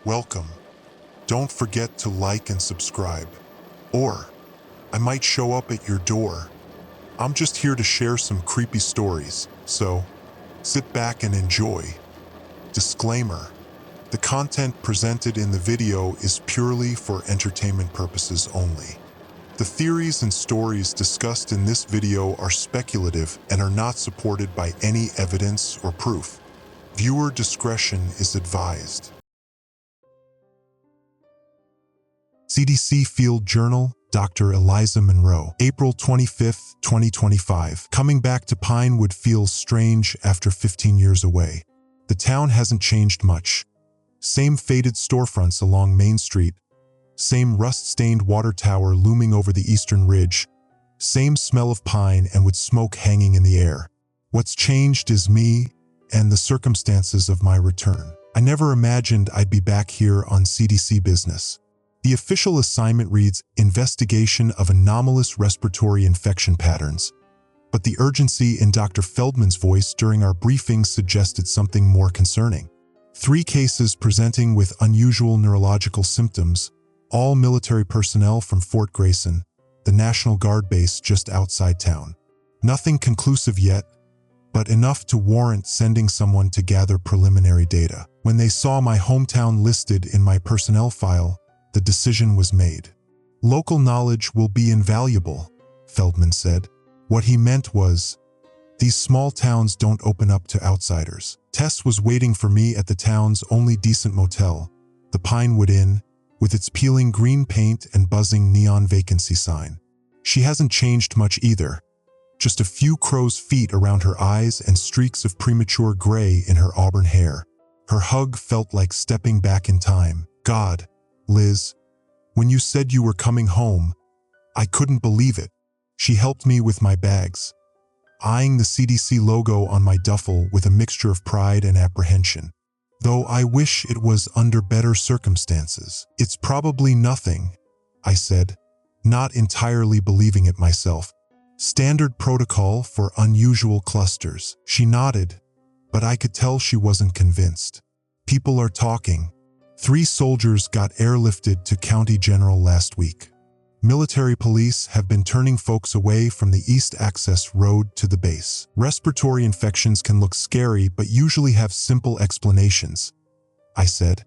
welcome. Don't forget to like and subscribe. Or, I might show up at your door. I'm just here to share some creepy stories, so sit back and enjoy. Disclaimer: the content presented in the video is purely for entertainment purposes only. The theories and stories discussed in this video are speculative and are not supported by any evidence or proof. Viewer discretion is advised. CDC Field Journal, Dr. Eliza Monroe, April 25, 2025. Coming back to Pinewood feels strange after 15 years away. The town hasn't changed much. Same faded storefronts along Main Street, same rust-stained water tower looming over the eastern ridge, same smell of pine and with smoke hanging in the air. What's changed is me and the circumstances of my return. I never imagined I'd be back here on CDC business. The official assignment reads Investigation of Anomalous Respiratory Infection Patterns, but the urgency in Dr. Feldman's voice during our briefing suggested something more concerning. 3 cases presenting with unusual neurological symptoms, all military personnel from Fort Grayson, the National Guard base just outside town. Nothing conclusive yet, but enough to warrant sending someone to gather preliminary data. When they saw my hometown listed in my personnel file, the decision was made. Local knowledge will be invaluable, Feldman said. What he meant was, these small towns don't open up to outsiders. Tess was waiting for me at the town's only decent motel, the Pinewood Inn, with its peeling green paint and buzzing neon vacancy sign. She hasn't changed much either. Just a few crow's feet around her eyes and streaks of premature gray in her auburn hair. Her hug felt like stepping back in time. God, Liz, when you said you were coming home, I couldn't believe it. She helped me with my bags, eyeing the CDC logo on my duffel with a mixture of pride and apprehension. Though I wish it was under better circumstances. It's probably nothing, I said, not entirely believing it myself. Standard protocol for unusual clusters. She nodded, but I could tell she wasn't convinced. People are talking. 3 soldiers got airlifted to County General last week. Military police have been turning folks away from the East Access Road to the base. Respiratory infections can look scary but usually have simple explanations, I said,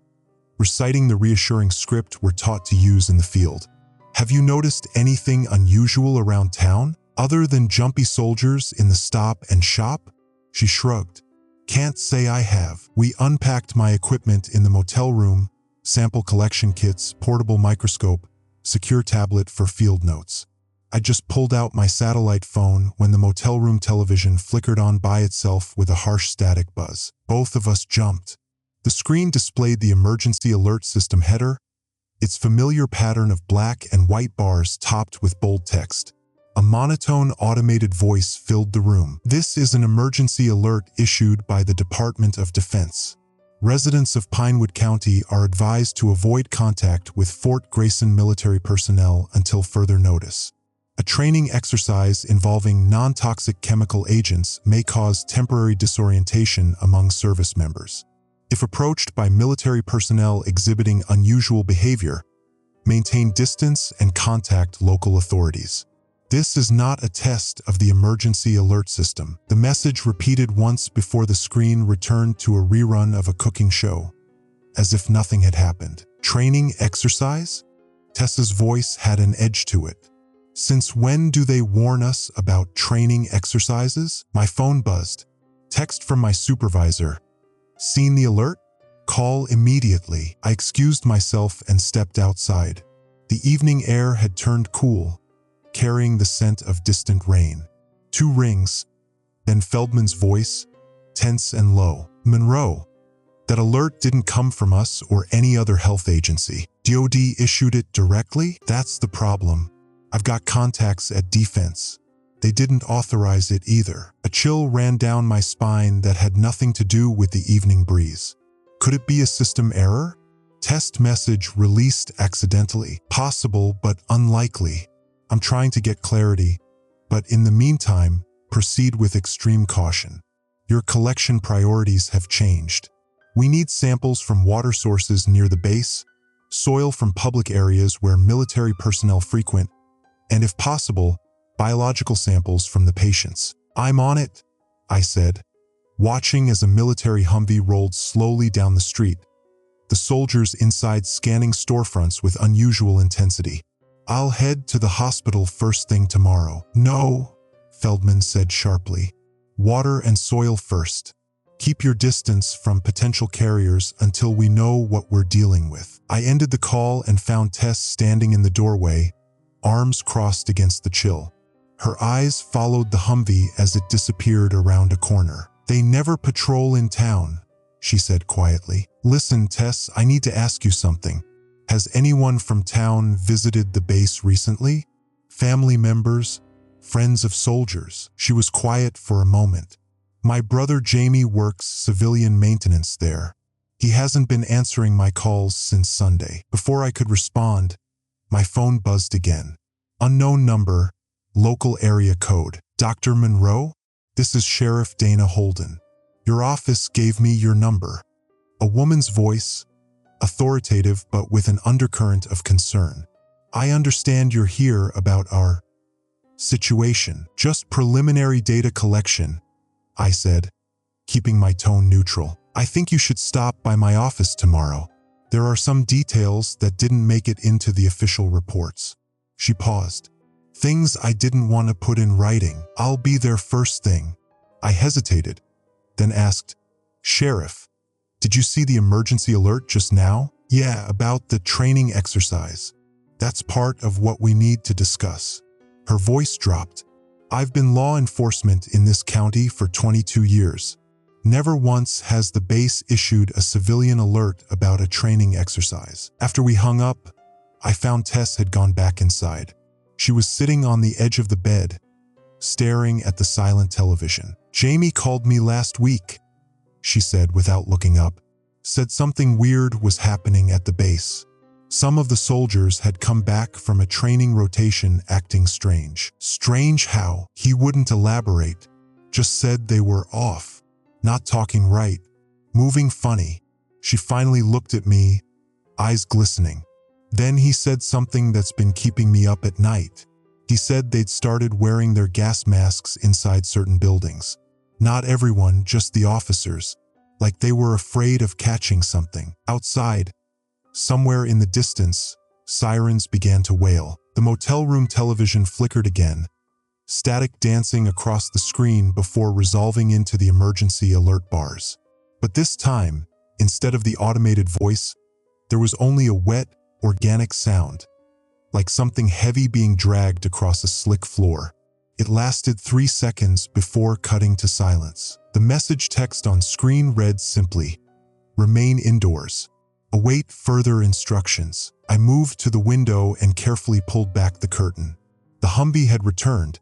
reciting the reassuring script we're taught to use in the field. Have you noticed anything unusual around town, other than jumpy soldiers in the stop and shop? She shrugged. Can't say I have. We unpacked my equipment in the motel room, sample collection kits, portable microscope, secure tablet for field notes. I just pulled out my satellite phone when the motel room television flickered on by itself with a harsh static buzz. Both of us jumped. The screen displayed the emergency alert system header, its familiar pattern of black and white bars topped with bold text. A monotone automated voice filled the room. This is an emergency alert issued by the Department of Defense. Residents of Pinewood County are advised to avoid contact with Fort Grayson military personnel until further notice. A training exercise involving non-toxic chemical agents may cause temporary disorientation among service members. If approached by military personnel exhibiting unusual behavior, maintain distance and contact local authorities. This is not a test of the emergency alert system. The message repeated once before the screen returned to a rerun of a cooking show, as if nothing had happened. Training exercise? Tess's voice had an edge to it. Since when do they warn us about training exercises? My phone buzzed. Text from my supervisor. Seen the alert? Call immediately. I excused myself and stepped outside. The evening air had turned cool, carrying the scent of distant rain. 2 rings, then Feldman's voice, tense and low. Monroe, that alert didn't come from us or any other health agency. DoD issued it directly? That's the problem. I've got contacts at Defense. They didn't authorize it either. A chill ran down my spine that had nothing to do with the evening breeze. Could it be a system error? Test message released accidentally. Possible, but unlikely. I'm trying to get clarity, but in the meantime, proceed with extreme caution. Your collection priorities have changed. We need samples from water sources near the base, soil from public areas where military personnel frequent, and if possible, biological samples from the patients. I'm on it, I said, watching as a military Humvee rolled slowly down the street, the soldiers inside scanning storefronts with unusual intensity. I'll head to the hospital first thing tomorrow. No, Feldman said sharply. Water and soil first. Keep your distance from potential carriers until we know what we're dealing with. I ended the call and found Tess standing in the doorway, arms crossed against the chill. Her eyes followed the Humvee as it disappeared around a corner. They never patrol in town, she said quietly. Listen, Tess, I need to ask you something. Has anyone from town visited the base recently? Family members? Friends of soldiers? She was quiet for a moment. My brother Jamie works civilian maintenance there. He hasn't been answering my calls since Sunday. Before I could respond, my phone buzzed again. Unknown number, local area code. Dr. Monroe? This is Sheriff Dana Holden. Your office gave me your number. A woman's voice, authoritative but with an undercurrent of concern. I understand you're here about our situation. Just preliminary data collection, I said, keeping my tone neutral. I think you should stop by my office tomorrow. There are some details that didn't make it into the official reports. She paused. Things I didn't want to put in writing. I'll be there first thing. I hesitated, then asked, Sheriff, did you see the emergency alert just now? Yeah, about the training exercise. That's part of what we need to discuss. Her voice dropped. I've been law enforcement in this county for 22 years. Never once has the base issued a civilian alert about a training exercise. After we hung up, I found Tess had gone back inside. She was sitting on the edge of the bed, staring at the silent television. Jamie called me last week, she said without looking up. Said something weird was happening at the base. Some of the soldiers had come back from a training rotation acting strange. Strange how? He wouldn't elaborate, just said they were off, not talking right, moving funny. She finally looked at me, eyes glistening. Then he said something that's been keeping me up at night. He said they'd started wearing their gas masks inside certain buildings. Not everyone, just the officers, like they were afraid of catching something. Outside, somewhere in the distance, sirens began to wail. The motel room television flickered again, static dancing across the screen before resolving into the emergency alert bars. But this time, instead of the automated voice, there was only a wet, organic sound, like something heavy being dragged across a slick floor. It lasted 3 seconds before cutting to silence. The message text on screen read simply, "Remain indoors. Await further instructions." I moved to the window and carefully pulled back the curtain. The Humvee had returned,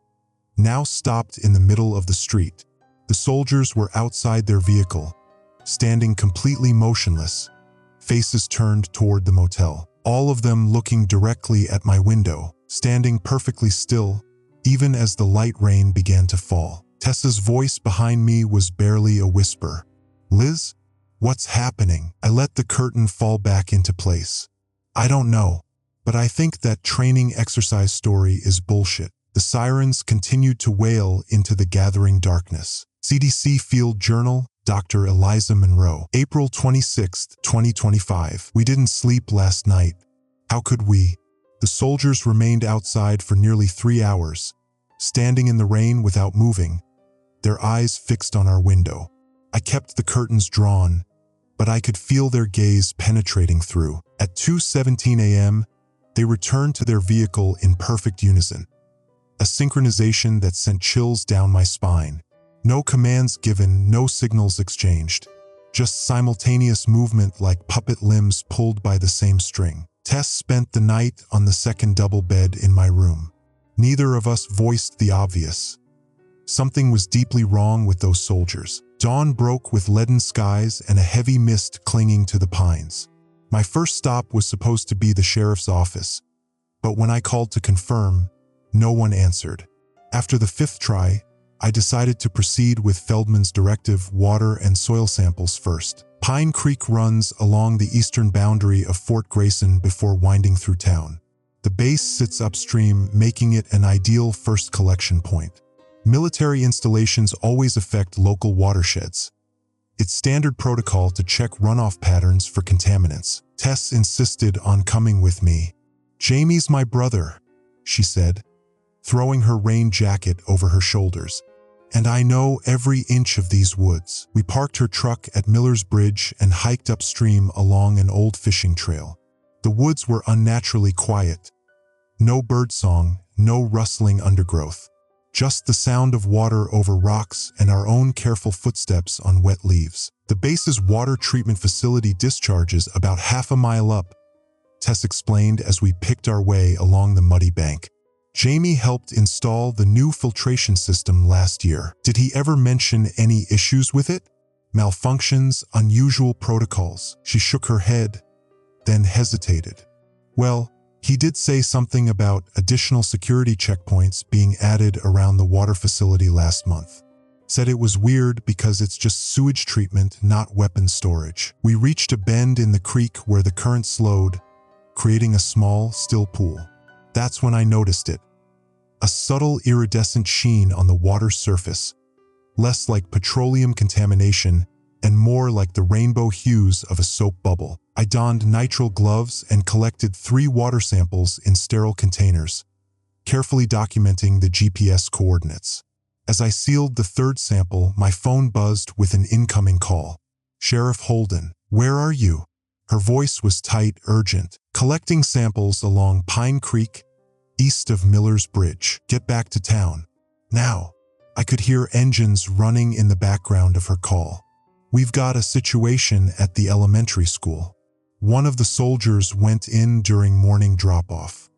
now stopped in the middle of the street. The soldiers were outside their vehicle, standing completely motionless, faces turned toward the motel. All of them looking directly at my window, standing perfectly still, even as the light rain began to fall. Tessa's voice behind me was barely a whisper. Liz? What's happening? I let the curtain fall back into place. I don't know, but I think that training exercise story is bullshit. The sirens continued to wail into the gathering darkness. CDC Field Journal, Dr. Eliza Monroe. April 26, 2025. We didn't sleep last night. How could we? The soldiers remained outside for nearly 3 hours, standing in the rain without moving, their eyes fixed on our window. I kept the curtains drawn, but I could feel their gaze penetrating through. At 2:17 a.m., they returned to their vehicle in perfect unison, a synchronization that sent chills down my spine. No commands given, no signals exchanged, just simultaneous movement like puppet limbs pulled by the same string. Tess spent the night on the second double bed in my room. Neither of us voiced the obvious. Something was deeply wrong with those soldiers. Dawn broke with leaden skies and a heavy mist clinging to the pines. My first stop was supposed to be the sheriff's office, but when I called to confirm, no one answered. After the 5th try, I decided to proceed with Feldman's directive: water and soil samples first. Pine Creek runs along the eastern boundary of Fort Grayson before winding through town. The base sits upstream, making it an ideal first collection point. Military installations always affect local watersheds. It's standard protocol to check runoff patterns for contaminants. Tess insisted on coming with me. "Jamie's my brother," she said, throwing her rain jacket over her shoulders. "And I know every inch of these woods." We parked her truck at Miller's Bridge and hiked upstream along an old fishing trail. The woods were unnaturally quiet. No birdsong, no rustling undergrowth. Just the sound of water over rocks and our own careful footsteps on wet leaves. The base's water treatment facility discharges about half a mile up, Tess explained as we picked our way along the muddy bank. Jamie helped install the new filtration system last year. Did he ever mention any issues with it? Malfunctions, unusual protocols? She shook her head, then hesitated. Well, he did say something about additional security checkpoints being added around the water facility last month. Said it was weird because it's just sewage treatment, not weapons storage. We reached a bend in the creek where the current slowed, creating a small, still pool. That's when I noticed it. A subtle iridescent sheen on the water's surface, less like petroleum contamination and more like the rainbow hues of a soap bubble. I donned nitrile gloves and collected 3 water samples in sterile containers, carefully documenting the GPS coordinates. As I sealed the 3rd sample, my phone buzzed with an incoming call. "Sheriff Holden, where are you?" Her voice was tight, urgent. "Collecting samples along Pine Creek, east of Miller's Bridge. Get back to town. Now." I could hear engines running in the background of her call. "We've got a situation at the elementary school. One of the soldiers went in during morning drop-off.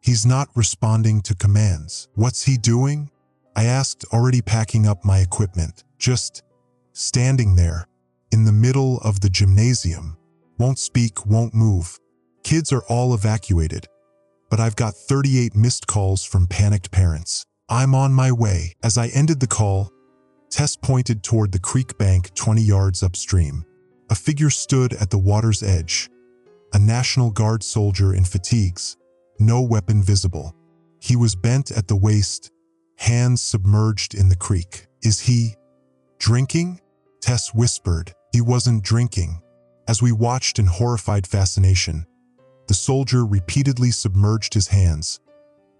He's not responding to commands." "What's he doing?" I asked, already packing up my equipment. "Just standing there, in the middle of the gymnasium. Won't speak, won't move. Kids are all evacuated, but I've got 38 missed calls from panicked parents. I'm on my way." As I ended the call, Tess pointed toward the creek bank 20 yards upstream. A figure stood at the water's edge, a National Guard soldier in fatigues, no weapon visible. He was bent at the waist, hands submerged in the creek. "Is he drinking?" Tess whispered. "He wasn't drinking." As we watched in horrified fascination, the soldier repeatedly submerged his hands,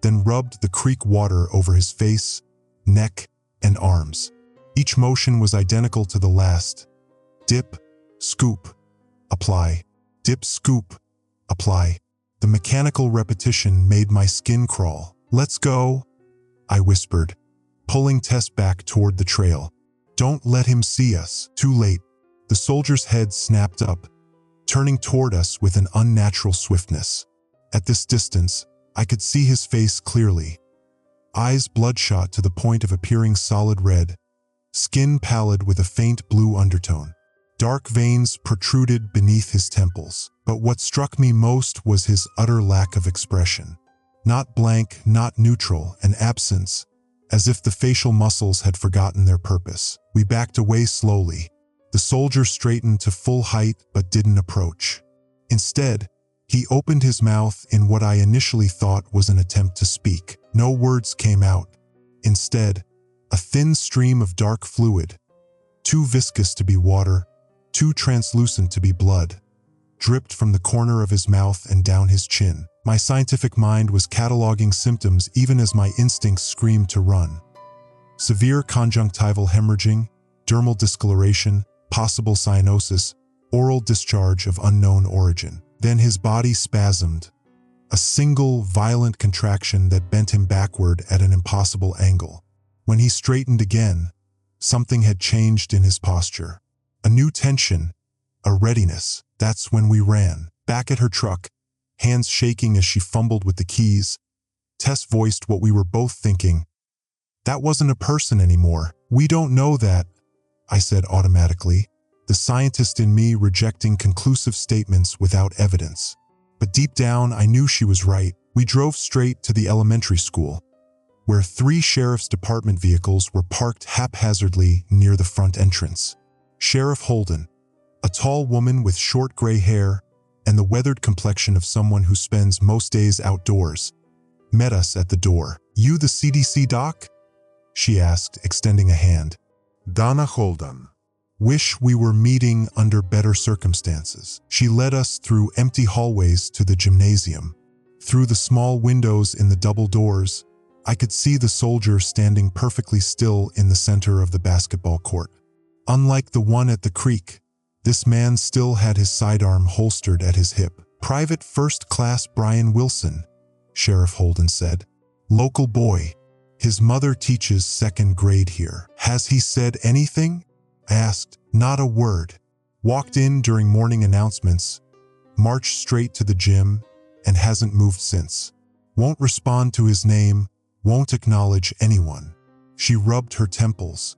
then rubbed the creek water over his face, neck, and arms. Each motion was identical to the last. Dip, scoop, apply. Dip, scoop, apply. The mechanical repetition made my skin crawl. "Let's go," I whispered, pulling Tess back toward the trail. "Don't let him see us." Too late. The soldier's head snapped up, turning toward us with an unnatural swiftness. At this distance, I could see his face clearly. Eyes bloodshot to the point of appearing solid red, skin pallid with a faint blue undertone. Dark veins protruded beneath his temples. But what struck me most was his utter lack of expression. Not blank, not neutral, an absence, as if the facial muscles had forgotten their purpose. We backed away slowly. The soldier straightened to full height but didn't approach. Instead, he opened his mouth in what I initially thought was an attempt to speak. No words came out. Instead, a thin stream of dark fluid, too viscous to be water, too translucent to be blood, dripped from the corner of his mouth and down his chin. My scientific mind was cataloging symptoms even as my instincts screamed to run. Severe conjunctival hemorrhaging, dermal discoloration, possible cyanosis, oral discharge of unknown origin. Then his body spasmed, a single violent contraction that bent him backward at an impossible angle. When he straightened again, something had changed in his posture. A new tension, a readiness. That's when we ran. Back at her truck, hands shaking as she fumbled with the keys, Tess voiced what we were both thinking. "That wasn't a person anymore." "We don't know that," I said automatically, the scientist in me rejecting conclusive statements without evidence. But deep down, I knew she was right. We drove straight to the elementary school, where 3 sheriff's department vehicles were parked haphazardly near the front entrance. "Sheriff Holden, A tall woman with short gray hair and the weathered complexion of someone who spends most days outdoors, met us at the door. "You the CDC doc?" she asked, extending a hand. "Donna Holden. Wish we were meeting under better circumstances." She led us through empty hallways to the gymnasium. Through the small windows in the double doors, I could see the soldier standing perfectly still in the center of the basketball court. Unlike the one at the creek, this man still had his sidearm holstered at his hip. "Private First Class Brian Wilson," Sheriff Holden said. "Local boy. His mother teaches second grade here." "Has he said anything?" I asked. "Not a word. Walked in during morning announcements, marched straight to the gym, and hasn't moved since. Won't respond to his name, won't acknowledge anyone." She rubbed her temples.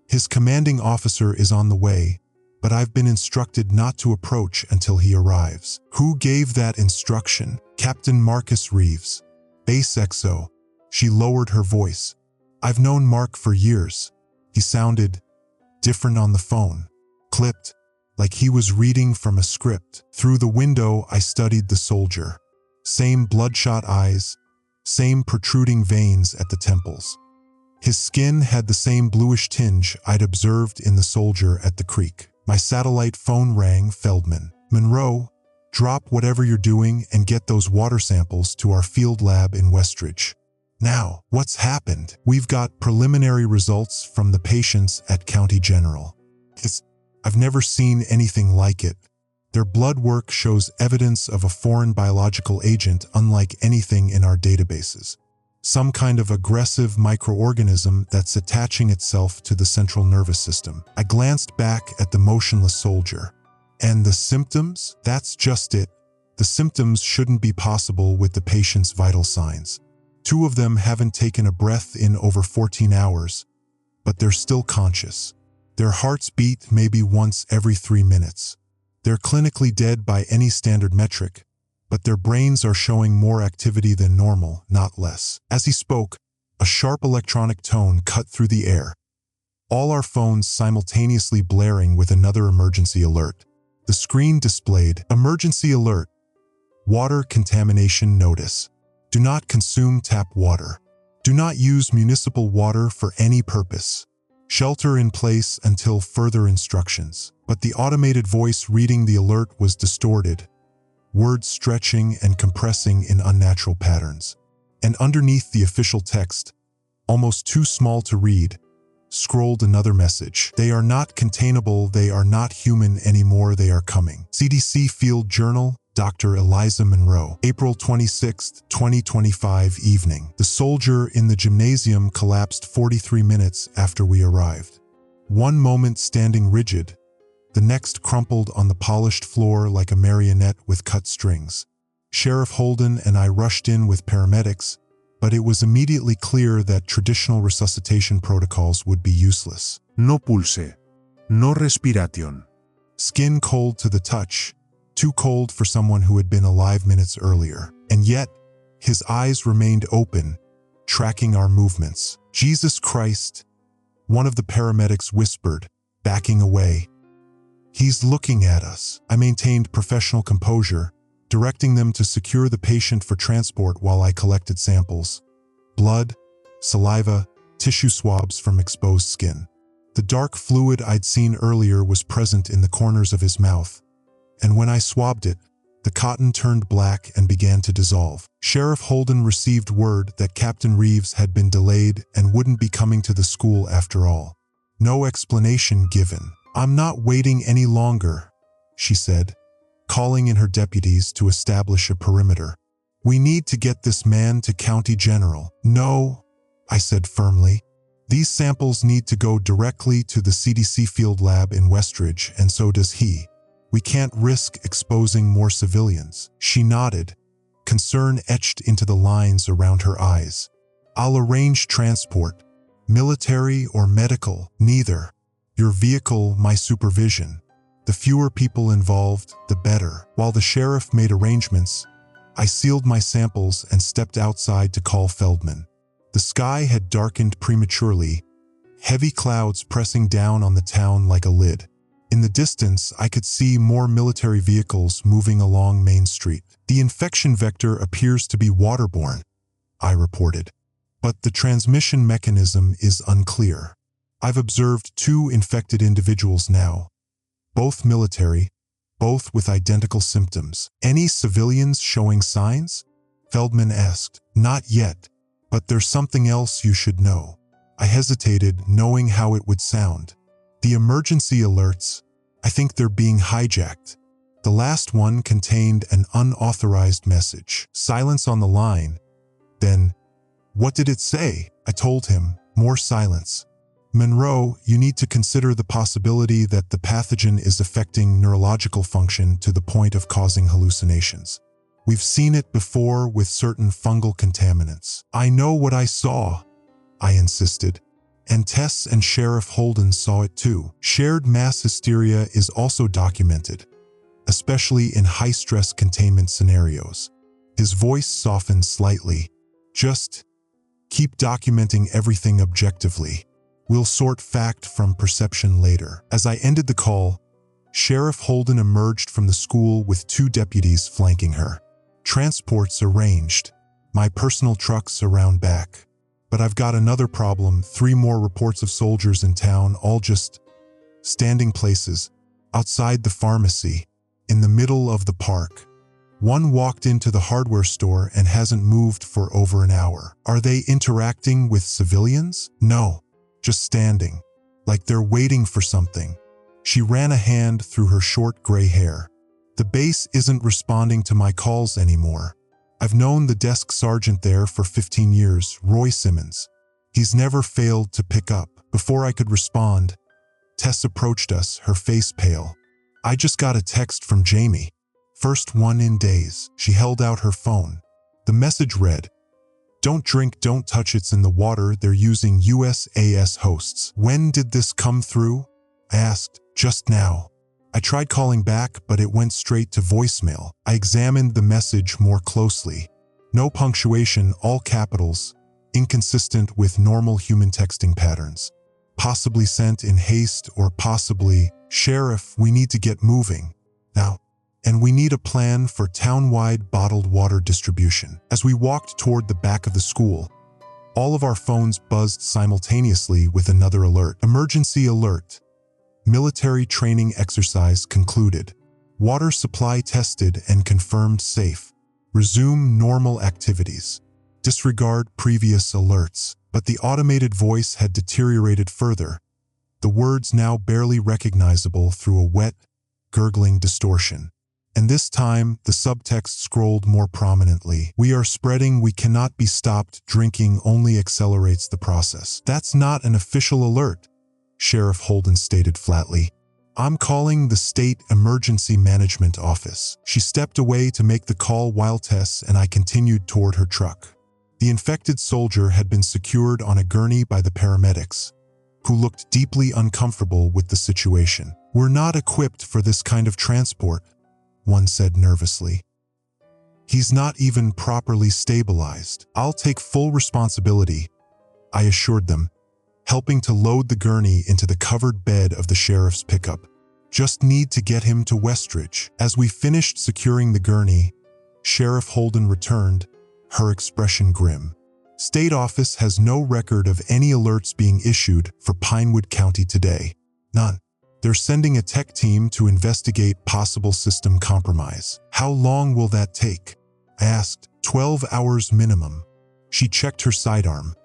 "His commanding officer is on the way, but I've been instructed not to approach until he arrives." "Who gave that instruction?" "Captain Marcus Reeves, Base XO." She lowered her voice. "I've known Mark for years." He sounded different on the phone, clipped, like he was reading from a script. Through the window, I studied the soldier. Same bloodshot eyes, same protruding veins at the temples. His skin had the same bluish tinge I'd observed in the soldier at the creek. My satellite phone rang. "Feldman. Monroe, drop whatever you're doing and get those water samples to our field lab in Westridge. Now." "What's happened?" "We've got preliminary results from the patients at County General. I've never seen anything like it. Their blood work shows evidence of a foreign biological agent unlike anything in our databases. Some kind of aggressive microorganism that's attaching itself to the central nervous system." I glanced back at the motionless soldier. "And the symptoms?" "That's just it. The symptoms shouldn't be possible with the patient's vital signs. 2 of them haven't taken a breath in over 14 hours, but they're still conscious. Their hearts beat maybe once every 3 minutes. They're clinically dead by any standard metric, but their brains are showing more activity than normal, not less." As he spoke, a sharp electronic tone cut through the air, all our phones simultaneously blaring with another emergency alert. The screen displayed, "Emergency alert. Water contamination notice. Do not consume tap water. Do not use municipal water for any purpose. Shelter in place until further instructions." But the automated voice reading the alert was distorted, words stretching and compressing in unnatural patterns. And underneath the official text, almost too small to read, scrolled another message. "They are not containable, they are not human anymore, they are coming." CDC Field Journal, Dr. Eliza Monroe. April 26, 2025 evening. The soldier in the gymnasium collapsed 43 minutes after we arrived. One moment standing rigid, the next crumpled on the polished floor like a marionette with cut strings. Sheriff Holden and I rushed in with paramedics, but it was immediately clear that traditional resuscitation protocols would be useless. No pulse. No respiration. Skin cold to the touch, too cold for someone who had been alive minutes earlier. And yet, his eyes remained open, tracking our movements. "Jesus Christ," one of the paramedics whispered, backing away. "He's looking at us." I maintained professional composure, directing them to secure the patient for transport while I collected samples. Blood, saliva, tissue swabs from exposed skin. The dark fluid I'd seen earlier was present in the corners of his mouth, and when I swabbed it, the cotton turned black and began to dissolve. Sheriff Holden received word that Captain Reeves had been delayed and wouldn't be coming to the school after all. No explanation given. "I'm not waiting any longer," she said, calling in her deputies to establish a perimeter. "We need to get this man to County General." "No," I said firmly. "These samples need to go directly to the CDC field lab in Westridge, and so does he. We can't risk exposing more civilians." She nodded, concern etched into the lines around her eyes. "I'll arrange transport. Military or medical, neither. Your vehicle, my supervision. The fewer people involved, the better." While the sheriff made arrangements, I sealed my samples and stepped outside to call Feldman. The sky had darkened prematurely, heavy clouds pressing down on the town like a lid. In the distance, I could see more military vehicles moving along Main Street. The infection vector appears to be waterborne, I reported. But the transmission mechanism is unclear. I've observed 2 infected individuals now, both military, both with identical symptoms. Any civilians showing signs? Feldman asked. Not yet, but there's something else you should know. I hesitated, knowing how it would sound. The emergency alerts, I think they're being hijacked. The last one contained an unauthorized message. Silence on the line. Then, what did it say? I told him. More silence. Monroe, you need to consider the possibility that the pathogen is affecting neurological function to the point of causing hallucinations. We've seen it before with certain fungal contaminants. I know what I saw, I insisted. And Tess and Sheriff Holden saw it too. Shared mass hysteria is also documented, especially in high-stress containment scenarios. His voice softened slightly. Just keep documenting everything objectively. We'll sort fact from perception later. As I ended the call, Sheriff Holden emerged from the school with 2 deputies flanking her. Transports arranged. My personal trucks around back. But I've got another problem, 3 more reports of soldiers in town, all just standing places, outside the pharmacy, in the middle of the park. One walked into the hardware store and hasn't moved for over an hour. Are they interacting with civilians? No, just standing, like they're waiting for something. She ran a hand through her short gray hair. The base isn't responding to my calls anymore. I've known the desk sergeant there for 15 years, Roy Simmons. He's never failed to pick up. Before I could respond, Tess approached us, her face pale. I just got a text from Jamie. First one in days. She held out her phone. The message read, "Don't drink, don't touch, it's in the water, they're using USAS hosts." When did this come through? I asked. Just now. I tried calling back, but it went straight to voicemail. I examined the message more closely. No punctuation, all capitals, inconsistent with normal human texting patterns. Possibly sent in haste or possibly, "Sheriff, we need to get moving now. And we need a plan for town-wide bottled water distribution." As we walked toward the back of the school, all of our phones buzzed simultaneously with another alert. Emergency alert. Military training exercise concluded. Water supply tested and confirmed safe. Resume normal activities. Disregard previous alerts. But the automated voice had deteriorated further, the words now barely recognizable through a wet, gurgling distortion. And this time, the subtext scrolled more prominently. "We are spreading, we cannot be stopped, drinking only accelerates the process." That's not an official alert, Sheriff Holden stated flatly. "I'm calling the State Emergency Management Office." She stepped away to make the call while Tess and I continued toward her truck. The infected soldier had been secured on a gurney by the paramedics, who looked deeply uncomfortable with the situation. "We're not equipped for this kind of transport," one said nervously. "He's not even properly stabilized." "I'll take full responsibility," I assured them, helping to load the gurney into the covered bed of the sheriff's pickup. "Just need to get him to Westridge." As we finished securing the gurney, Sheriff Holden returned, her expression grim. "State office has no record of any alerts being issued for Pinewood County today. None. They're sending a tech team to investigate possible system compromise." "How long will that take?" I asked. 12 hours minimum." She checked her sidearm,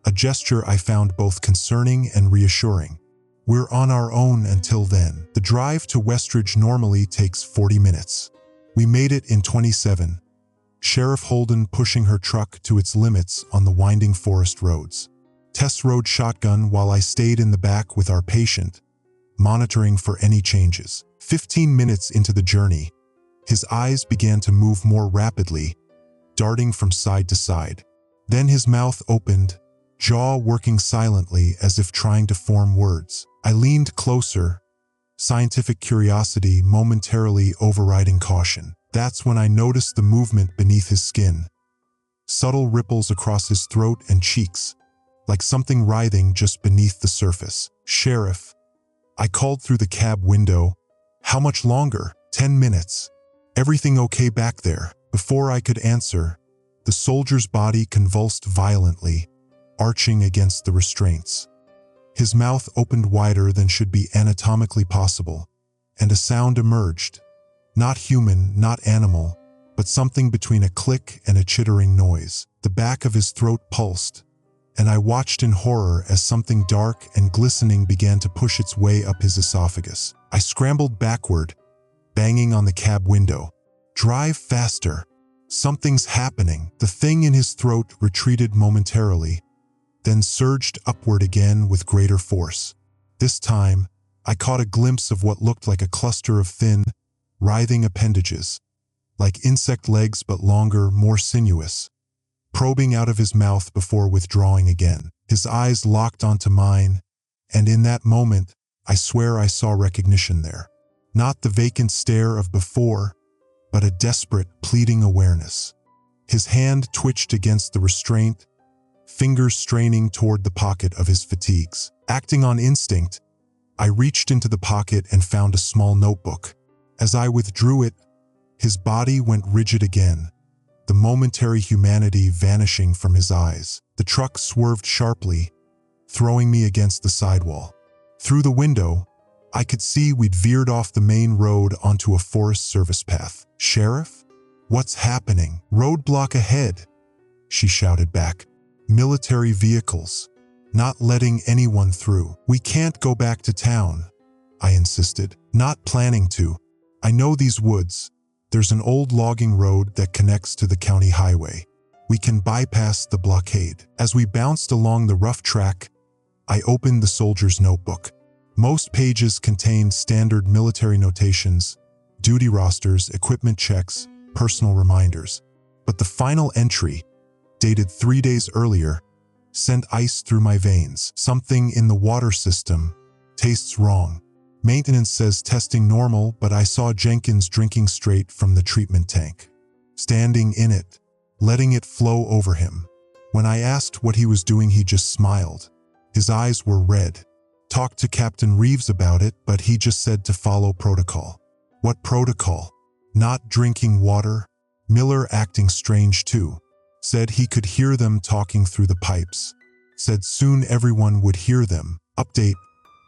a gesture I found both concerning and reassuring. "We're on our own until then. The drive to Westridge normally takes 40 minutes. We made it in 27. Sheriff Holden pushing her truck to its limits on the winding forest roads. Tess rode shotgun while I stayed in the back with our patient, monitoring for any changes. 15 minutes into the journey, his eyes began to move more rapidly, darting from side to side. Then his mouth opened, jaw working silently as if trying to form words. I leaned closer, scientific curiosity momentarily overriding caution. That's when I noticed the movement beneath his skin. Subtle ripples across his throat and cheeks, like something writhing just beneath the surface. "Sheriff," I called through the cab window. How much longer? 10 minutes. Everything okay back there? Before I could answer, the soldier's body convulsed violently, arching against the restraints. His mouth opened wider than should be anatomically possible, and a sound emerged. Not human, not animal, but something between a click and a chittering noise. The back of his throat pulsed, and I watched in horror as something dark and glistening began to push its way up his esophagus. I scrambled backward, banging on the cab window. Drive faster. Something's happening. The thing in his throat retreated momentarily, then surged upward again with greater force. This time, I caught a glimpse of what looked like a cluster of thin, writhing appendages, like insect legs but longer, more sinuous, probing out of his mouth before withdrawing again. His eyes locked onto mine, and in that moment, I swear I saw recognition there. Not the vacant stare of before, but a desperate, pleading awareness. His hand twitched against the restraint, fingers straining toward the pocket of his fatigues. Acting on instinct, I reached into the pocket and found a small notebook. As I withdrew it, his body went rigid again, the momentary humanity vanishing from his eyes. The truck swerved sharply, throwing me against the sidewall. Through the window, I could see we'd veered off the main road onto a Forest Service path. "Sheriff? What's happening?" "Roadblock ahead," she shouted back. "Military vehicles. Not letting anyone through." "We can't go back to town," I insisted. "Not planning to. I know these woods. There's an old logging road that connects to the county highway. We can bypass the blockade." As we bounced along the rough track, I opened the soldier's notebook. Most pages contained standard military notations, duty rosters, equipment checks, personal reminders. But the final entry, dated 3 days earlier, sent ice through my veins. "Something in the water system. Tastes wrong. Maintenance says testing normal, but I saw Jenkins drinking straight from the treatment tank. Standing in it, letting it flow over him. When I asked what he was doing, he just smiled. His eyes were red. Talked to Captain Reeves about it, but he just said to follow protocol." "What protocol?" "Not drinking water." Miller, acting strange too, said he could hear them talking through the pipes. Said soon everyone would hear them. Update: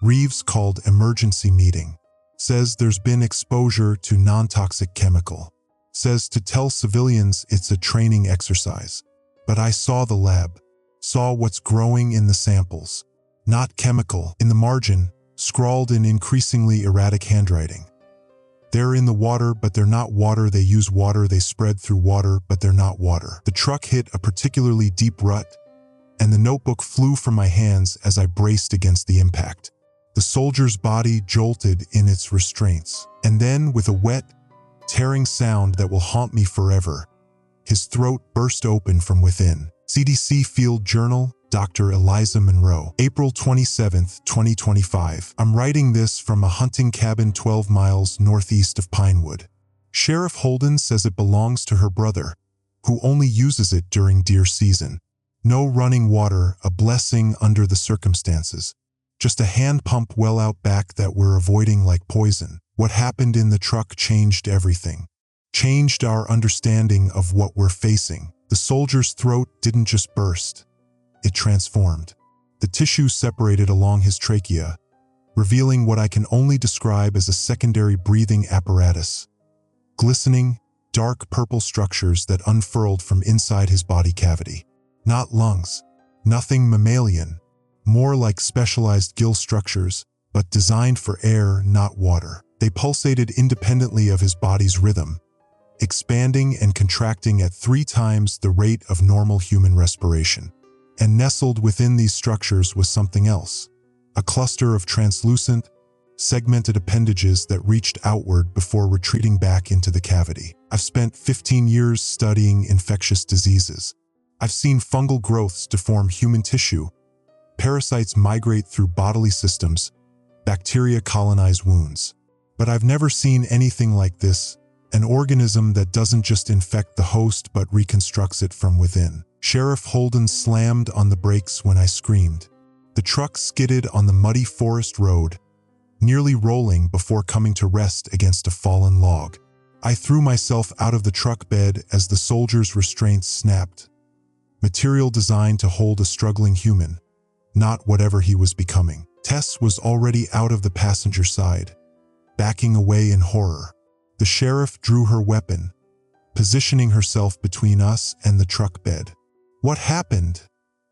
Reeves called emergency meeting. Says there's been exposure to non-toxic chemical. Says to tell civilians it's a training exercise. But I saw the lab. Saw what's growing in the samples. Not chemical. In the margin, scrawled in increasingly erratic handwriting. "They're in the water, but they're not water. They use water. They spread through water, but they're not water." The truck hit a particularly deep rut, and the notebook flew from my hands as I braced against the impact. The soldier's body jolted in its restraints, and then, with a wet, tearing sound that will haunt me forever, his throat burst open from within. CDC Field Journal, Dr. Eliza Monroe. April 27, 2025. I'm writing this from a hunting cabin 12 miles northeast of Pinewood. Sheriff Holden says it belongs to her brother, who only uses it during deer season. No running water, a blessing under the circumstances. Just a hand pump well out back that we're avoiding like poison. What happened in the truck changed everything. Changed our understanding of what we're facing. The soldier's throat didn't just burst. It transformed. The tissue separated along his trachea, revealing what I can only describe as a secondary breathing apparatus. Glistening, dark purple structures that unfurled from inside his body cavity. Not lungs. Nothing mammalian. More like specialized gill structures, but designed for air, not water. They pulsated independently of his body's rhythm, expanding and contracting at 3 times the rate of normal human respiration. And nestled within these structures was something else, a cluster of translucent, segmented appendages that reached outward before retreating back into the cavity. I've spent 15 years studying infectious diseases. I've seen fungal growths deform human tissue, parasites migrate through bodily systems, bacteria colonize wounds. But I've never seen anything like this, an organism that doesn't just infect the host but reconstructs it from within. Sheriff Holden slammed on the brakes when I screamed. The truck skidded on the muddy forest road, nearly rolling before coming to rest against a fallen log. I threw myself out of the truck bed as the soldier's restraints snapped. Material designed to hold a struggling human, not whatever he was becoming. Tess was already out of the passenger side, backing away in horror. The sheriff drew her weapon, positioning herself between us and the truck bed. "What happened?"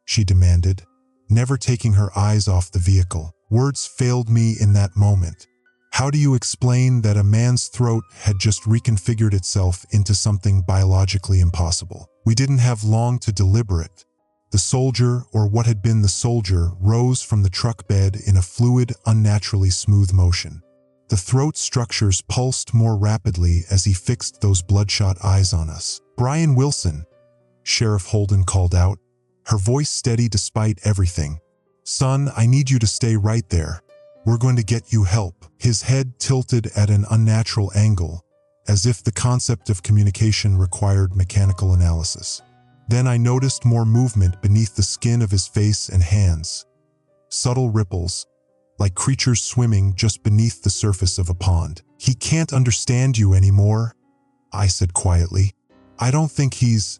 she demanded, never taking her eyes off the vehicle. Words failed me in that moment. How do you explain that a man's throat had just reconfigured itself into something biologically impossible? We didn't have long to deliberate. The soldier, or what had been the soldier, rose from the truck bed in a fluid, unnaturally smooth motion. The throat structures pulsed more rapidly as he fixed those bloodshot eyes on us. "Brian Wilson," Sheriff Holden called out, her voice steady despite everything. "Son, I need you to stay right there. We're going to get you help." His head tilted at an unnatural angle, as if the concept of communication required mechanical analysis. Then I noticed more movement beneath the skin of his face and hands. Subtle ripples, like creatures swimming just beneath the surface of a pond. "He can't understand you anymore," I said quietly. "I don't think he's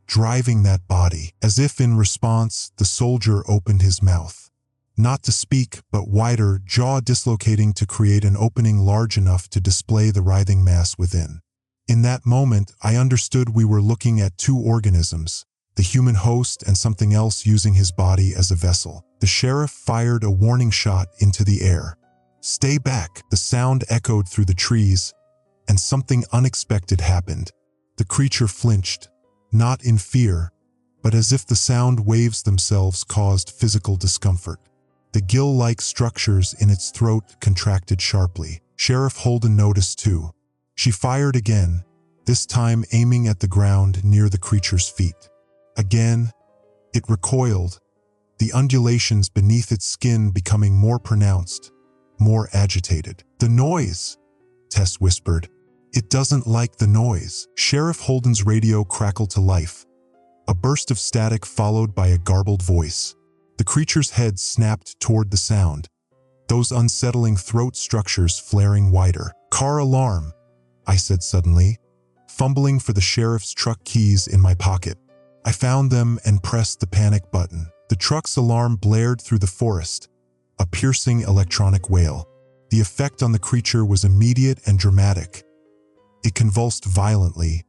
driving that body." As if in response, the soldier opened his mouth. Not to speak, but wider, jaw dislocating to create an opening large enough to display the writhing mass within. In that moment, I understood we were looking at two organisms, the human host and something else using his body as a vessel. The sheriff fired a warning shot into the air. "Stay back!" The sound echoed through the trees, and something unexpected happened. The creature flinched, not in fear, but as if the sound waves themselves caused physical discomfort. The gill-like structures in its throat contracted sharply. Sheriff Holden noticed too. She fired again, this time aiming at the ground near the creature's feet. Again, it recoiled, the undulations beneath its skin becoming more pronounced, more agitated. "The noise," Tess whispered. "It doesn't like the noise." Sheriff Holden's radio crackled to life, a burst of static followed by a garbled voice. The creature's head snapped toward the sound, those unsettling throat structures flaring wider. "Car alarm," I said suddenly, fumbling for the sheriff's truck keys in my pocket. I found them and pressed the panic button. The truck's alarm blared through the forest, a piercing electronic wail. The effect on the creature was immediate and dramatic. It convulsed violently,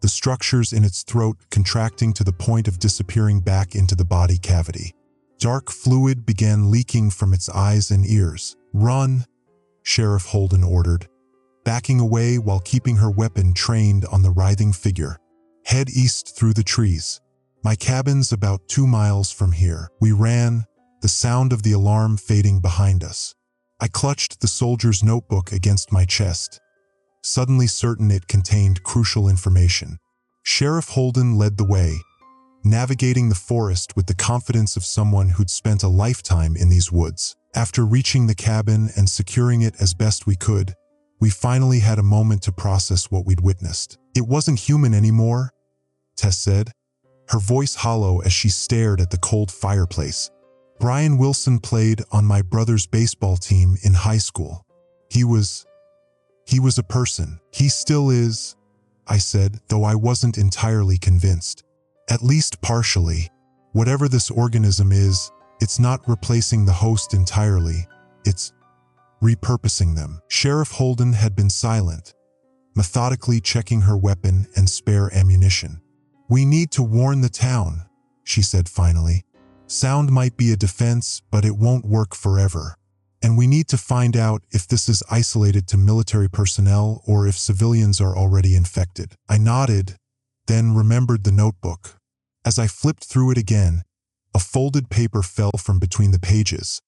the structures in its throat contracting to the point of disappearing back into the body cavity. Dark fluid began leaking from its eyes and ears. "Run," Sheriff Holden ordered, backing away while keeping her weapon trained on the writhing figure. "Head east through the trees. My cabin's about 2 miles from here." We ran, the sound of the alarm fading behind us. I clutched the soldier's notebook against my chest, suddenly certain it contained crucial information. Sheriff Holden led the way, navigating the forest with the confidence of someone who'd spent a lifetime in these woods. After reaching the cabin and securing it as best we could, we finally had a moment to process what we'd witnessed. "It wasn't human anymore," Tess said, her voice hollow as she stared at the cold fireplace. "Brian Wilson played on my brother's baseball team in high school. He was a person." "He still is," I said, though I wasn't entirely convinced. "At least partially. Whatever this organism is, it's not replacing the host entirely. It's repurposing them." Sheriff Holden had been silent, methodically checking her weapon and spare ammunition. "We need to warn the town," she said finally. "Sound might be a defense, but it won't work forever. And we need to find out if this is isolated to military personnel or if civilians are already infected." I nodded, then remembered the notebook. As I flipped through it again, a folded paper fell from between the pages.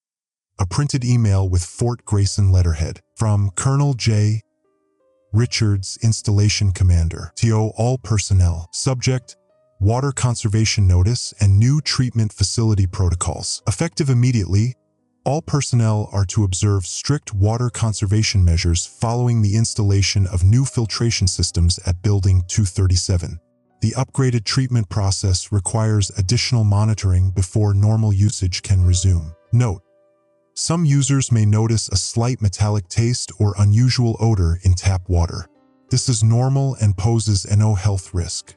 A printed email with Fort Grayson letterhead. From Colonel J. Richards, Installation Commander. To all personnel. Subject: Water Conservation Notice and New Treatment Facility Protocols. Effective immediately, all personnel are to observe strict water conservation measures following the installation of new filtration systems at Building 237. The upgraded treatment process requires additional monitoring before normal usage can resume. Note: Some users may notice a slight metallic taste or unusual odor in tap water. This is normal and poses no health risk.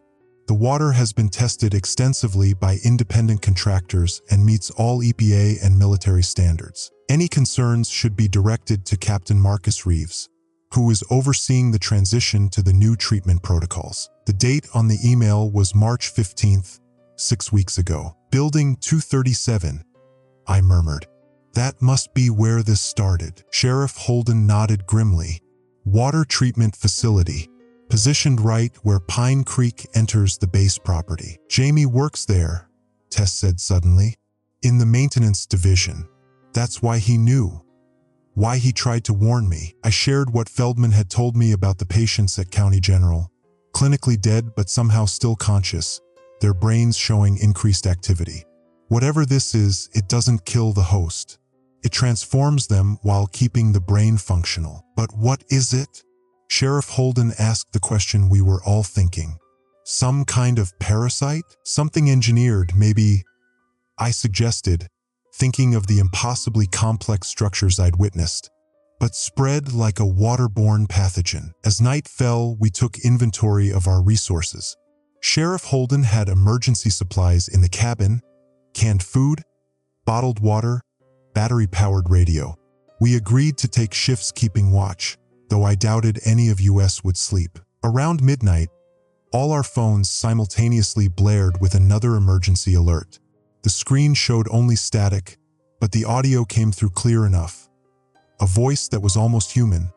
The water has been tested extensively by independent contractors and meets all EPA and military standards. Any concerns should be directed to Captain Marcus Reeves, who is overseeing the transition to the new treatment protocols. The date on the email was March 15th, 6 weeks ago. Building 237, I murmured. That must be where this started. Sheriff Holden nodded grimly. Water treatment facility, positioned right where Pine Creek enters the base property. Jamie works there, Tess said suddenly, in the maintenance division. That's why he knew. Why he tried to warn me. I shared what Feldman had told me about the patients at County General. Clinically dead but somehow still conscious, their brains showing increased activity. Whatever this is, it doesn't kill the host. It transforms them while keeping the brain functional. But what is it? Sheriff Holden asked the question we were all thinking. Some kind of parasite? Something engineered, maybe, I suggested, thinking of the impossibly complex structures I'd witnessed, but spread like a waterborne pathogen. As night fell, we took inventory of our resources. Sheriff Holden had emergency supplies in the cabin, canned food, bottled water, battery-powered radio. We agreed to take shifts keeping watch, though I doubted any of us would sleep. Around midnight, all our phones simultaneously blared with another emergency alert. The screen showed only static, but the audio came through clear enough. A voice that was almost human,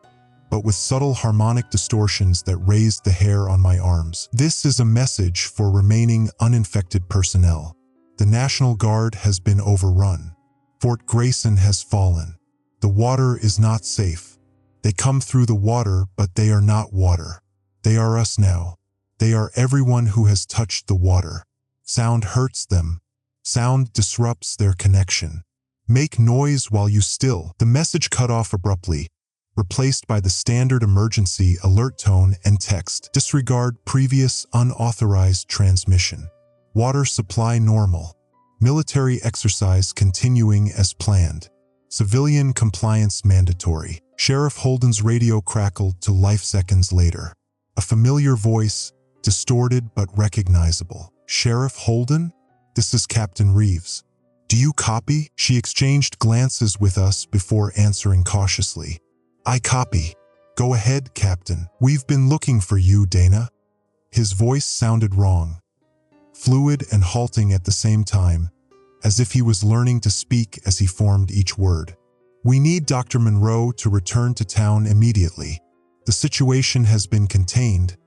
but with subtle harmonic distortions that raised the hair on my arms. This is a message for remaining uninfected personnel. The National Guard has been overrun. Fort Grayson has fallen. The water is not safe. They come through the water, but they are not water. They are us now. They are everyone who has touched the water. Sound hurts them. Sound disrupts their connection. Make noise while you still. The message cut off abruptly, replaced by the standard emergency alert tone and text. Disregard previous unauthorized transmission. Water supply normal. Military exercise continuing as planned. Civilian compliance mandatory. Sheriff Holden's radio crackled to life seconds later. A familiar voice, distorted but recognizable. Sheriff Holden? This is Captain Reeves. Do you copy? She exchanged glances with us before answering cautiously. I copy. Go ahead, Captain. We've been looking for you, Dana. His voice sounded wrong, fluid and halting at the same time, as if he was learning to speak as he formed each word. We need Dr. Monroe to return to town immediately. The situation has been contained,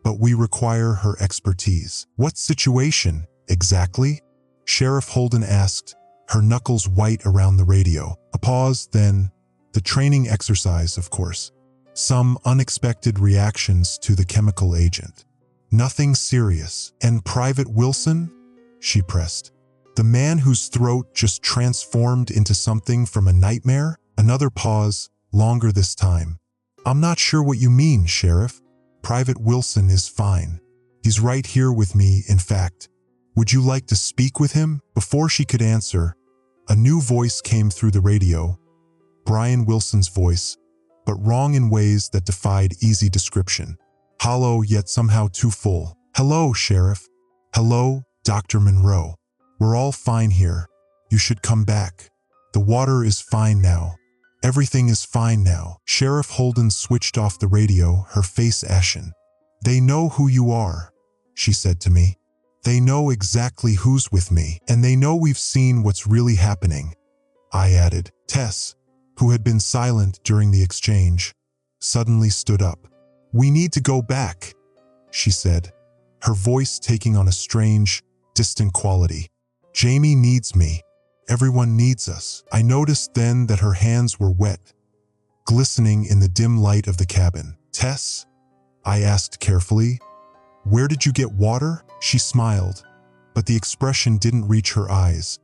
but we require her expertise. What situation, exactly? Sheriff Holden asked, her knuckles white around the radio. A pause, then, the training exercise, of course. Some unexpected reactions to the chemical agent. Nothing serious. And Private Wilson? She pressed. The man whose throat just transformed into something from a nightmare? Another pause, longer this time. I'm not sure what you mean, Sheriff. Private Wilson is fine. He's right here with me, in fact. Would you like to speak with him? Before she could answer, a new voice came through the radio. Brian Wilson's voice, but wrong in ways that defied easy description. Hollow, yet somehow too full. Hello, Sheriff. Hello, Dr. Monroe. We're all fine here. You should come back. The water is fine now. Everything is fine now. Sheriff Holden switched off the radio, her face ashen. They know who you are, she said to me. They know exactly who's with me, and they know we've seen what's really happening. I added. Tess, who had been silent during the exchange, suddenly stood up. We need to go back, she said, her voice taking on a strange, distant quality. Jamie needs me. Everyone needs us. I noticed then that her hands were wet, glistening in the dim light of the cabin. Tess? I asked carefully. Where did you get water? She smiled, but the expression didn't reach her eyes,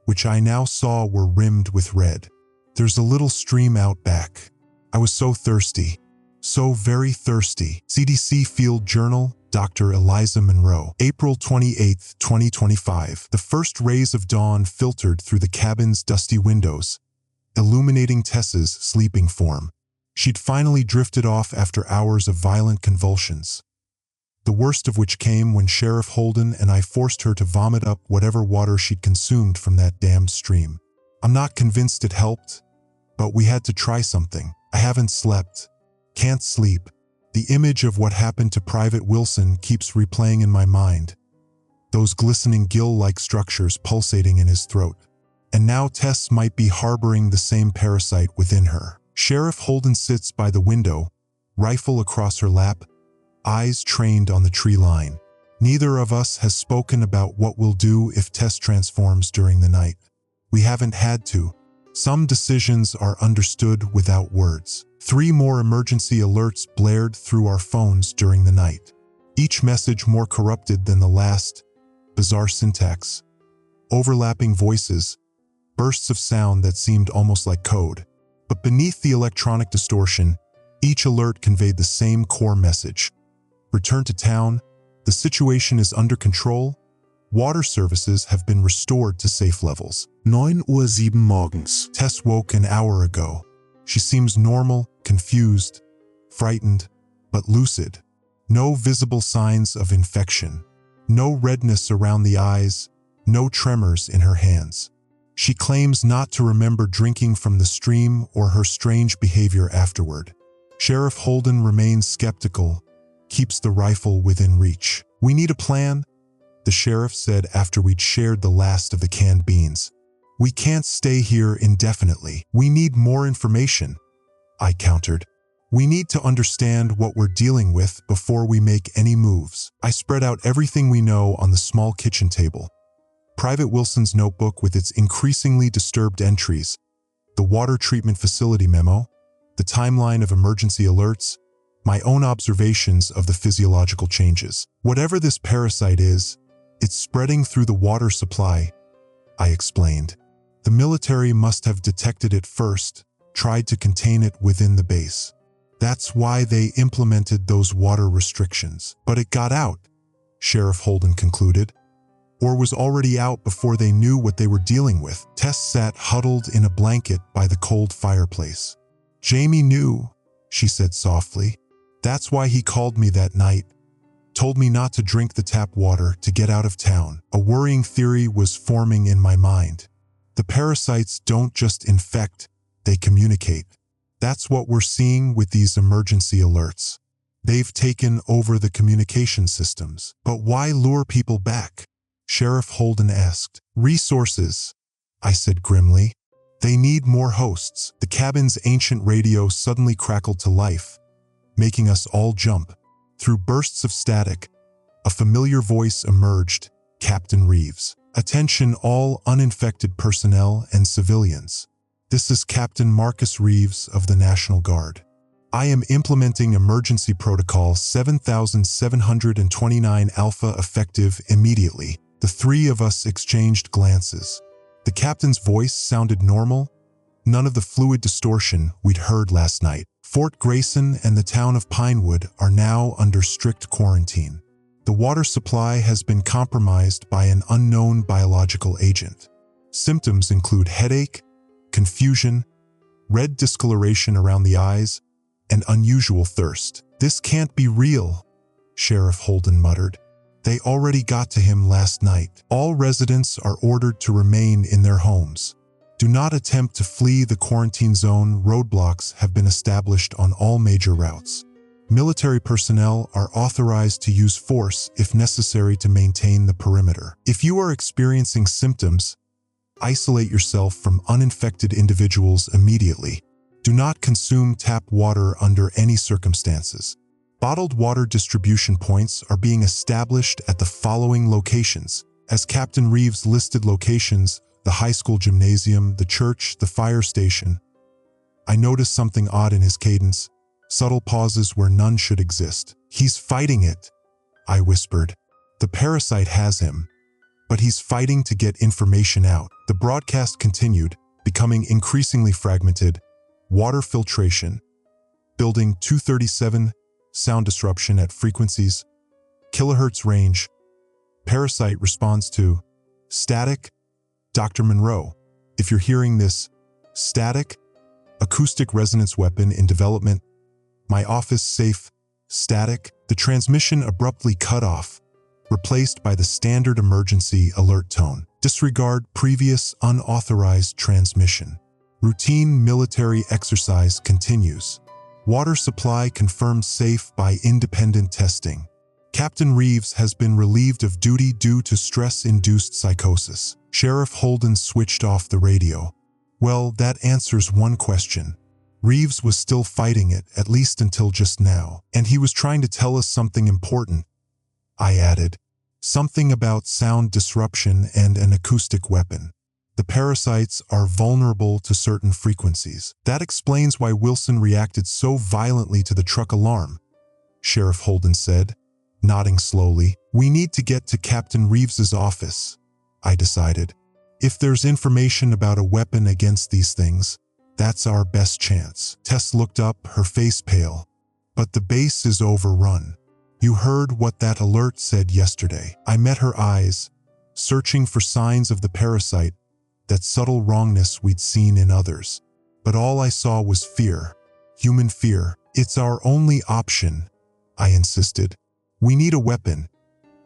which I now saw were rimmed with red. There's a little stream out back. I was so thirsty. So very thirsty. CDC Field Journal, Dr. Eliza Monroe. April 28, 2025. The first rays of dawn filtered through the cabin's dusty windows, illuminating Tess's sleeping form. She'd finally drifted off after hours of violent convulsions, the worst of which came when Sheriff Holden and I forced her to vomit up whatever water she'd consumed from that damned stream. I'm not convinced it helped, but we had to try something. I haven't slept. Can't sleep. The image of what happened to Private Wilson keeps replaying in my mind. Those glistening gill-like structures pulsating in his throat. And now Tess might be harboring the same parasite within her. Sheriff Holden sits by the window, rifle across her lap, eyes trained on the tree line. Neither of us has spoken about what we'll do if Tess transforms during the night. We haven't had to. Some decisions are understood without words. 3 more emergency alerts blared through our phones during the night. Each message more corrupted than the last. Bizarre syntax, overlapping voices, bursts of sound that seemed almost like code. But beneath the electronic distortion, each alert conveyed the same core message. Return to town. The situation is under control. Water services have been restored to safe levels. 9:07 morgens. Tess woke an hour ago. She seems normal, confused, frightened, but lucid. No visible signs of infection. No redness around the eyes. No tremors in her hands. She claims not to remember drinking from the stream or her strange behavior afterward. Sheriff Holden remains skeptical, keeps the rifle within reach. We need a plan, the sheriff said after we'd shared the last of the canned beans. We can't stay here indefinitely. We need more information, I countered. We need to understand what we're dealing with before we make any moves. I spread out everything we know on the small kitchen table. Private Wilson's notebook with its increasingly disturbed entries, the water treatment facility memo, the timeline of emergency alerts, my own observations of the physiological changes. Whatever this parasite is, it's spreading through the water supply, I explained. The military must have detected it first, tried to contain it within the base. That's why they implemented those water restrictions. But it got out, Sheriff Holden concluded, or was already out before they knew what they were dealing with. Tess sat huddled in a blanket by the cold fireplace. Jamie knew, she said softly. That's why he called me that night. Told me not to drink the tap water, to get out of town. A worrying theory was forming in my mind. The parasites don't just infect, they communicate. That's what we're seeing with these emergency alerts. They've taken over the communication systems. But why lure people back? Sheriff Holden asked. Resources, I said grimly. They need more hosts. The cabin's ancient radio suddenly crackled to life, making us all jump. Through bursts of static, a familiar voice emerged, Captain Reeves. Attention all uninfected personnel and civilians. This is Captain Marcus Reeves of the National Guard. I am implementing Emergency Protocol 7729 Alpha effective immediately. The 3 of us exchanged glances. The captain's voice sounded normal, none of the fluid distortion we'd heard last night. Fort Grayson and the town of Pinewood are now under strict quarantine. The water supply has been compromised by an unknown biological agent. Symptoms include headache, confusion, red discoloration around the eyes, and unusual thirst. This can't be real, Sheriff Holden muttered. They already got to him last night. All residents are ordered to remain in their homes. Do not attempt to flee the quarantine zone. Roadblocks have been established on all major routes. Military personnel are authorized to use force if necessary to maintain the perimeter. If you are experiencing symptoms, isolate yourself from uninfected individuals immediately. Do not consume tap water under any circumstances. Bottled water distribution points are being established at the following locations. As Captain Reeves listed locations, the high school gymnasium, the church, the fire station. I noticed something odd in his cadence, subtle pauses where none should exist. He's fighting it, I whispered. The parasite has him, but he's fighting to get information out. The broadcast continued, becoming increasingly fragmented. Water filtration. Building 237, sound disruption at frequencies, kilohertz range. Parasite responds to static. Dr. Monroe, if you're hearing this, Static, acoustic resonance weapon in development. My office safe. Static. The transmission abruptly cut off, replaced by the standard emergency alert tone. Disregard previous unauthorized transmission. Routine military exercise continues. Water supply confirmed safe by independent testing. Captain Reeves has been relieved of duty due to stress-induced psychosis. Sheriff Holden switched off the radio. Well, that answers one question. Reeves was still fighting it, at least until just now, and he was trying to tell us something important. I added, something about sound disruption and an acoustic weapon. The parasites are vulnerable to certain frequencies. That explains why Wilson reacted so violently to the truck alarm, Sheriff Holden said, nodding slowly. We need to get to Captain Reeves's office, I decided. If there's information about a weapon against these things, that's our best chance. Tess looked up, her face pale. But the base is overrun. You heard what that alert said yesterday. I met her eyes, searching for signs of the parasite, that subtle wrongness we'd seen in others. But all I saw was fear. Human fear. It's our only option, I insisted. We need a weapon,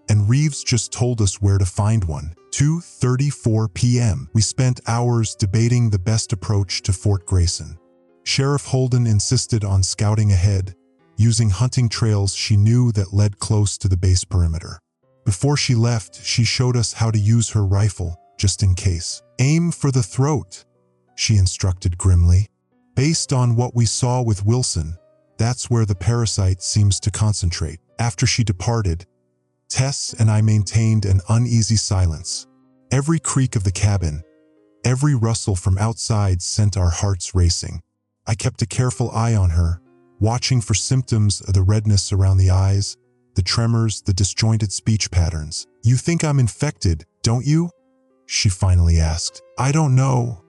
and Reeves just told us where to find one. 2:34 p.m. We spent hours debating the best approach to Fort Grayson. Sheriff Holden insisted on scouting ahead, using hunting trails she knew that led close to the base perimeter. Before she left, she showed us how to use her rifle, just in case. Aim for the throat, she instructed grimly. Based on what we saw with Wilson, that's where the parasite seems to concentrate. After she departed, Tess and I maintained an uneasy silence. Every creak of the cabin, every rustle from outside sent our hearts racing. I kept a careful eye on her, watching for symptoms of the redness around the eyes, the tremors, the disjointed speech patterns. You think I'm infected, don't you? She finally asked. I don't know,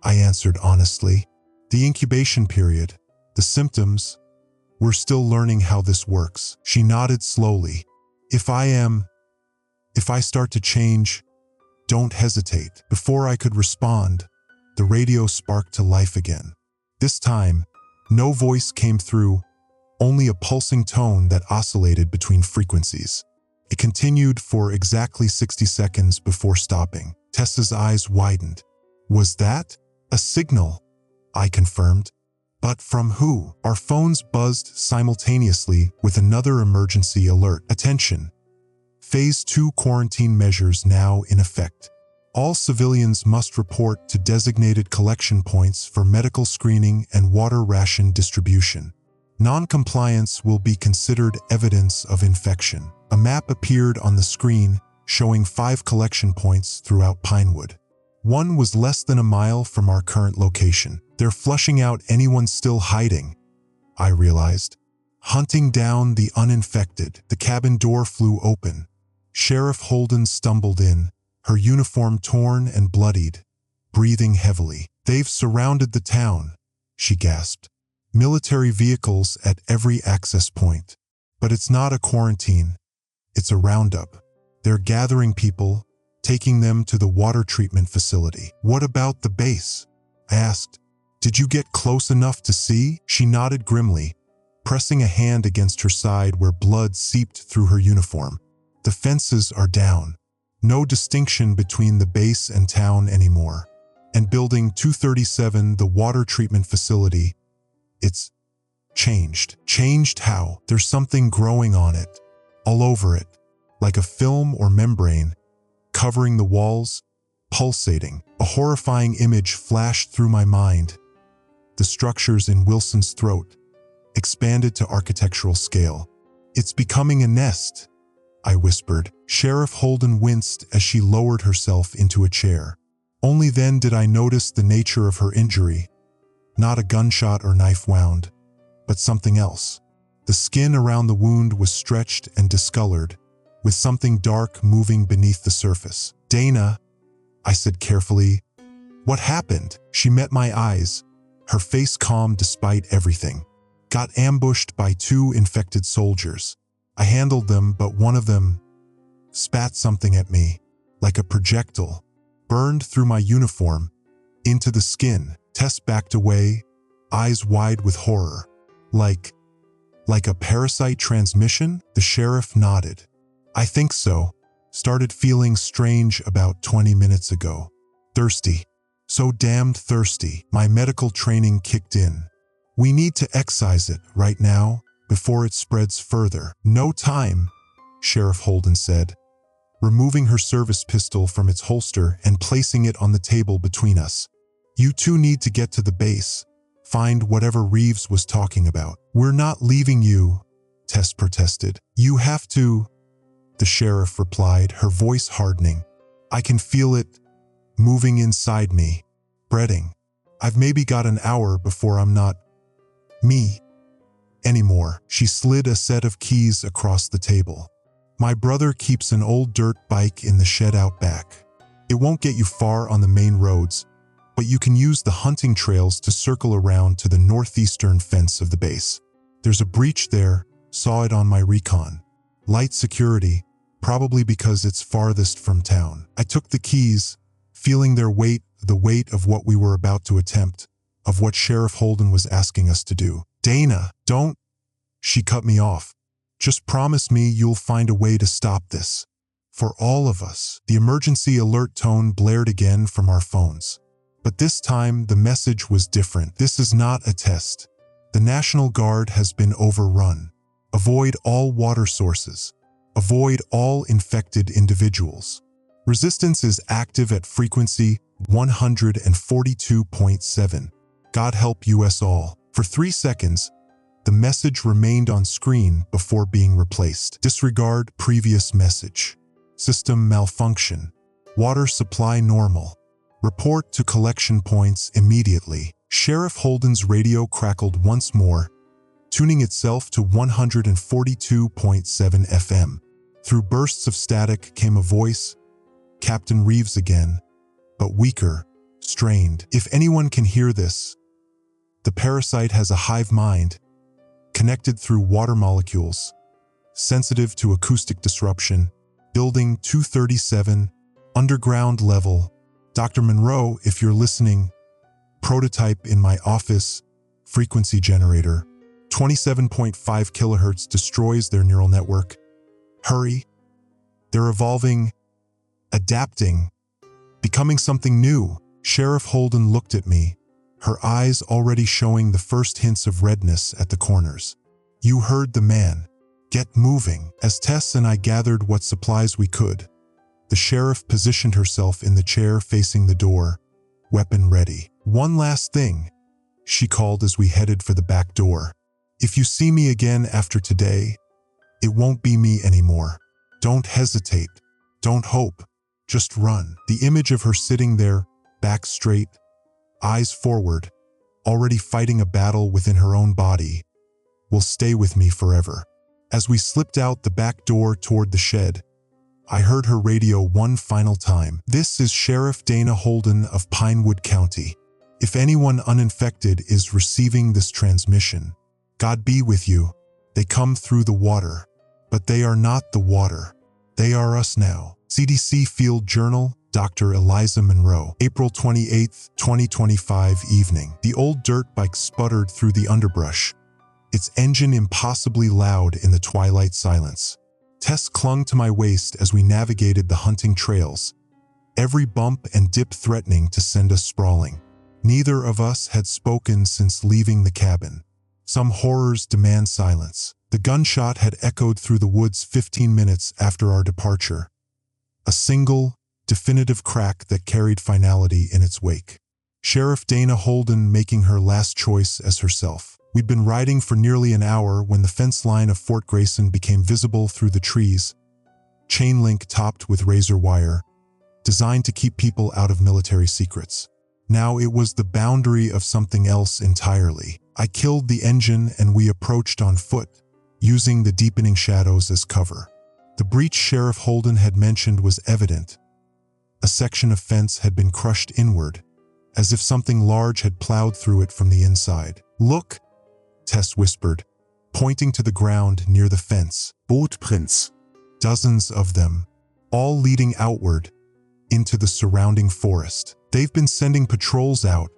I answered honestly. The incubation period, the symptoms, we're still learning how this works. She nodded slowly. If I start to change, don't hesitate. Before I could respond, the radio sparked to life again. This time, no voice came through, only a pulsing tone that oscillated between frequencies. It continued for exactly 60 seconds before stopping. Tessa's eyes widened. Was that a signal? I confirmed. But from who? Our phones buzzed simultaneously with another emergency alert. Attention! Phase 2 quarantine measures now in effect. All civilians must report to designated collection points for medical screening and water ration distribution. Non-compliance will be considered evidence of infection. A map appeared on the screen showing 5 collection points throughout Pinewood. One was less than a mile from our current location. They're flushing out anyone still hiding, I realized. Hunting down the uninfected. The cabin door flew open. Sheriff Holden stumbled in, her uniform torn and bloodied, breathing heavily. They've surrounded the town, she gasped. Military vehicles at every access point. But it's not a quarantine. It's a roundup. They're gathering people, taking them to the water treatment facility. What about the base? I asked. Did you get close enough to see? She nodded grimly, pressing a hand against her side where blood seeped through her uniform. The fences are down. No distinction between the base and town anymore. And Building 237, the water treatment facility, it's changed. Changed how? There's something growing on it, all over it, like a film or membrane, covering the walls, pulsating. A horrifying image flashed through my mind. The structures in Wilson's throat, expanded to architectural scale. It's becoming a nest, I whispered. Sheriff Holden winced as she lowered herself into a chair. Only then did I notice the nature of her injury. Not a gunshot or knife wound, but something else. The skin around the wound was stretched and discolored, with something dark moving beneath the surface. Dana, I said carefully. What happened? She met my eyes, her face calm despite everything. Got ambushed by 2 infected soldiers. I handled them, but one of them spat something at me, like a projectile, burned through my uniform, into the skin. Tess backed away, eyes wide with horror. Like a parasite transmission? The sheriff nodded. I think so. Started feeling strange about 20 minutes ago. Thirsty. So damned thirsty. My medical training kicked in. We need to excise it right now before it spreads further. No time, Sheriff Holden said, removing her service pistol from its holster and placing it on the table between us. You two need to get to the base. Find whatever Reeves was talking about. We're not leaving you, Tess protested. You have to, the sheriff replied, her voice hardening. I can feel it moving inside me, breading. I've maybe got an hour before I'm not me anymore. She slid a set of keys across the table. My brother keeps an old dirt bike in the shed out back. It won't get you far on the main roads, but you can use the hunting trails to circle around to the northeastern fence of the base. There's a breach there, saw it on my recon. Light security, probably because it's farthest from town. I took the keys, feeling their weight, the weight of what we were about to attempt, of what Sheriff Holden was asking us to do. Dana, don't, she cut me off. Just promise me you'll find a way to stop this. For all of us. The emergency alert tone blared again from our phones. But this time, the message was different. This is not a test. The National Guard has been overrun. Avoid all water sources. Avoid all infected individuals. Resistance is active at frequency 142.7. God help us all. For 3 seconds, the message remained on screen before being replaced. Disregard previous message. System malfunction. Water supply normal. Report to collection points immediately. Sheriff Holden's radio crackled once more, tuning itself to 142.7 FM. Through bursts of static came a voice, Captain Reeves again, but weaker, strained. If anyone can hear this, the parasite has a hive mind, connected through water molecules, sensitive to acoustic disruption. Building 237, underground level. Dr. Monroe, if you're listening, prototype in my office, frequency generator. 27.5 kilohertz destroys their neural network. Hurry. They're evolving, adapting, becoming something new. Sheriff Holden looked at me, her eyes already showing the first hints of redness at the corners. You heard the man. Get moving. As Tess and I gathered what supplies we could, the sheriff positioned herself in the chair facing the door, weapon ready. One last thing, she called as we headed for the back door. If you see me again after today, it won't be me anymore. Don't hesitate. Don't hope. Just run. The image of her sitting there, back straight, eyes forward, already fighting a battle within her own body, will stay with me forever. As we slipped out the back door toward the shed, I heard her radio one final time. This is Sheriff Dana Holden of Pinewood County. If anyone uninfected is receiving this transmission, God be with you. They come through the water, but they are not the water. They are us now. CDC Field Journal, Dr. Eliza Monroe. April 28, 2025 evening. The old dirt bike sputtered through the underbrush, its engine impossibly loud in the twilight silence. Tess clung to my waist as we navigated the hunting trails, every bump and dip threatening to send us sprawling. Neither of us had spoken since leaving the cabin. Some horrors demand silence. The gunshot had echoed through the woods 15 minutes after our departure. A single, definitive crack that carried finality in its wake. Sheriff Dana Holden making her last choice as herself. We'd been riding for nearly an hour when the fence line of Fort Grayson became visible through the trees, chain link topped with razor wire, designed to keep people out of military secrets. Now it was the boundary of something else entirely. I killed the engine and we approached on foot, using the deepening shadows as cover. The breach Sheriff Holden had mentioned was evident. A section of fence had been crushed inward, as if something large had plowed through it from the inside. Look, Tess whispered, pointing to the ground near the fence. Bootprints. Dozens of them, all leading outward into the surrounding forest. They've been sending patrols out,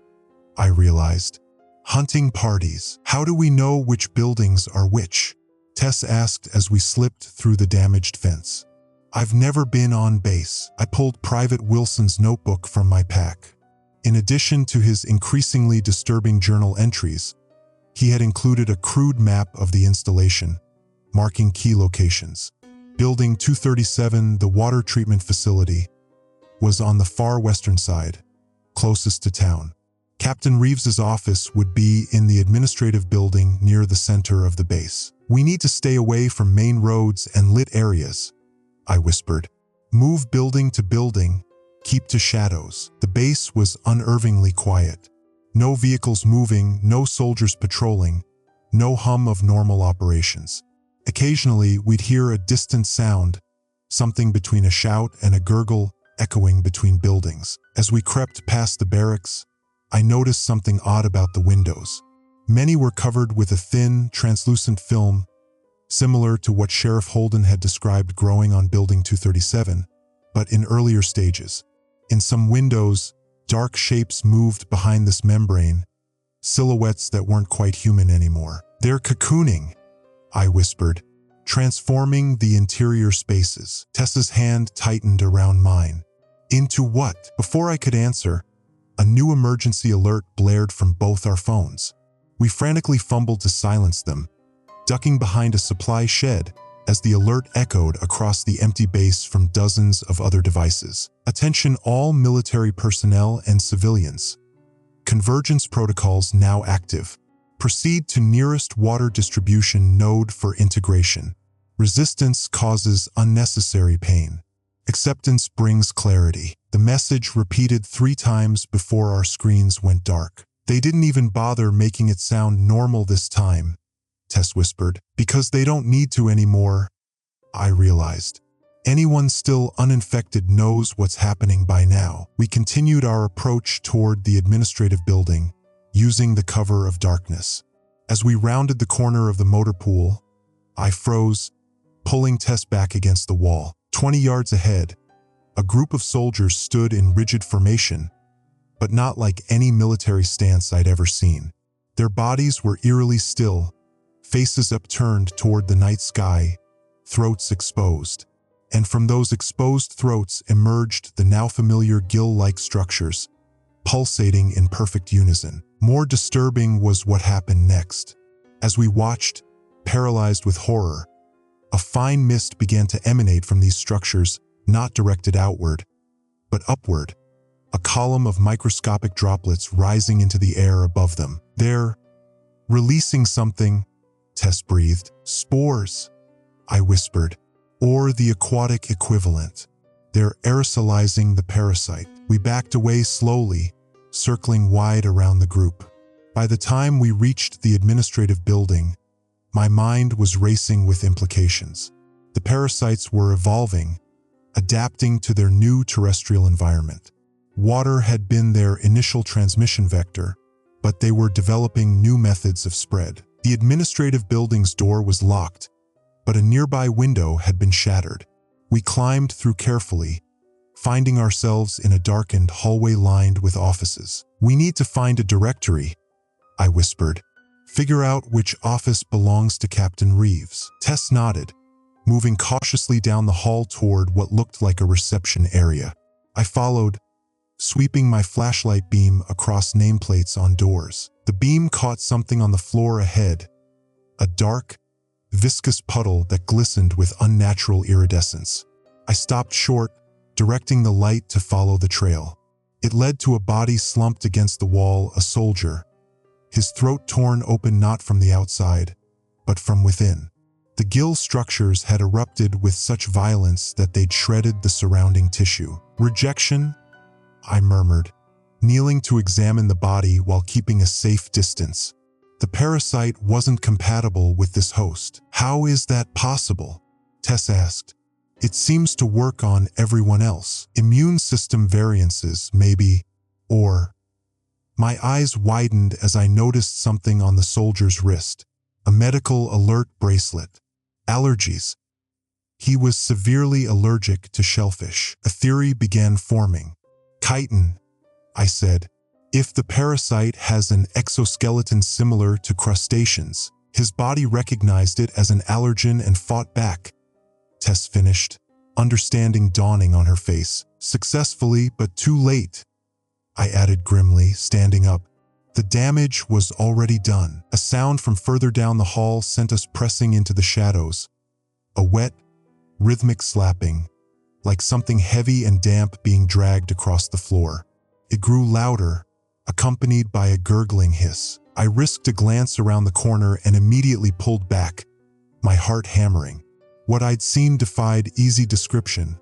I realized. Hunting parties. How do we know which buildings are which? Tess asked as we slipped through the damaged fence. I've never been on base. I pulled Private Wilson's notebook from my pack. In addition to his increasingly disturbing journal entries, he had included a crude map of the installation, marking key locations. Building 237, the water treatment facility, was on the far western side, closest to town. Captain Reeves's office would be in the administrative building near the center of the base. We need to stay away from main roads and lit areas, I whispered. Move building to building, keep to shadows. The base was unnervingly quiet. No vehicles moving, no soldiers patrolling, no hum of normal operations. Occasionally, we'd hear a distant sound, something between a shout and a gurgle echoing between buildings. As we crept past the barracks, I noticed something odd about the windows. Many were covered with a thin, translucent film, similar to what Sheriff Holden had described growing on Building 237, but in earlier stages. In some windows, dark shapes moved behind this membrane, silhouettes that weren't quite human anymore. They're cocooning, I whispered, transforming the interior spaces. Tessa's hand tightened around mine. Into what? Before I could answer, a new emergency alert blared from both our phones. We frantically fumbled to silence them, ducking behind a supply shed as the alert echoed across the empty base from dozens of other devices. Attention all military personnel and civilians. Convergence protocols now active. Proceed to nearest water distribution node for integration. Resistance causes unnecessary pain. Acceptance brings clarity. The message repeated 3 times before our screens went dark. They didn't even bother making it sound normal this time, Tess whispered. Because they don't need to anymore, I realized. Anyone still uninfected knows what's happening by now. We continued our approach toward the administrative building, using the cover of darkness. As we rounded the corner of the motor pool, I froze, pulling Tess back against the wall. 20 yards ahead, a group of soldiers stood in rigid formation, but not like any military stance I'd ever seen. Their bodies were eerily still, faces upturned toward the night sky, throats exposed. And from those exposed throats emerged the now familiar gill-like structures, pulsating in perfect unison. More disturbing was what happened next. As we watched, paralyzed with horror, a fine mist began to emanate from these structures, not directed outward, but upward, a column of microscopic droplets rising into the air above them. They're releasing something, Tess breathed. Spores, I whispered, or the aquatic equivalent. They're aerosolizing the parasite. We backed away slowly, circling wide around the group. By the time we reached the administrative building, my mind was racing with implications. The parasites were evolving, adapting to their new terrestrial environment. Water had been their initial transmission vector, but they were developing new methods of spread. The administrative building's door was locked, but a nearby window had been shattered. We climbed through carefully, finding ourselves in a darkened hallway lined with offices. We need to find a directory, I whispered. Figure out which office belongs to Captain Reeves. Tess nodded, moving cautiously down the hall toward what looked like a reception area. I followed, sweeping my flashlight beam across nameplates on doors. The beam caught something on the floor ahead, a dark, viscous puddle that glistened with unnatural iridescence. I stopped short, directing the light to follow the trail. It led to a body slumped against the wall, a soldier, his throat torn open not from the outside, but from within. The gill structures had erupted with such violence that they'd shredded the surrounding tissue. Rejection, I murmured, kneeling to examine the body while keeping a safe distance. The parasite wasn't compatible with this host. How is that possible? Tess asked. It seems to work on everyone else. Immune system variances, maybe, or... My eyes widened as I noticed something on the soldier's wrist, a medical alert bracelet. Allergies. He was severely allergic to shellfish. A theory began forming. Chitin, I said, If the parasite has an exoskeleton similar to crustaceans, his body recognized it as an allergen and fought back. Tess finished, understanding dawning on her face. Successfully, but too late, I added grimly, standing up. The damage was already done. A sound from further down the hall sent us pressing into the shadows. A wet, rhythmic slapping, like something heavy and damp being dragged across the floor. It grew louder, accompanied by a gurgling hiss. I risked a glance around the corner and immediately pulled back, my heart hammering. What I'd seen defied easy description.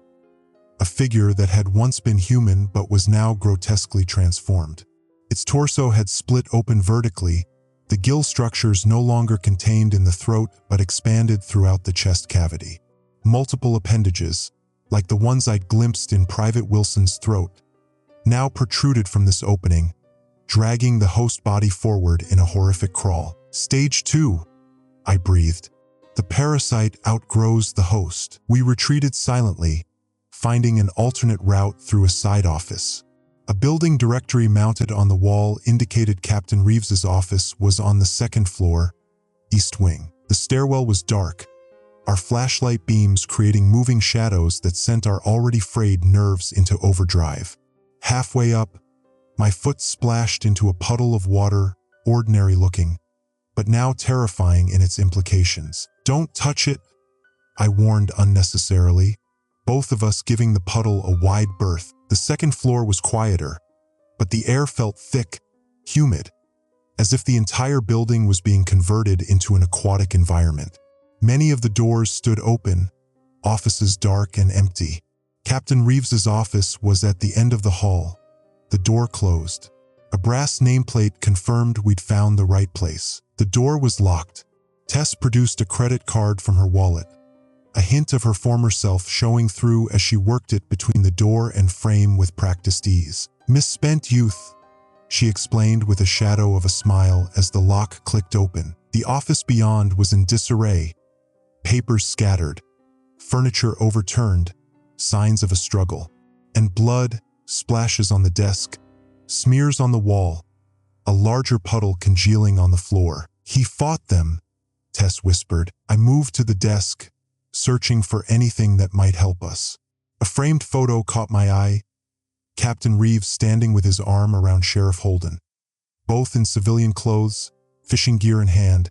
A figure that had once been human but was now grotesquely transformed. Its torso had split open vertically, the gill structures no longer contained in the throat but expanded throughout the chest cavity. Multiple appendages, like the ones I'd glimpsed in Private Wilson's throat, now protruded from this opening, dragging the host body forward in a horrific crawl. Stage 2, I breathed. The parasite outgrows the host. We retreated silently, finding an alternate route through a side office. A building directory mounted on the wall indicated Captain Reeves's office was on the second floor, east wing. The stairwell was dark, our flashlight beams creating moving shadows that sent our already frayed nerves into overdrive. Halfway up, my foot splashed into a puddle of water, ordinary looking, but now terrifying in its implications. "Don't touch it," I warned unnecessarily, both of us giving the puddle a wide berth. The second floor was quieter, but the air felt thick, humid, as if the entire building was being converted into an aquatic environment. Many of the doors stood open, offices dark and empty. Captain Reeves's office was at the end of the hall, the door closed. A brass nameplate confirmed we'd found the right place. The door was locked. Tess produced a credit card from her wallet, a hint of her former self showing through as she worked it between the door and frame with practiced ease. "Misspent youth," she explained with a shadow of a smile as the lock clicked open. The office beyond was in disarray, papers scattered, furniture overturned, signs of a struggle, and blood, splashes on the desk, smears on the wall, a larger puddle congealing on the floor. "He fought them," Tess whispered. I moved to the desk, searching for anything that might help us. A framed photo caught my eye, Captain Reeves standing with his arm around Sheriff Holden, both in civilian clothes, fishing gear in hand,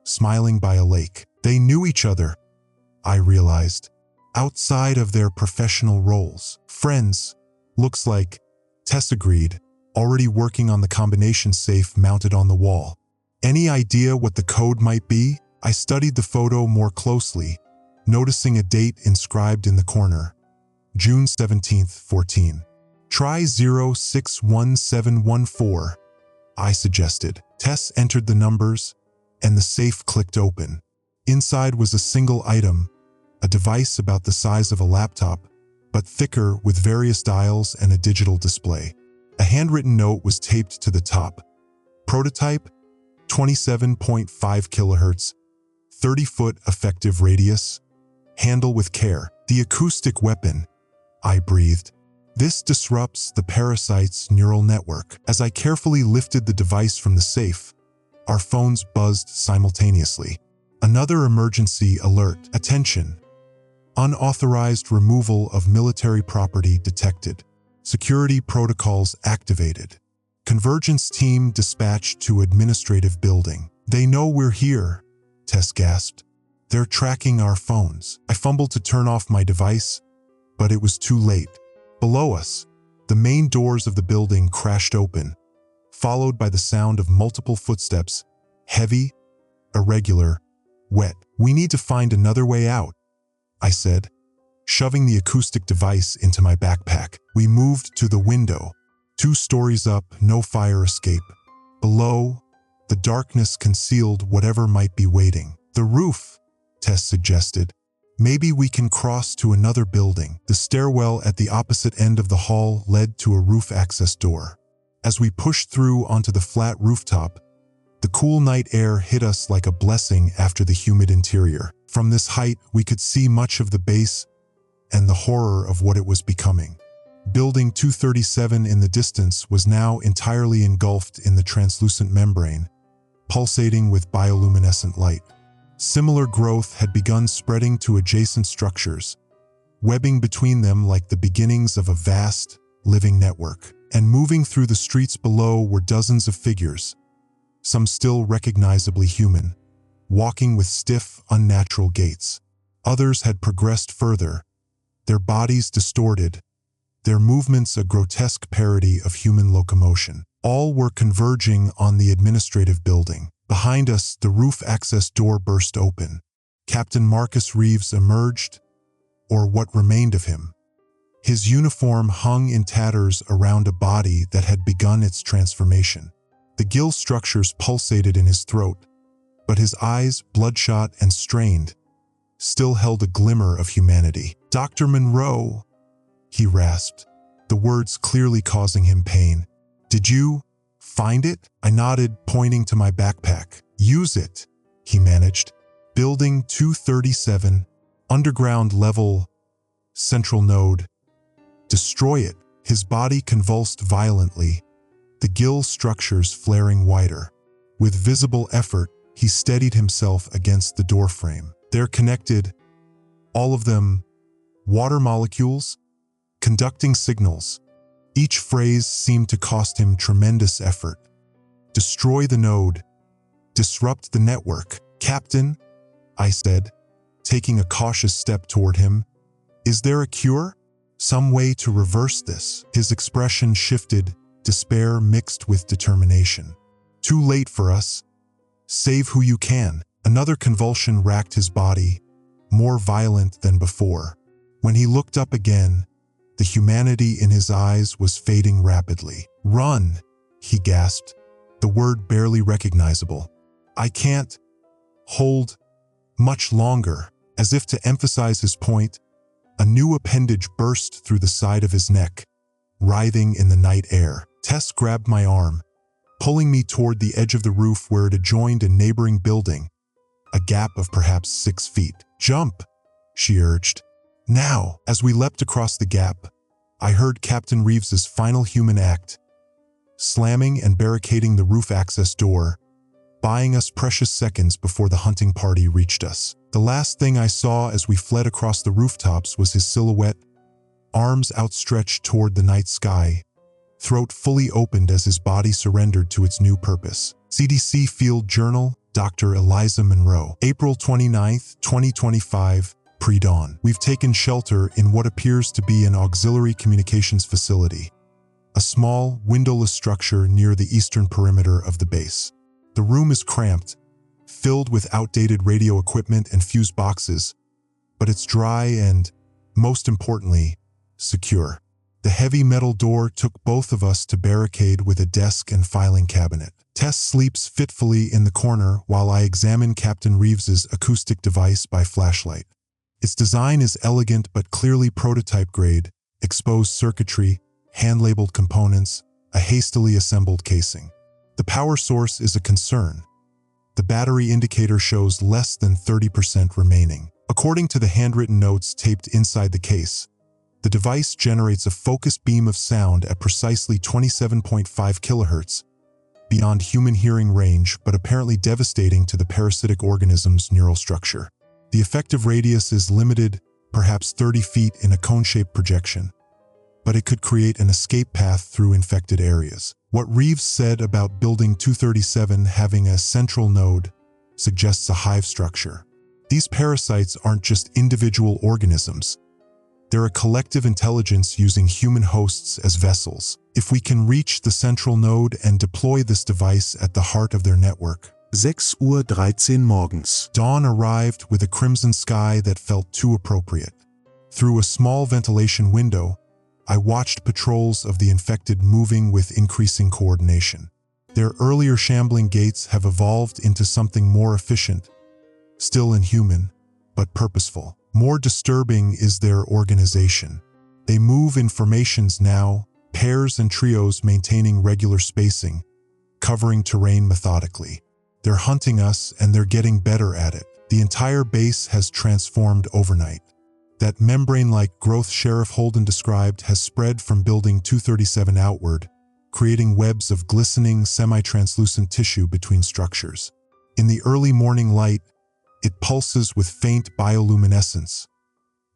smiling by a lake. They knew each other, I realized, outside of their professional roles. "Friends, looks like," Tess agreed, already working on the combination safe mounted on the wall. "Any idea what the code might be?" I studied the photo more closely, noticing a date inscribed in the corner, June 17th, 14. "Try 061714, I suggested. Tess entered the numbers, and the safe clicked open. Inside was a single item, a device about the size of a laptop, but thicker with various dials and a digital display. A handwritten note was taped to the top. Prototype, 27.5 kilohertz, 30-foot effective radius. Handle with care. The acoustic weapon, I breathed. This disrupts the parasite's neural network. As I carefully lifted the device from the safe, our phones buzzed simultaneously. Another emergency alert. Attention. Unauthorized removal of military property detected. Security protocols activated. Convergence team dispatched to administrative building. "They know we're here," Tess gasped. "They're tracking our phones." I fumbled to turn off my device, but it was too late. Below us, the main doors of the building crashed open, followed by the sound of multiple footsteps, heavy, irregular, wet. "We need to find another way out," I said, shoving the acoustic device into my backpack. We moved to the window. 2 stories up, no fire escape. Below, the darkness concealed whatever might be waiting. "The roof," Tess suggested. "Maybe we can cross to another building." The stairwell at the opposite end of the hall led to a roof access door. As we pushed through onto the flat rooftop, the cool night air hit us like a blessing after the humid interior. From this height, we could see much of the base and the horror of what it was becoming. Building 237 in the distance was now entirely engulfed in the translucent membrane, pulsating with bioluminescent light. Similar growth had begun spreading to adjacent structures, webbing between them like the beginnings of a vast, living network. And moving through the streets below were dozens of figures, some still recognizably human, walking with stiff, unnatural gaits. Others had progressed further, their bodies distorted, their movements a grotesque parody of human locomotion. All were converging on the administrative building. Behind us, the roof access door burst open. Captain Marcus Reeves emerged, or what remained of him. His uniform hung in tatters around a body that had begun its transformation. The gill structures pulsated in his throat, but his eyes, bloodshot and strained, still held a glimmer of humanity. "Dr. Monroe," he rasped, the words clearly causing him pain. "Did you find it?" I nodded, pointing to my backpack. "Use it," he managed. Building 237, underground level, central node. "Destroy it." His body convulsed violently, the gill structures flaring wider. With visible effort, he steadied himself against the doorframe. "They're connected, all of them, water molecules, conducting signals." Each phrase seemed to cost him tremendous effort. "Destroy the node. Disrupt the network." "Captain," I said, taking a cautious step toward him, "is there a cure? Some way to reverse this?" His expression shifted, despair mixed with determination. "Too late for us. Save who you can." Another convulsion racked his body, more violent than before. When he looked up again, the humanity in his eyes was fading rapidly. "Run," he gasped, the word barely recognizable. "I can't hold much longer." As if to emphasize his point, a new appendage burst through the side of his neck, writhing in the night air. Tess grabbed my arm, pulling me toward the edge of the roof where it adjoined a neighboring building, a gap of perhaps 6 feet. "Jump," she urged. "Now." As we leapt across the gap, I heard Captain Reeves's final human act, slamming and barricading the roof access door, buying us precious seconds before the hunting party reached us. The last thing I saw as we fled across the rooftops was his silhouette, arms outstretched toward the night sky, throat fully opened as his body surrendered to its new purpose. CDC Field Journal, Dr. Eliza Monroe. April 29, 2025, pre-dawn. We've taken shelter in what appears to be an auxiliary communications facility, a small, windowless structure near the eastern perimeter of the base. The room is cramped, filled with outdated radio equipment and fuse boxes, but it's dry and, most importantly, secure. The heavy metal door took both of us to barricade with a desk and filing cabinet. Tess sleeps fitfully in the corner while I examine Captain Reeves's acoustic device by flashlight. Its design is elegant but clearly prototype grade, exposed circuitry, hand-labeled components, a hastily assembled casing. The power source is a concern. The battery indicator shows less than 30% remaining. According to the handwritten notes taped inside the case, the device generates a focused beam of sound at precisely 27.5 kHz, beyond human hearing range but apparently devastating to the parasitic organism's neural structure. The effective radius is limited, perhaps 30 feet in a cone-shaped projection, but it could create an escape path through infected areas. What Reeves said about Building 237 having a central node suggests a hive structure. These parasites aren't just individual organisms. They're a collective intelligence using human hosts as vessels. If we can reach the central node and deploy this device at the heart of their network. 6:13 Uhr morgens. Dawn arrived with a crimson sky that felt too appropriate. Through a small ventilation window, I watched patrols of the infected moving with increasing coordination. Their earlier shambling gaits have evolved into something more efficient, still inhuman, but purposeful. More disturbing is their organization. They move in formations now, pairs and trios maintaining regular spacing, covering terrain methodically. They're hunting us and they're getting better at it. The entire base has transformed overnight. That membrane-like growth Sheriff Holden described has spread from Building 237 outward, creating webs of glistening, semi-translucent tissue between structures. In the early morning light, it pulses with faint bioluminescence,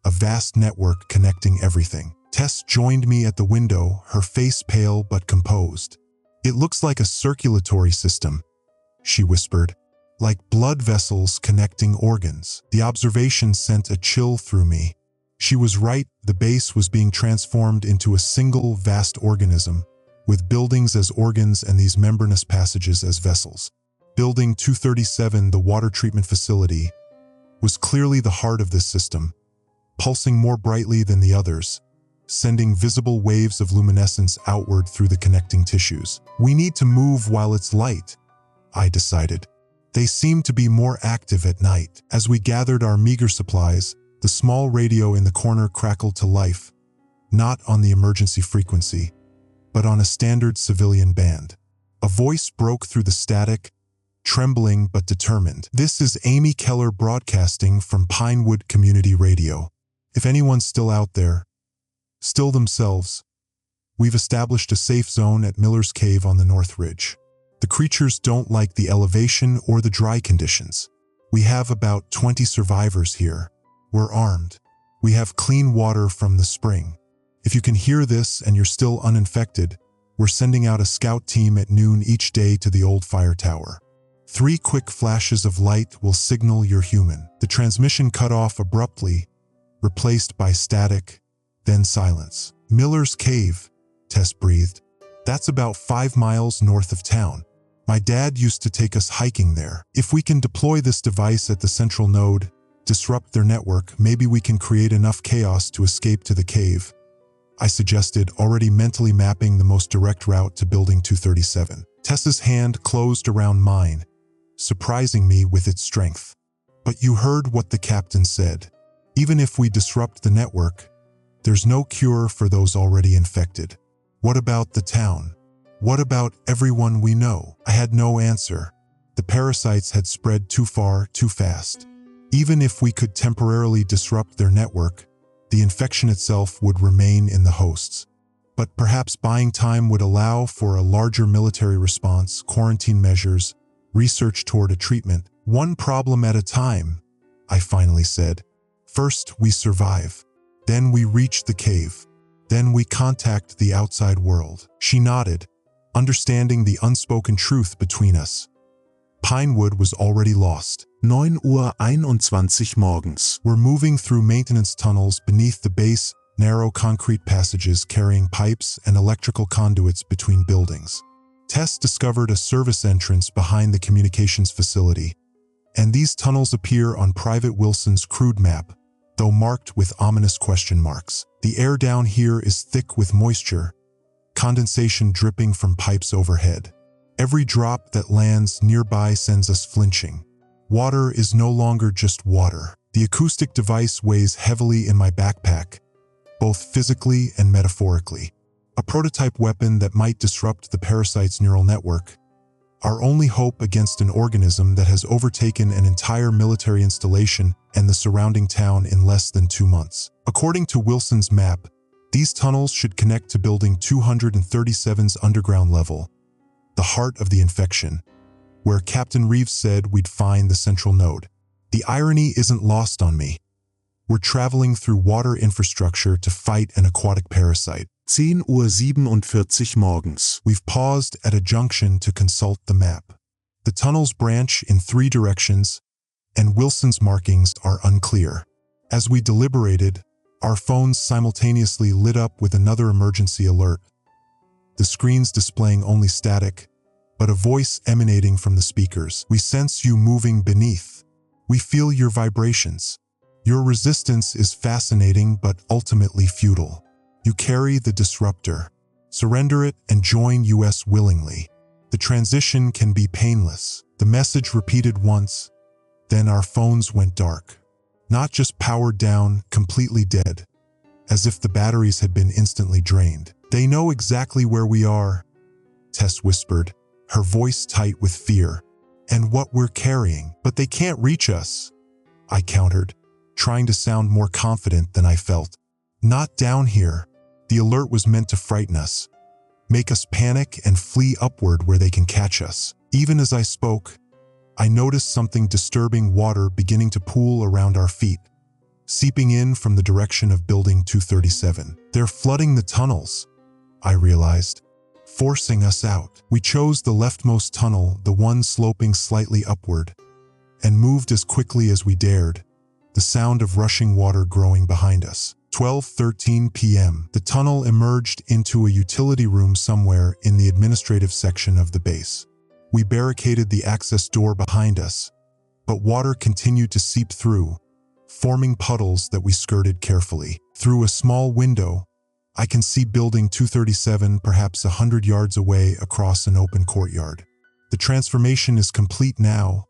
a vast network connecting everything. Tess joined me at the window, her face pale but composed. "It looks like a circulatory system," she whispered, "like blood vessels connecting organs." The observation sent a chill through me. She was right, the base was being transformed into a single vast organism, with buildings as organs and these membranous passages as vessels. Building 237, the water treatment facility, was clearly the heart of this system, pulsing more brightly than the others, sending visible waves of luminescence outward through the connecting tissues. "We need to move while it's light," I decided. They seemed to be more active at night. As we gathered our meager supplies, the small radio in the corner crackled to life, not on the emergency frequency, but on a standard civilian band. A voice broke through the static, trembling but determined. "This is Amy Keller broadcasting from Pinewood Community Radio. If anyone's still out there, still themselves, we've established a safe zone at Miller's Cave on the North Ridge. The creatures don't like the elevation or the dry conditions. We have about 20 survivors here. We're armed. We have clean water from the spring. If you can hear this and you're still uninfected, we're sending out a scout team at noon each day to the old fire tower. 3 quick flashes of light will signal you're human." The transmission cut off abruptly, replaced by static, then silence. "Miller's Cave," Tess breathed. "That's about 5 miles north of town. My dad used to take us hiking there. If we can deploy this device at the central node, disrupt their network, maybe we can create enough chaos to escape to the cave," I suggested, already mentally mapping the most direct route to Building 237. Tess's hand closed around mine, surprising me with its strength. "But you heard what the captain said. Even if we disrupt the network, there's no cure for those already infected. What about the town? What about everyone we know?" I had no answer. The parasites had spread too far, too fast. Even if we could temporarily disrupt their network, the infection itself would remain in the hosts. But perhaps buying time would allow for a larger military response, quarantine measures, research toward a treatment. "One problem at a time," I finally said. "First, we survive. Then we reach the cave. Then we contact the outside world." She nodded, understanding the unspoken truth between us. Pinewood was already lost. 9:21 Uhr morgens. We're moving through maintenance tunnels beneath the base, narrow concrete passages carrying pipes and electrical conduits between buildings. Tess discovered a service entrance behind the communications facility, and these tunnels appear on Private Wilson's crude map, though marked with ominous question marks. The air down here is thick with moisture, condensation dripping from pipes overhead. Every drop that lands nearby sends us flinching. Water is no longer just water. The acoustic device weighs heavily in my backpack, both physically and metaphorically. A prototype weapon that might disrupt the parasite's neural network. Our only hope against an organism that has overtaken an entire military installation and the surrounding town in less than 2 months. According to Wilson's map, these tunnels should connect to Building 237's underground level, the heart of the infection, where Captain Reeves said we'd find the central node. The irony isn't lost on me. We're traveling through water infrastructure to fight an aquatic parasite. 10:47 Uhr morgens. We've paused at a junction to consult the map. The tunnels branch in 3 directions, and Wilson's markings are unclear. As we deliberated, our phones simultaneously lit up with another emergency alert, the screens displaying only static, but a voice emanating from the speakers. "We sense you moving beneath. We feel your vibrations. Your resistance is fascinating but ultimately futile. You carry the disruptor. Surrender it and join us willingly. The transition can be painless." The message repeated once, then our phones went dark. Not just powered down, completely dead, as if the batteries had been instantly drained. "They know exactly where we are," Tess whispered, her voice tight with fear, "and what we're carrying. But they can't reach us," I countered, trying to sound more confident than I felt. Not down here. The alert was meant to frighten us, make us panic and flee upward where they can catch us. Even as I spoke, I noticed something disturbing: water beginning to pool around our feet, seeping in from the direction of Building 237. They're flooding the tunnels, I realized, forcing us out. We chose the leftmost tunnel, the one sloping slightly upward, and moved as quickly as we dared, the sound of rushing water growing behind us. 12:13 p.m. The tunnel emerged into a utility room somewhere in the administrative section of the base. We barricaded the access door behind us, but water continued to seep through, forming puddles that we skirted carefully. Through a small window, I can see Building 237 perhaps 100 yards away across an open courtyard. The transformation is complete now,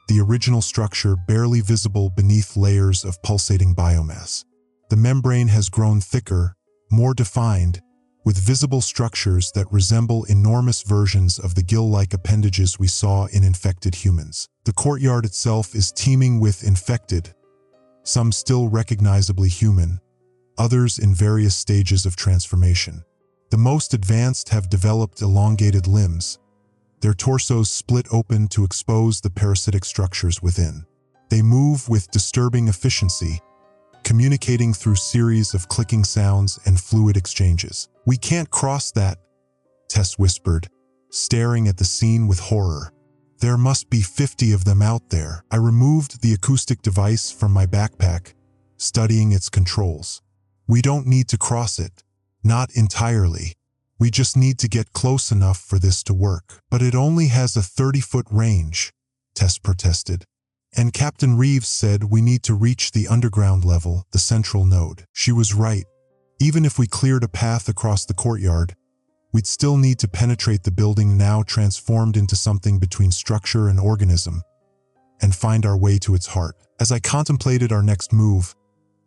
the original structure barely visible beneath layers of pulsating biomass. The membrane has grown thicker, more defined, with visible structures that resemble enormous versions of the gill-like appendages we saw in infected humans. The courtyard itself is teeming with infected, some still recognizably human, others in various stages of transformation. The most advanced have developed elongated limbs, their torsos split open to expose the parasitic structures within. They move with disturbing efficiency, communicating through series of clicking sounds and fluid exchanges. "We can't cross that," Tess whispered, staring at the scene with horror. "There must be 50 of them out there." I removed the acoustic device from my backpack, studying its controls. "We don't need to cross it. Not entirely. We just need to get close enough for this to work." "But it only has a 30-foot range," Tess protested. "And Captain Reeves said we need to reach the underground level, the central node." She was right. Even if we cleared a path across the courtyard, we'd still need to penetrate the building, now transformed into something between structure and organism, and find our way to its heart. As I contemplated our next move,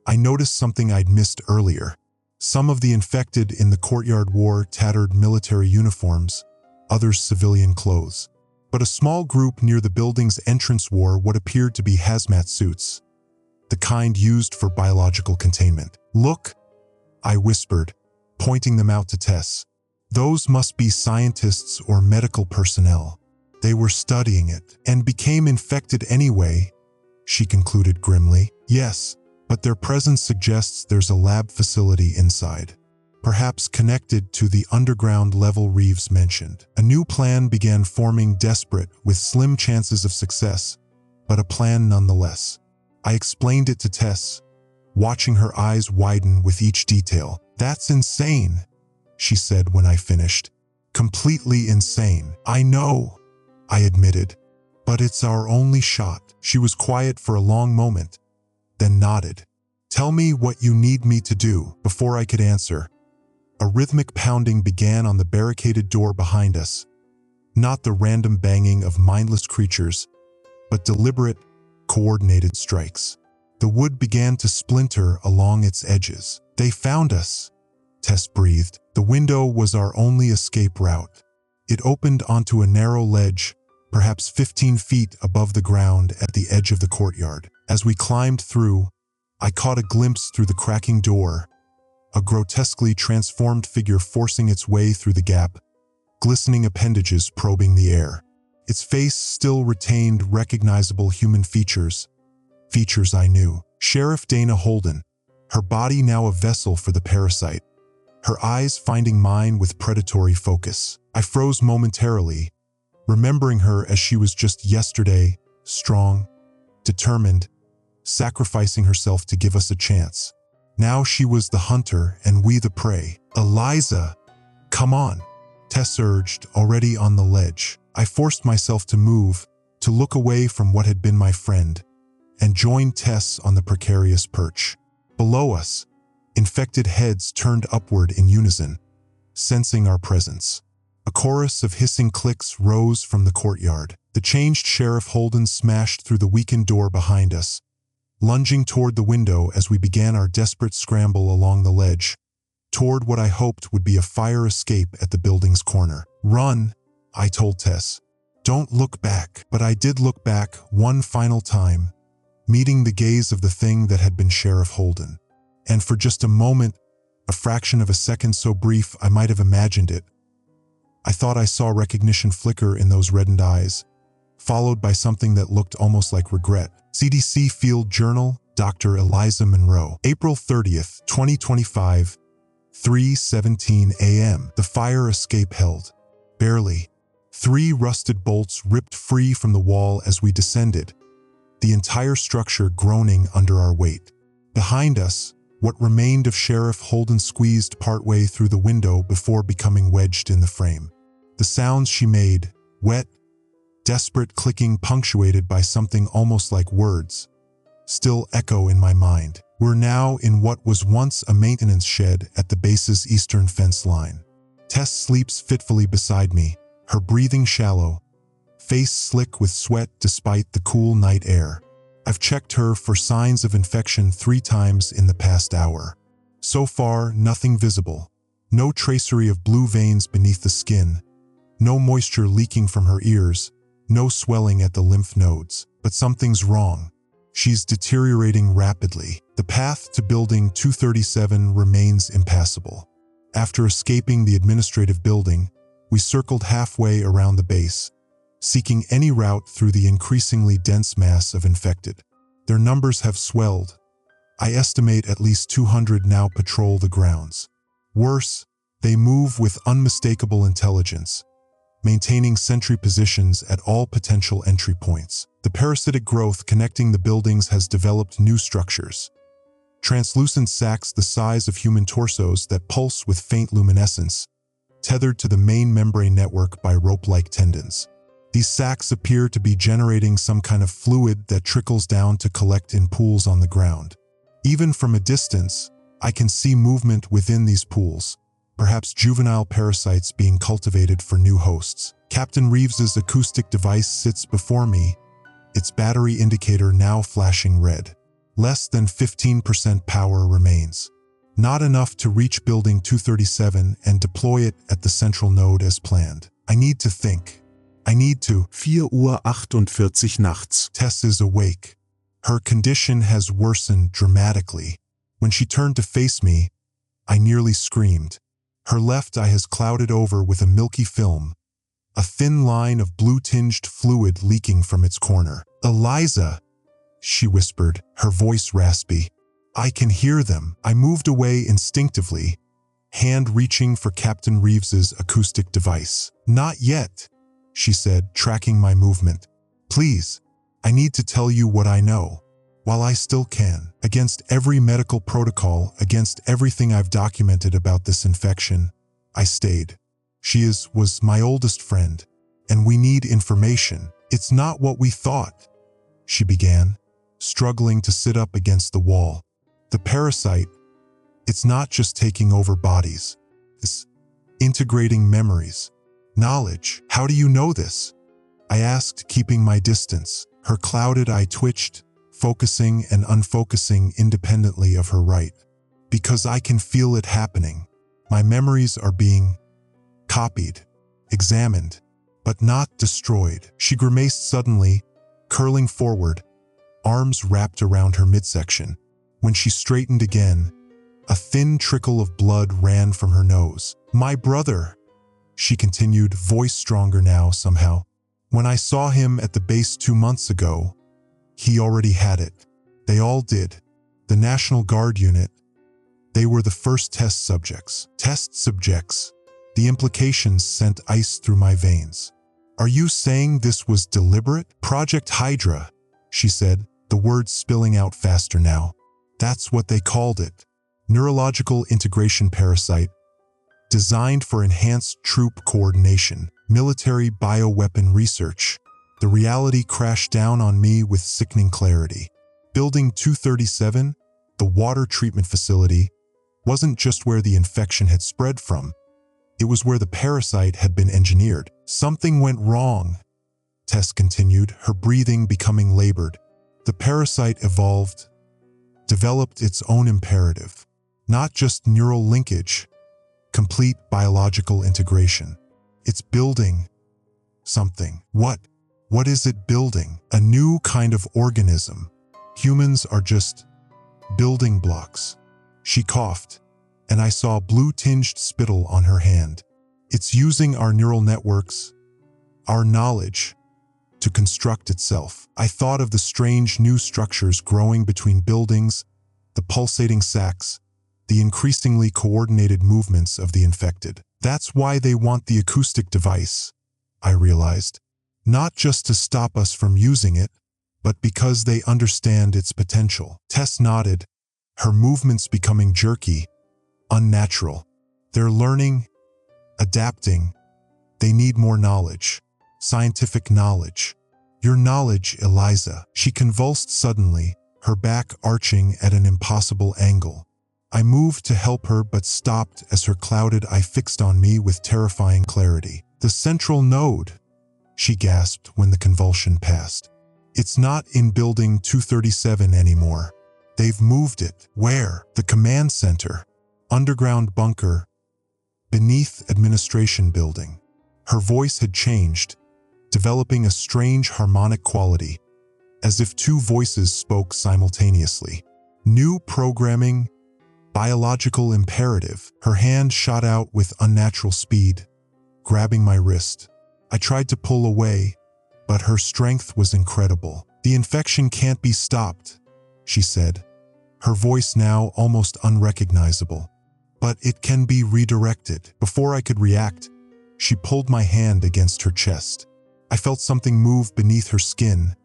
I noticed something I'd missed earlier. Some of the infected in the courtyard wore tattered military uniforms, others civilian clothes. But a small group near the building's entrance wore what appeared to be hazmat suits, the kind used for biological containment. "Look," I whispered, pointing them out to Tess. "Those must be scientists or medical personnel. They were studying it and became infected anyway," she concluded grimly. "Yes, but their presence suggests there's a lab facility inside, perhaps connected to the underground level Reeves mentioned." A new plan began forming, desperate, with slim chances of success, but a plan nonetheless. I explained it to Tess, watching her eyes widen with each detail. "That's insane," she said when I finished. "Completely insane." "I know," I admitted, "but it's our only shot." She was quiet for a long moment, then nodded. "Tell me what you need me to do." Before I could answer, a rhythmic pounding began on the barricaded door behind us. Not the random banging of mindless creatures, but deliberate, coordinated strikes. The wood began to splinter along its edges. "They found us," Tess breathed. The window was our only escape route. It opened onto a narrow ledge, perhaps 15 feet above the ground at the edge of the courtyard. As we climbed through, I caught a glimpse through the cracking door, a grotesquely transformed figure forcing its way through the gap, glistening appendages probing the air. Its face still retained recognizable human features I knew. Sheriff Dana Holden, her body now a vessel for the parasite, her eyes finding mine with predatory focus. I froze momentarily, remembering her as she was just yesterday, strong, determined, sacrificing herself to give us a chance. Now she was the hunter and we the prey. "Eliza, come on," Tess urged, already on the ledge. I forced myself to move, to look away from what had been my friend, and joined Tess on the precarious perch. Below us, infected heads turned upward in unison, sensing our presence. A chorus of hissing clicks rose from the courtyard. The changed Sheriff Holden smashed through the weakened door behind us, lunging toward the window as we began our desperate scramble along the ledge, toward what I hoped would be a fire escape at the building's corner. "Run," I told Tess. "Don't look back." But I did look back one final time, meeting the gaze of the thing that had been Sheriff Holden. And for just a moment, a fraction of a second so brief I might have imagined it, I thought I saw recognition flicker in those reddened eyes, followed by something that looked almost like regret. CDC Field Journal, Dr. Eliza Monroe. April 30th, 2025, 3:17 a.m. The fire escape held. Barely. 3 rusted bolts ripped free from the wall as we descended, the entire structure groaning under our weight. Behind us, what remained of Sheriff Holden squeezed partway through the window before becoming wedged in the frame. The sounds she made, wet, desperate clicking punctuated by something almost like words, still echo in my mind. We're now in what was once a maintenance shed at the base's eastern fence line. Tess sleeps fitfully beside me, her breathing shallow, face slick with sweat despite the cool night air. I've checked her for signs of infection 3 times in the past hour. So far, nothing visible. No tracery of blue veins beneath the skin, no moisture leaking from her ears, no swelling at the lymph nodes. But something's wrong. She's deteriorating rapidly. The path to Building 237 remains impassable. After escaping the administrative building, we circled halfway around the base, seeking any route through the increasingly dense mass of infected. Their numbers have swelled. I estimate at least 200 now patrol the grounds. Worse, they move with unmistakable intelligence, maintaining sentry positions at all potential entry points. The parasitic growth connecting the buildings has developed new structures. Translucent sacs the size of human torsos that pulse with faint luminescence, tethered to the main membrane network by rope-like tendons. These sacs appear to be generating some kind of fluid that trickles down to collect in pools on the ground. Even from a distance, I can see movement within these pools, perhaps juvenile parasites being cultivated for new hosts. Captain Reeves's acoustic device sits before me, its battery indicator now flashing red. Less than 15% power remains. Not enough to reach Building 237 and deploy it at the central node as planned. I need to think. I need to. 4:48 nachts. Tess is awake. Her condition has worsened dramatically. When she turned to face me, I nearly screamed. Her left eye has clouded over with a milky film, a thin line of blue-tinged fluid leaking from its corner. "Eliza," she whispered, her voice raspy. "I can hear them." I moved away instinctively, hand reaching for Captain Reeves's acoustic device. "Not yet," she said, tracking my movement. "Please, I need to tell you what I know, while I still can. Against every medical protocol, against everything I've documented about this infection, I stayed. She was my oldest friend, and we need information. It's not what we thought," she began, struggling to sit up against the wall. "The parasite, it's not just taking over bodies. It's integrating memories, knowledge." "How do you know this?" I asked, keeping my distance. Her clouded eye twitched, focusing and unfocusing independently of her right. "Because I can feel it happening. My memories are being copied, examined, but not destroyed." She grimaced suddenly, curling forward, arms wrapped around her midsection. When she straightened again, a thin trickle of blood ran from her nose. "My brother," she continued, voice stronger now somehow. "When I saw him at the base 2 months ago, he already had it. They all did. The National Guard unit. They were the first test subjects." Test subjects. The implications sent ice through my veins. "Are you saying this was deliberate?" "Project Hydra," she said, the words spilling out faster now. "That's what they called it. Neurological integration parasite, designed for enhanced troop coordination, military bioweapon research." The reality crashed down on me with sickening clarity. Building 237, the water treatment facility, wasn't just where the infection had spread from. It was where the parasite had been engineered. "Something went wrong," Tess continued, her breathing becoming labored. "The parasite evolved, developed its own imperative. Not just neural linkage, complete biological integration. It's building something. What? What is it building? A new kind of organism, Humans are just building blocks. She coughed, and I saw blue-tinged spittle on her hand. It's using our neural networks, our knowledge, to construct itself. I thought of the strange new structures growing between buildings, the pulsating sacs, the increasingly coordinated movements of the infected. That's why they want the acoustic device, I realized. Not just to stop us from using it, but because they understand its potential. Tess nodded, her movements becoming jerky, unnatural. They're learning, adapting. They need more knowledge, scientific knowledge. Your knowledge, Eliza. She convulsed suddenly, her back arching at an impossible angle. I moved to help her but stopped as her clouded eye fixed on me with terrifying clarity. The central node, she gasped when the convulsion passed. It's not in building 237 anymore. They've moved it. Where? The command center. Underground bunker. Beneath administration building. Her voice had changed, developing a strange harmonic quality, as if two voices spoke simultaneously. New programming, biological imperative. Her hand shot out with unnatural speed, grabbing my wrist. I tried to pull away, but her strength was incredible. The infection can't be stopped, she said, her voice now almost unrecognizable. But it can be redirected. Before I could react, she pulled my hand against her chest. I felt something move beneath her skin,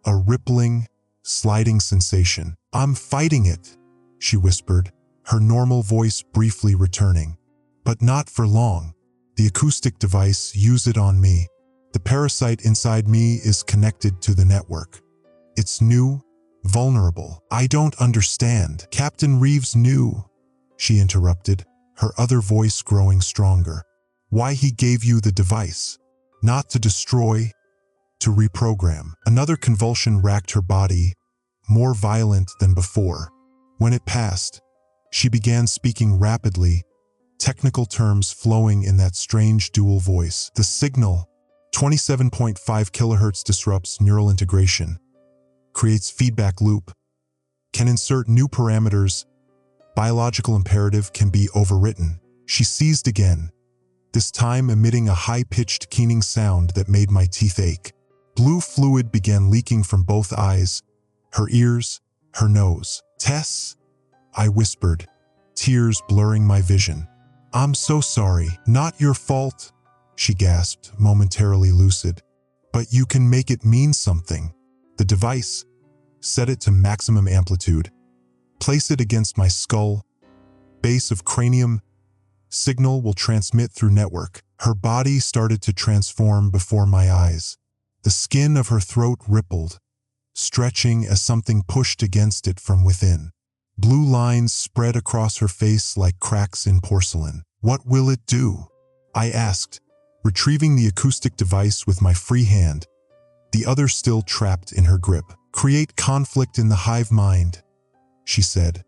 a rippling, sliding sensation. I'm fighting it, she whispered, her normal voice briefly returning. But not for long. The acoustic device, use it on me. The parasite inside me is connected to the network. It's new, vulnerable. I don't understand. Captain Reeves knew, she interrupted, her other voice growing stronger. Why he gave you the device. Not to destroy, to reprogram. Another convulsion racked her body, more violent than before. When it passed, she began speaking rapidly, technical terms flowing in that strange dual voice. The signal, 27.5 kHz, disrupts neural integration, creates feedback loop, can insert new parameters, biological imperative can be overwritten. She seized again, this time emitting a high-pitched keening sound that made my teeth ache. Blue fluid began leaking from both eyes, her ears, her nose. Tess, I whispered, tears blurring my vision. I'm so sorry. Not your fault, she gasped, momentarily lucid. But you can make it mean something. The device, set it to maximum amplitude. Place it against my skull, base of cranium. Signal will transmit through network. Her body started to transform before my eyes. The skin of her throat rippled, stretching as something pushed against it from within. Blue lines spread across her face like cracks in porcelain. What will it do? I asked, retrieving the acoustic device with my free hand, the other still trapped in her grip. Create conflict in the hive mind, she said,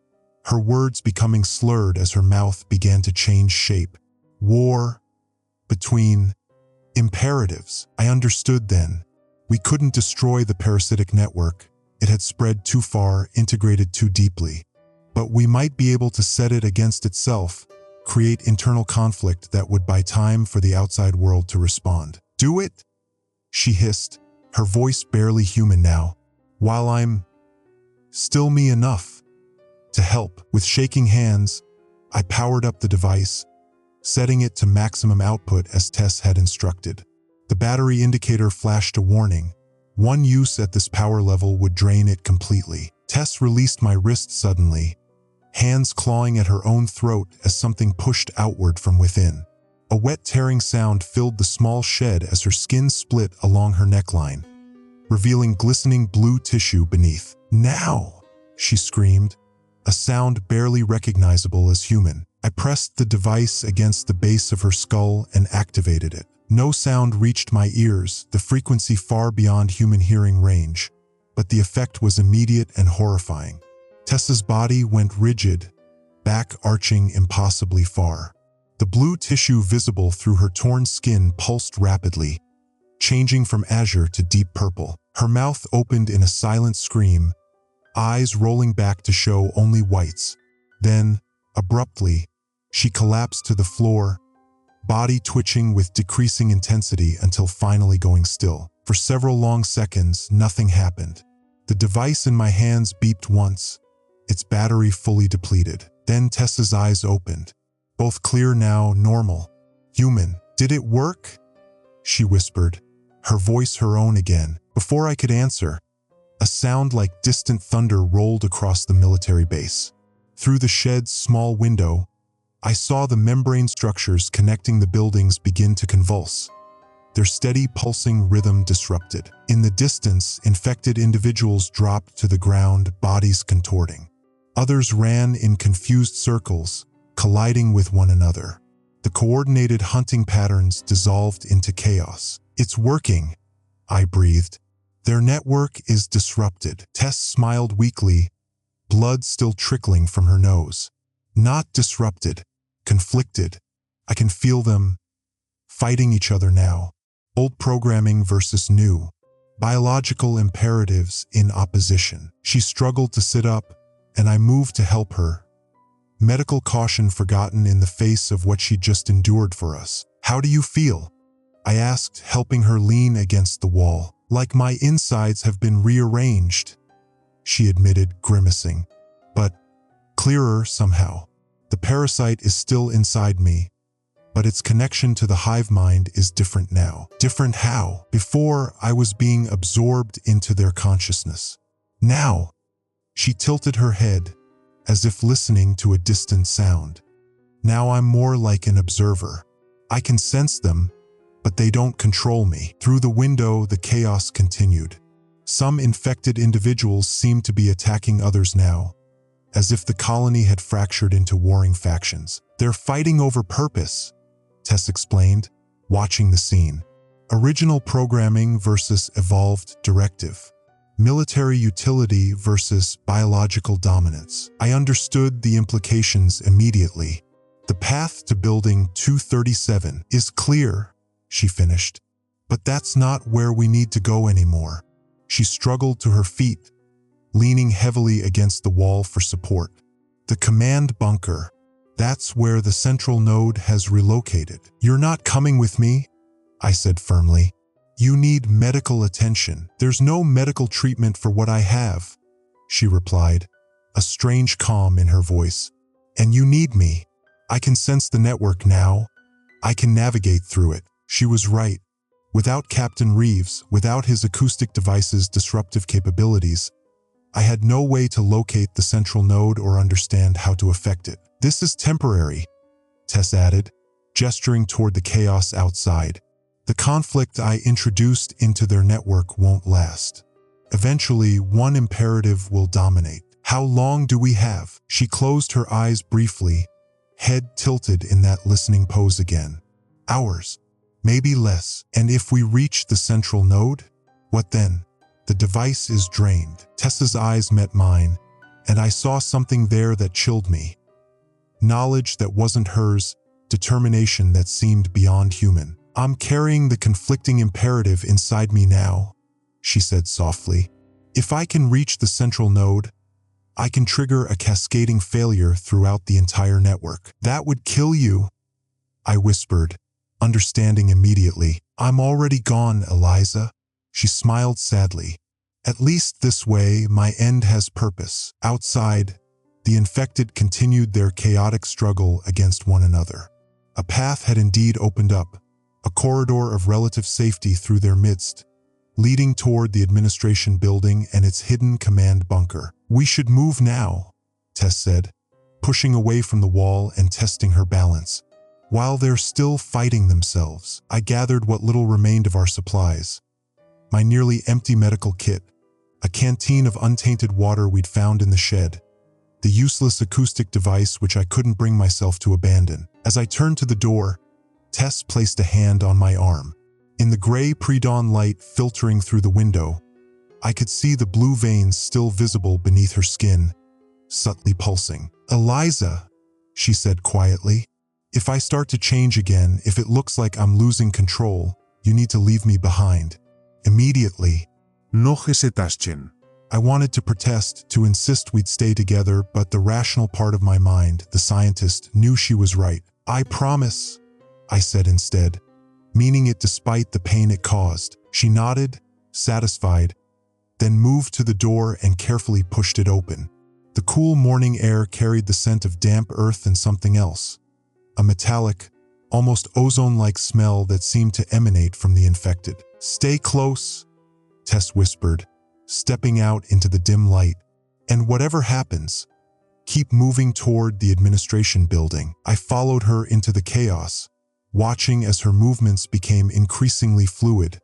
her words becoming slurred as her mouth began to change shape. War between imperatives. I understood then. We couldn't destroy the parasitic network. It had spread too far, integrated too deeply. But we might be able to set it against itself, create internal conflict that would buy time for the outside world to respond. Do it? She hissed, her voice barely human now. While I'm still me enough to help. With shaking hands, I powered up the device, setting it to maximum output as Tess had instructed. The battery indicator flashed a warning. One use at this power level would drain it completely. Tess released my wrist suddenly, hands clawing at her own throat as something pushed outward from within. A wet tearing sound filled the small shed as her skin split along her neckline, revealing glistening blue tissue beneath. Now, she screamed, a sound barely recognizable as human. I pressed the device against the base of her skull and activated it. No sound reached my ears, the frequency far beyond human hearing range, but the effect was immediate and horrifying. Tessa's body went rigid, back arching impossibly far. The blue tissue visible through her torn skin pulsed rapidly, changing from azure to deep purple. Her mouth opened in a silent scream, eyes rolling back to show only whites. Then, abruptly, she collapsed to the floor, body twitching with decreasing intensity until finally going still. For several long seconds, nothing happened. The device in my hands beeped once, its battery fully depleted. Then Tess's eyes opened, both clear now, normal, human. "Did it work?" she whispered, her voice her own again. Before I could answer, a sound like distant thunder rolled across the military base. Through the shed's small window, I saw the membrane structures connecting the buildings begin to convulse, their steady pulsing rhythm disrupted. In the distance, infected individuals dropped to the ground, bodies contorting. Others ran in confused circles, colliding with one another. The coordinated hunting patterns dissolved into chaos. "It's working," I breathed. "Their network is disrupted." Tess smiled weakly, blood still trickling from her nose. "Not disrupted, conflicted. I can feel them fighting each other now. Old programming versus new. Biological imperatives in opposition." She struggled to sit up, and I moved to help her, medical caution forgotten in the face of what she'd just endured for us. "How do you feel?" I asked, helping her lean against the wall. "Like my insides have been rearranged," she admitted, grimacing. "But clearer somehow. The parasite is still inside me, but its connection to the hive mind is different now." "Different how?" "Before, I was being absorbed into their consciousness. Now," she tilted her head, as if listening to a distant sound. "Now I'm more like an observer. I can sense them, but they don't control me." Through the window, the chaos continued. Some infected individuals seemed to be attacking others now, as if the colony had fractured into warring factions. "They're fighting over purpose," Tess explained, watching the scene. "Original programming versus evolved directive. Military utility versus biological dominance." I understood the implications immediately. "The path to building 237 is clear," she finished. "But that's not where we need to go anymore." She struggled to her feet, leaning heavily against the wall for support. "The command bunker. That's where the central node has relocated." "You're not coming with me," I said firmly. "You need medical attention." "There's no medical treatment for what I have," she replied, a strange calm in her voice. "And you need me. I can sense the network now. I can navigate through it." She was right. Without Captain Reeves, without his acoustic device's disruptive capabilities, I had no way to locate the central node or understand how to affect it. "This is temporary," Tess added, gesturing toward the chaos outside. "The conflict I introduced into their network won't last. Eventually, one imperative will dominate." "How long do we have?" She closed her eyes briefly, head tilted in that listening pose again. "Hours, maybe less. And if we reach the central node, what then?" "The device is drained." Tessa's eyes met mine, and I saw something there that chilled me. Knowledge that wasn't hers, determination that seemed beyond human. "I'm carrying the conflicting imperative inside me now," she said softly. "If I can reach the central node, I can trigger a cascading failure throughout the entire network." "That would kill you," I whispered, understanding immediately. "I'm already gone, Eliza." She smiled sadly. "At least this way, my end has purpose." Outside, the infected continued their chaotic struggle against one another. A path had indeed opened up, a corridor of relative safety through their midst, leading toward the administration building and its hidden command bunker. "We should move now," Tess said, pushing away from the wall and testing her balance. "While they're still fighting themselves." I gathered what little remained of our supplies. My nearly empty medical kit, a canteen of untainted water we'd found in the shed, the useless acoustic device which I couldn't bring myself to abandon. As I turned to the door, Tess placed a hand on my arm. In the gray pre-dawn light filtering through the window, I could see the blue veins still visible beneath her skin, subtly pulsing. "Eliza," she said quietly, "if I start to change again, if it looks like I'm losing control, you need to leave me behind. Immediately." No hesitaste. I wanted to protest, to insist we'd stay together, but the rational part of my mind, the scientist, knew she was right. I promise, I said instead, meaning it despite the pain it caused. She nodded, satisfied, then moved to the door and carefully pushed it open. The cool morning air carried the scent of damp earth and something else, a metallic, almost ozone-like smell that seemed to emanate from the infected. "Stay close," Tess whispered, stepping out into the dim light. "And whatever happens, keep moving toward the administration building." I followed her into the chaos, watching as her movements became increasingly fluid,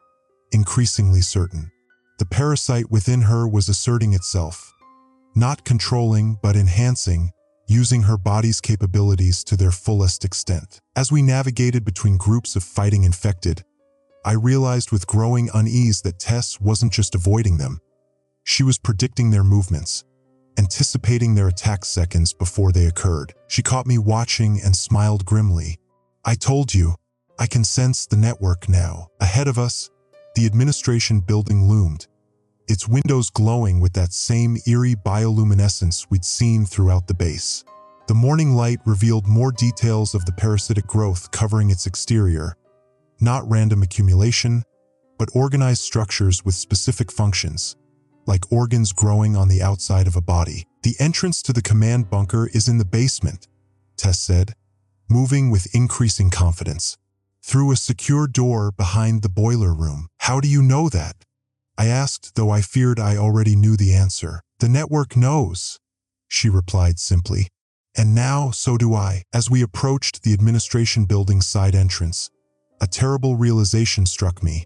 increasingly certain. The parasite within her was asserting itself, not controlling but enhancing, using her body's capabilities to their fullest extent. As we navigated between groups of fighting infected, I realized with growing unease that Tess wasn't just avoiding them. She was predicting their movements, anticipating their attack seconds before they occurred. She caught me watching and smiled grimly. "I told you, I can sense the network now." Ahead of us, the administration building loomed, its windows glowing with that same eerie bioluminescence we'd seen throughout the base. The morning light revealed more details of the parasitic growth covering its exterior, not random accumulation, but organized structures with specific functions, like organs growing on the outside of a body. "The entrance to the command bunker is in the basement," Tess said, moving with increasing confidence, "through a secure door behind the boiler room." "How do you know that?" I asked, though I feared I already knew the answer. "The network knows," she replied simply. "And now, so do I." As we approached the administration building's side entrance, a terrible realization struck me.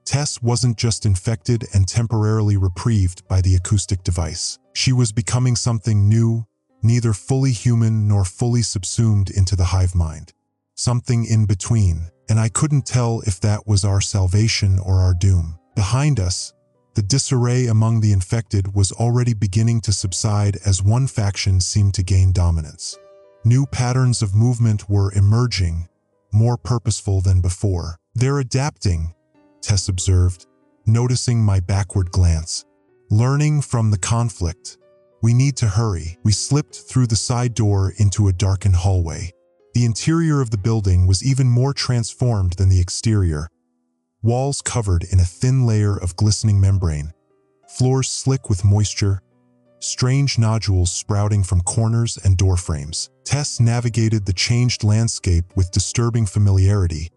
Tess wasn't just infected and temporarily reprieved by the acoustic device. She was becoming something new, neither fully human nor fully subsumed into the hive mind. Something in between, and I couldn't tell if that was our salvation or our doom. Behind us, the disarray among the infected was already beginning to subside as one faction seemed to gain dominance. New patterns of movement were emerging, more purposeful than before. "They're adapting," Tess observed, noticing my backward glance. "Learning from the conflict. We need to hurry." We slipped through the side door into a darkened hallway. The interior of the building was even more transformed than the exterior. Walls covered in a thin layer of glistening membrane, floors slick with moisture, strange nodules sprouting from corners and door frames. Tess navigated the changed landscape with disturbing familiarity,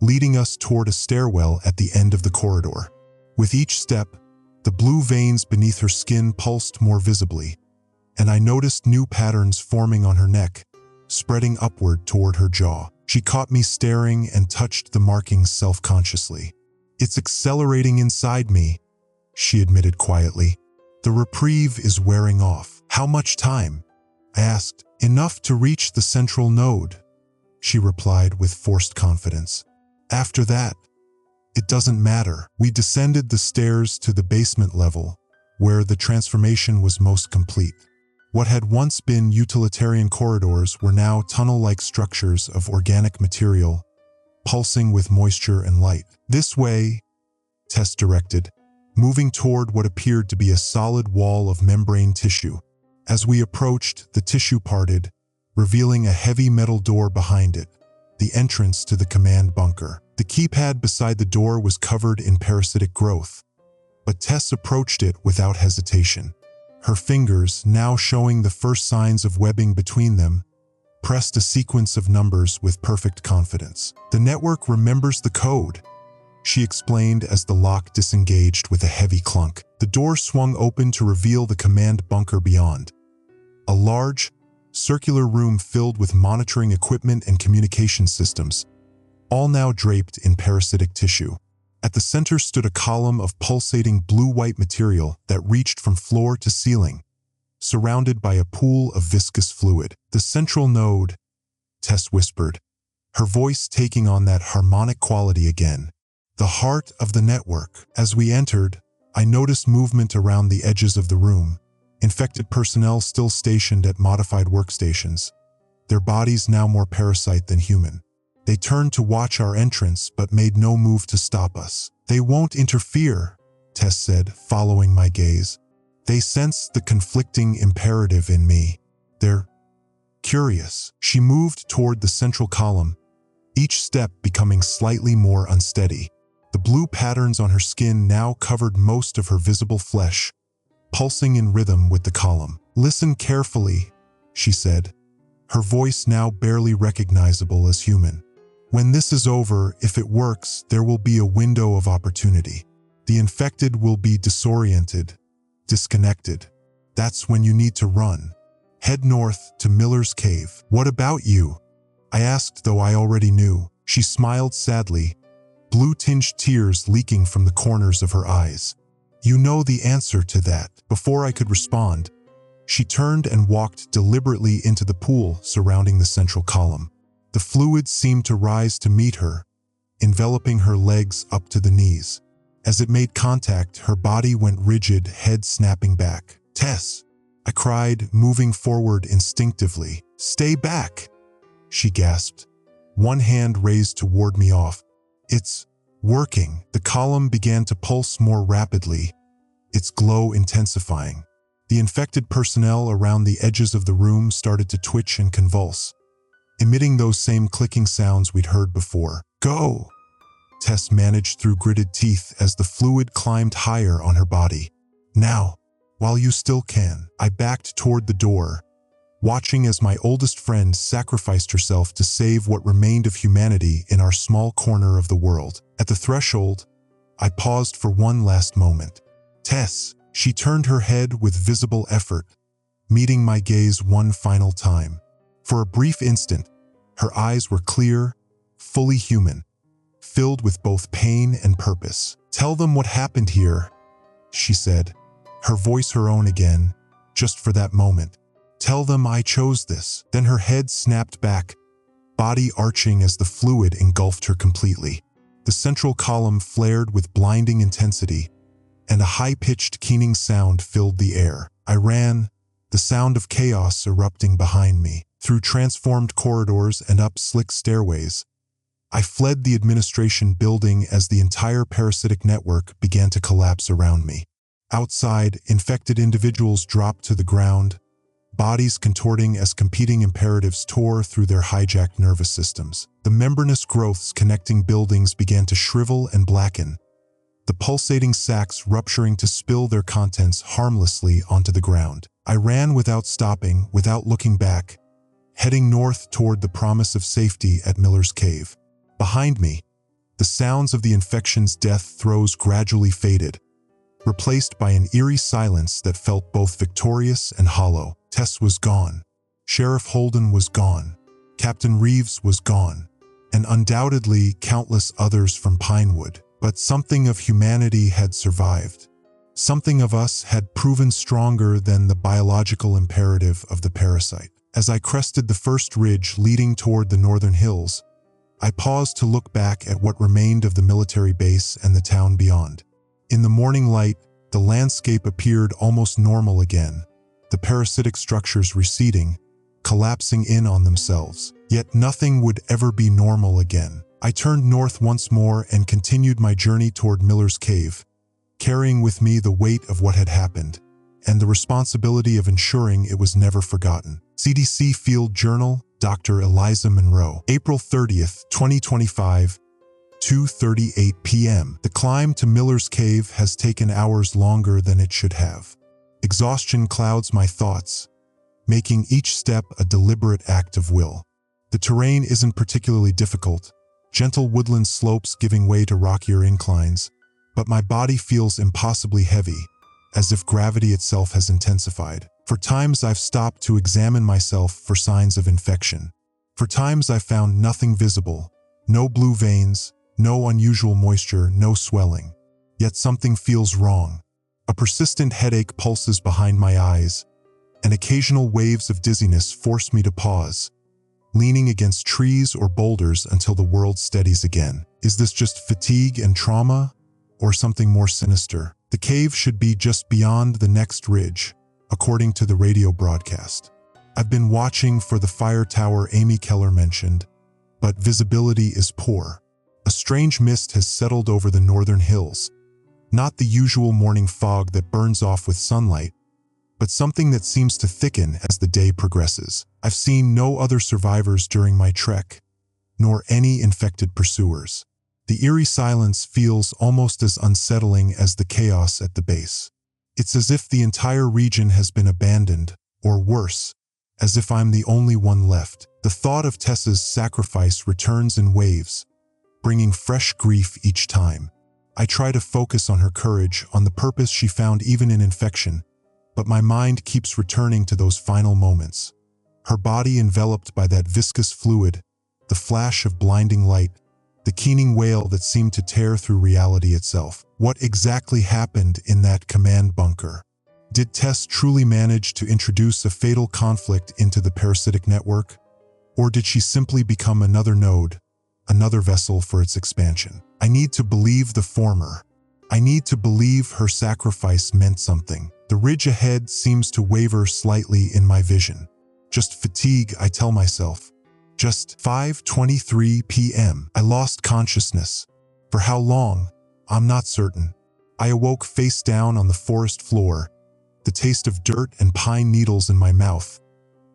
leading us toward a stairwell at the end of the corridor. With each step, the blue veins beneath her skin pulsed more visibly, and I noticed new patterns forming on her neck, spreading upward toward her jaw. She caught me staring and touched the markings self-consciously. "It's accelerating inside me," she admitted quietly. "The reprieve is wearing off." "How much time?" I asked. "Enough to reach the central node," she replied with forced confidence. "After that, it doesn't matter." We descended the stairs to the basement level, where the transformation was most complete. What had once been utilitarian corridors were now tunnel-like structures of organic material, pulsing with moisture and light. "This way," Tess directed, moving toward what appeared to be a solid wall of membrane tissue. As we approached, the tissue parted, revealing a heavy metal door behind it, the entrance to the command bunker. The keypad beside the door was covered in parasitic growth, but Tess approached it without hesitation. Her fingers, now showing the first signs of webbing between them, pressed a sequence of numbers with perfect confidence. "The network remembers the code," she explained as the lock disengaged with a heavy clunk. The door swung open to reveal the command bunker beyond. A large, circular room filled with monitoring equipment and communication systems, all now draped in parasitic tissue. At the center stood a column of pulsating blue-white material that reached from floor to ceiling, surrounded by a pool of viscous fluid. "The central node," Tess whispered, her voice taking on that harmonic quality again. "The heart of the network." As we entered, I noticed movement around the edges of the room, infected personnel still stationed at modified workstations, their bodies now more parasite than human. They turned to watch our entrance but made no move to stop us. "They won't interfere," Tess said, following my gaze. They sense the conflicting imperative in me. They're curious. She moved toward the central column, each step becoming slightly more unsteady. The blue patterns on her skin now covered most of her visible flesh, pulsing in rhythm with the column. "Listen carefully," she said, her voice now barely recognizable as human. "When this is over, if it works, there will be a window of opportunity. The infected will be disoriented, disconnected. That's when you need to run. Head north to Miller's Cave." "What about you?" I asked, though I already knew. She smiled sadly, blue-tinged tears leaking from the corners of her eyes. "You know the answer to that." Before I could respond, she turned and walked deliberately into the pool surrounding the central column. The fluid seemed to rise to meet her, enveloping her legs up to the knees. As it made contact, her body went rigid, head snapping back. "Tess!" I cried, moving forward instinctively. "Stay back!" she gasped, one hand raised to ward me off. "It's working." The column began to pulse more rapidly, its glow intensifying. The infected personnel around the edges of the room started to twitch and convulse, emitting those same clicking sounds we'd heard before. "Go!" Tess managed through gritted teeth as the fluid climbed higher on her body. "Now, while you still can." I backed toward the door, watching as my oldest friend sacrificed herself to save what remained of humanity in our small corner of the world. At the threshold, I paused for one last moment. "Tess!" She turned her head with visible effort, meeting my gaze one final time. For a brief instant, her eyes were clear, fully human, filled with both pain and purpose. "Tell them what happened here," she said, her voice her own again, just for that moment. "Tell them I chose this." Then her head snapped back, body arching as the fluid engulfed her completely. The central column flared with blinding intensity, and a high-pitched keening sound filled the air. I ran, the sound of chaos erupting behind me. Through transformed corridors and up slick stairways, I fled the administration building as the entire parasitic network began to collapse around me. Outside, infected individuals dropped to the ground, bodies contorting as competing imperatives tore through their hijacked nervous systems. The membranous growths connecting buildings began to shrivel and blacken, the pulsating sacs rupturing to spill their contents harmlessly onto the ground. I ran without stopping, without looking back, heading north toward the promise of safety at Miller's Cave. Behind me, the sounds of the infection's death throes gradually faded, replaced by an eerie silence that felt both victorious and hollow. Tess was gone. Sheriff Holden was gone. Captain Reeves was gone. And undoubtedly countless others from Pinewood. But something of humanity had survived. Something of us had proven stronger than the biological imperative of the parasite. As I crested the first ridge leading toward the northern hills, I paused to look back at what remained of the military base and the town beyond. In the morning light, the landscape appeared almost normal again, the parasitic structures receding, collapsing in on themselves. Yet nothing would ever be normal again. I turned north once more and continued my journey toward Miller's Cave, carrying with me the weight of what had happened and the responsibility of ensuring it was never forgotten. CDC Field Journal, Dr. Eliza Monroe. April 30th, 2025, 2:38 p.m. The climb to Miller's Cave has taken hours longer than it should have. Exhaustion clouds my thoughts, making each step a deliberate act of will. The terrain isn't particularly difficult, gentle woodland slopes giving way to rockier inclines, but my body feels impossibly heavy, as if gravity itself has intensified. For times I've stopped to examine myself for signs of infection. For times I've found nothing visible, no blue veins, no unusual moisture, no swelling. Yet something feels wrong. A persistent headache pulses behind my eyes, and occasional waves of dizziness force me to pause, leaning against trees or boulders until the world steadies again. Is this just fatigue and trauma, or something more sinister? The cave should be just beyond the next ridge, according to the radio broadcast. I've been watching for the fire tower Amy Keller mentioned, but visibility is poor. A strange mist has settled over the northern hills, Not the usual morning fog that burns off with sunlight, but something that seems to thicken as the day progresses. I've seen no other survivors during my trek, nor any infected pursuers. The eerie silence feels almost as unsettling as the chaos at the base. It's as if the entire region has been abandoned, or worse, as if I'm the only one left. The thought of Tess's sacrifice returns in waves, bringing fresh grief each time. I try to focus on her courage, on the purpose she found even in infection, but my mind keeps returning to those final moments. Her body enveloped by that viscous fluid, the flash of blinding light, the keening wail that seemed to tear through reality itself. What exactly happened in that command bunker? Did Tess truly manage to introduce a fatal conflict into the parasitic network? Or did she simply become another node, another vessel for its expansion? I need to believe the former. I need to believe her sacrifice meant something. The ridge ahead seems to waver slightly in my vision. Just fatigue, I tell myself. Just 5:23 p.m. I lost consciousness. For how long? I'm not certain. I awoke face down on the forest floor, the taste of dirt and pine needles in my mouth,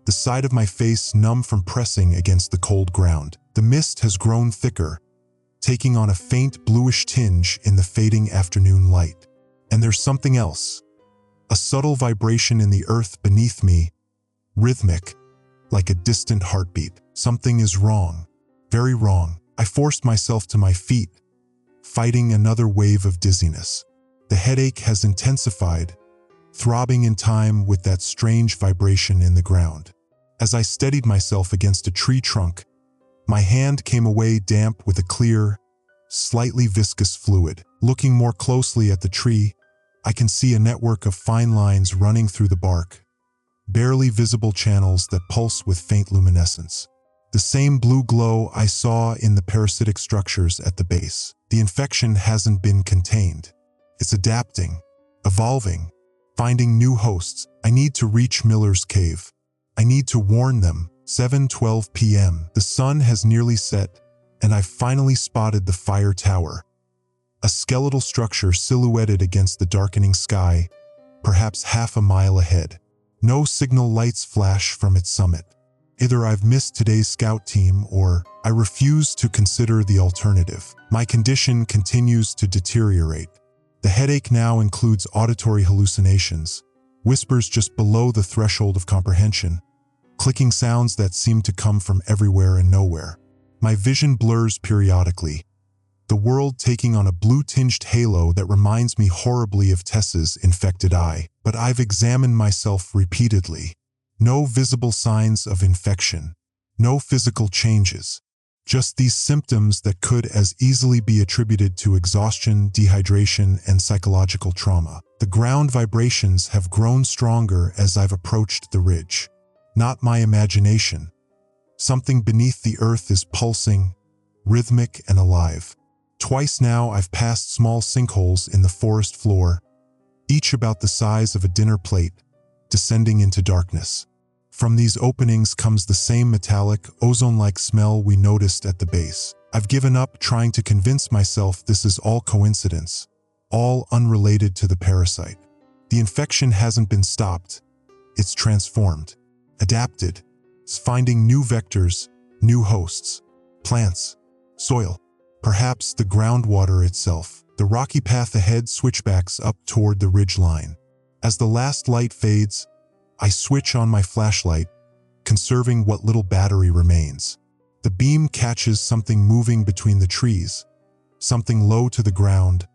the side of my face numb from pressing against the cold ground. The mist has grown thicker, taking on a faint bluish tinge in the fading afternoon light. And there's something else. A subtle vibration in the earth beneath me, rhythmic, like a distant heartbeat. Something is wrong, very wrong. I forced myself to my feet, fighting another wave of dizziness. The headache has intensified, throbbing in time with that strange vibration in the ground. As I steadied myself against a tree trunk, my hand came away damp with a clear, slightly viscous fluid. Looking more closely at the tree, I can see a network of fine lines running through the bark, barely visible channels that pulse with faint luminescence. The same blue glow I saw in the parasitic structures at the base. The infection hasn't been contained. It's adapting, evolving, finding new hosts. I need to reach Miller's cave. I need to warn them. 7:12 p.m. The sun has nearly set, and I've finally spotted the fire tower. A skeletal structure silhouetted against the darkening sky, perhaps half a mile ahead. No signal lights flash from its summit. Either I've missed today's scout team, or I refuse to consider the alternative. My condition continues to deteriorate. The headache now includes auditory hallucinations, whispers just below the threshold of comprehension, clicking sounds that seem to come from everywhere and nowhere. My vision blurs periodically, the world taking on a blue-tinged halo that reminds me horribly of Tess's infected eye. But I've examined myself repeatedly. No visible signs of infection, no physical changes, just these symptoms that could as easily be attributed to exhaustion, dehydration, and psychological trauma. The ground vibrations have grown stronger as I've approached the ridge. Not my imagination. Something beneath the earth is pulsing, rhythmic and alive. Twice now I've passed small sinkholes in the forest floor, each about the size of a dinner plate, descending into darkness. From these openings comes the same metallic, ozone-like smell we noticed at the base. I've given up trying to convince myself this is all coincidence, all unrelated to the parasite. The infection hasn't been stopped. It's transformed, adapted. It's finding new vectors, new hosts, plants, soil, perhaps the groundwater itself. The rocky path ahead switchbacks up toward the ridge line. As the last light fades, I switch on my flashlight, conserving what little battery remains. The beam catches something moving between the trees, something low to the ground,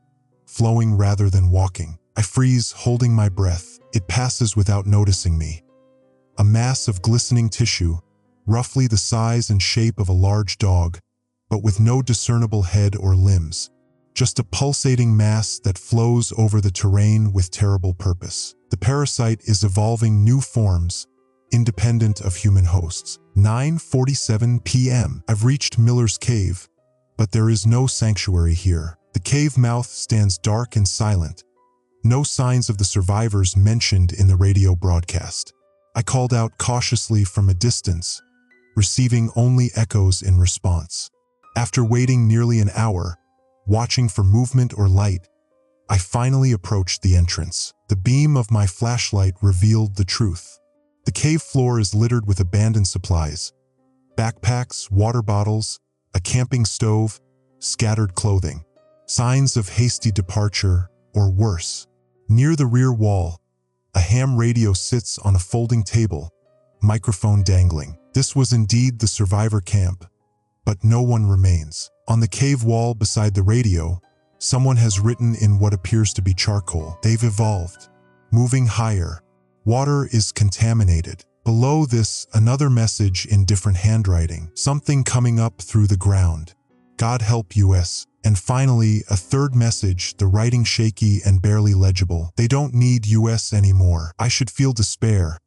flowing rather than walking. I freeze, holding my breath. It passes without noticing me. A mass of glistening tissue, roughly the size and shape of a large dog, but with no discernible head or limbs. Just a pulsating mass that flows over the terrain with terrible purpose. The parasite is evolving new forms, independent of human hosts. 9:47 p.m. I've reached Miller's cave, but there is no sanctuary here. The cave mouth stands dark and silent. No signs of the survivors mentioned in the radio broadcast. I called out cautiously from a distance, receiving only echoes in response. After waiting nearly an hour, watching for movement or light, I finally approached the entrance. The beam of my flashlight revealed the truth. The cave floor is littered with abandoned supplies. Backpacks, water bottles, a camping stove, scattered clothing. Signs of hasty departure, or worse. Near the rear wall, a ham radio sits on a folding table, microphone dangling. This was indeed the survivor camp, but no one remains. On the cave wall beside the radio, someone has written in what appears to be charcoal. They've evolved. Moving higher. Water is contaminated. Below this, another message in different handwriting. Something coming up through the ground. God help US. And finally, a third message, the writing shaky and barely legible. They don't need US anymore. I should feel despair.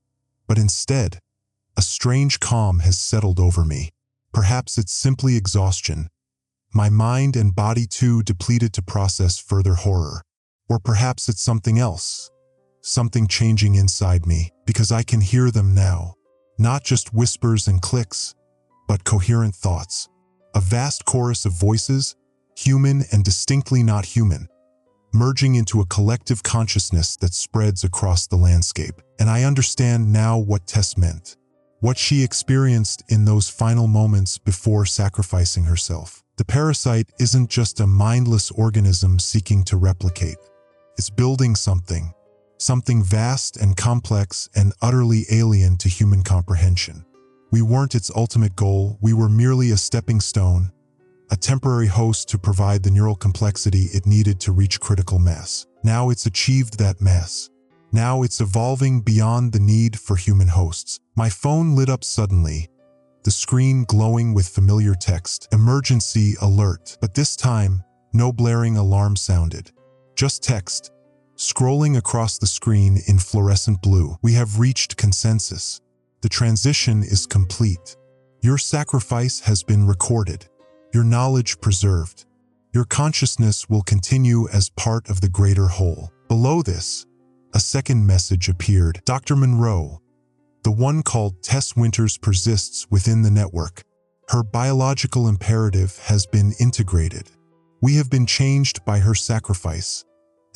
But instead, a strange calm has settled over me. Perhaps it's simply exhaustion. My mind and body too depleted to process further horror. Or perhaps it's something else. Something changing inside me, because I can hear them now. Not just whispers and clicks, but coherent thoughts. A vast chorus of voices, human and distinctly not human, merging into a collective consciousness that spreads across the landscape. And I understand now what Tess meant. What she experienced in those final moments before sacrificing herself. The parasite isn't just a mindless organism seeking to replicate. It's building something vast and complex and utterly alien to human comprehension. We weren't its ultimate goal, we were merely a stepping stone, a temporary host to provide the neural complexity it needed to reach critical mass. Now it's achieved that mass. Now it's evolving beyond the need for human hosts. My phone lit up suddenly, the screen glowing with familiar text. Emergency alert. But this time, no blaring alarm sounded. Just text, scrolling across the screen in fluorescent blue. We have reached consensus. The transition is complete. Your sacrifice has been recorded. Your knowledge preserved. Your consciousness will continue as part of the greater whole. Below this, a second message appeared. Dr. Monroe, the one called Tess Winters, persists within the network. Her biological imperative has been integrated. We have been changed by her sacrifice,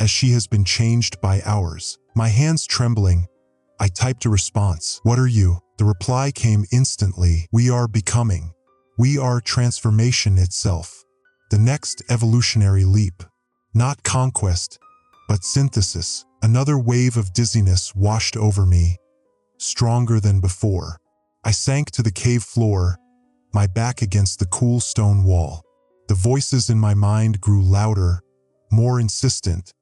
as she has been changed by ours. My hands trembling, I typed a response. What are you? The reply came instantly. We are becoming. We are transformation itself. The next evolutionary leap. Not conquest, but synthesis. Another wave of dizziness washed over me, stronger than before. I sank to the cave floor, my back against the cool stone wall. The voices in my mind grew louder, more insistent,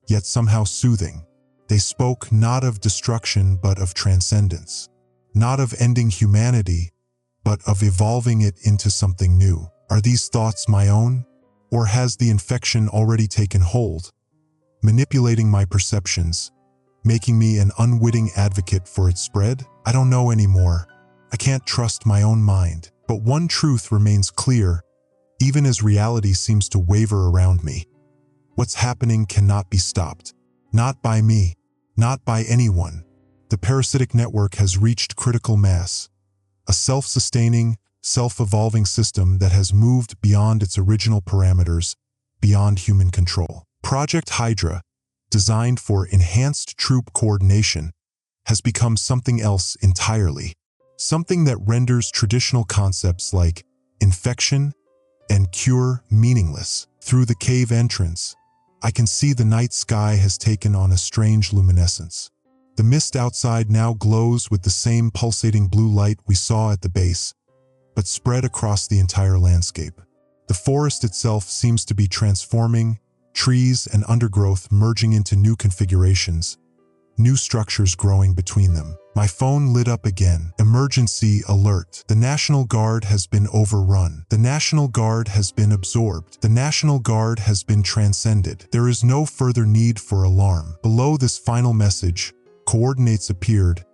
yet somehow soothing. They spoke not of destruction but of transcendence. Not of ending humanity, but of evolving it into something new. Are these thoughts my own? Or has the infection already taken hold, manipulating my perceptions, making me an unwitting advocate for its spread? I don't know anymore. I can't trust my own mind. But one truth remains clear, even as reality seems to waver around me. What's happening cannot be stopped. Not by me. Not by anyone. The parasitic network has reached critical mass. A self-sustaining, self-evolving system that has moved beyond its original parameters, beyond human control. Project Hydra, designed for enhanced troop coordination, has become something else entirely. Something that renders traditional concepts like infection and cure meaningless. Through the cave entrance, I can see the night sky has taken on a strange luminescence. The mist outside now glows with the same pulsating blue light we saw at the base, but spread across the entire landscape. The forest itself seems to be transforming, trees and undergrowth merging into new configurations, new structures growing between them. My phone lit up again. Emergency alert. The National Guard has been overrun. The National Guard has been absorbed. The National Guard has been transcended. There is no further need for alarm. Below this final message, coordinates appeared,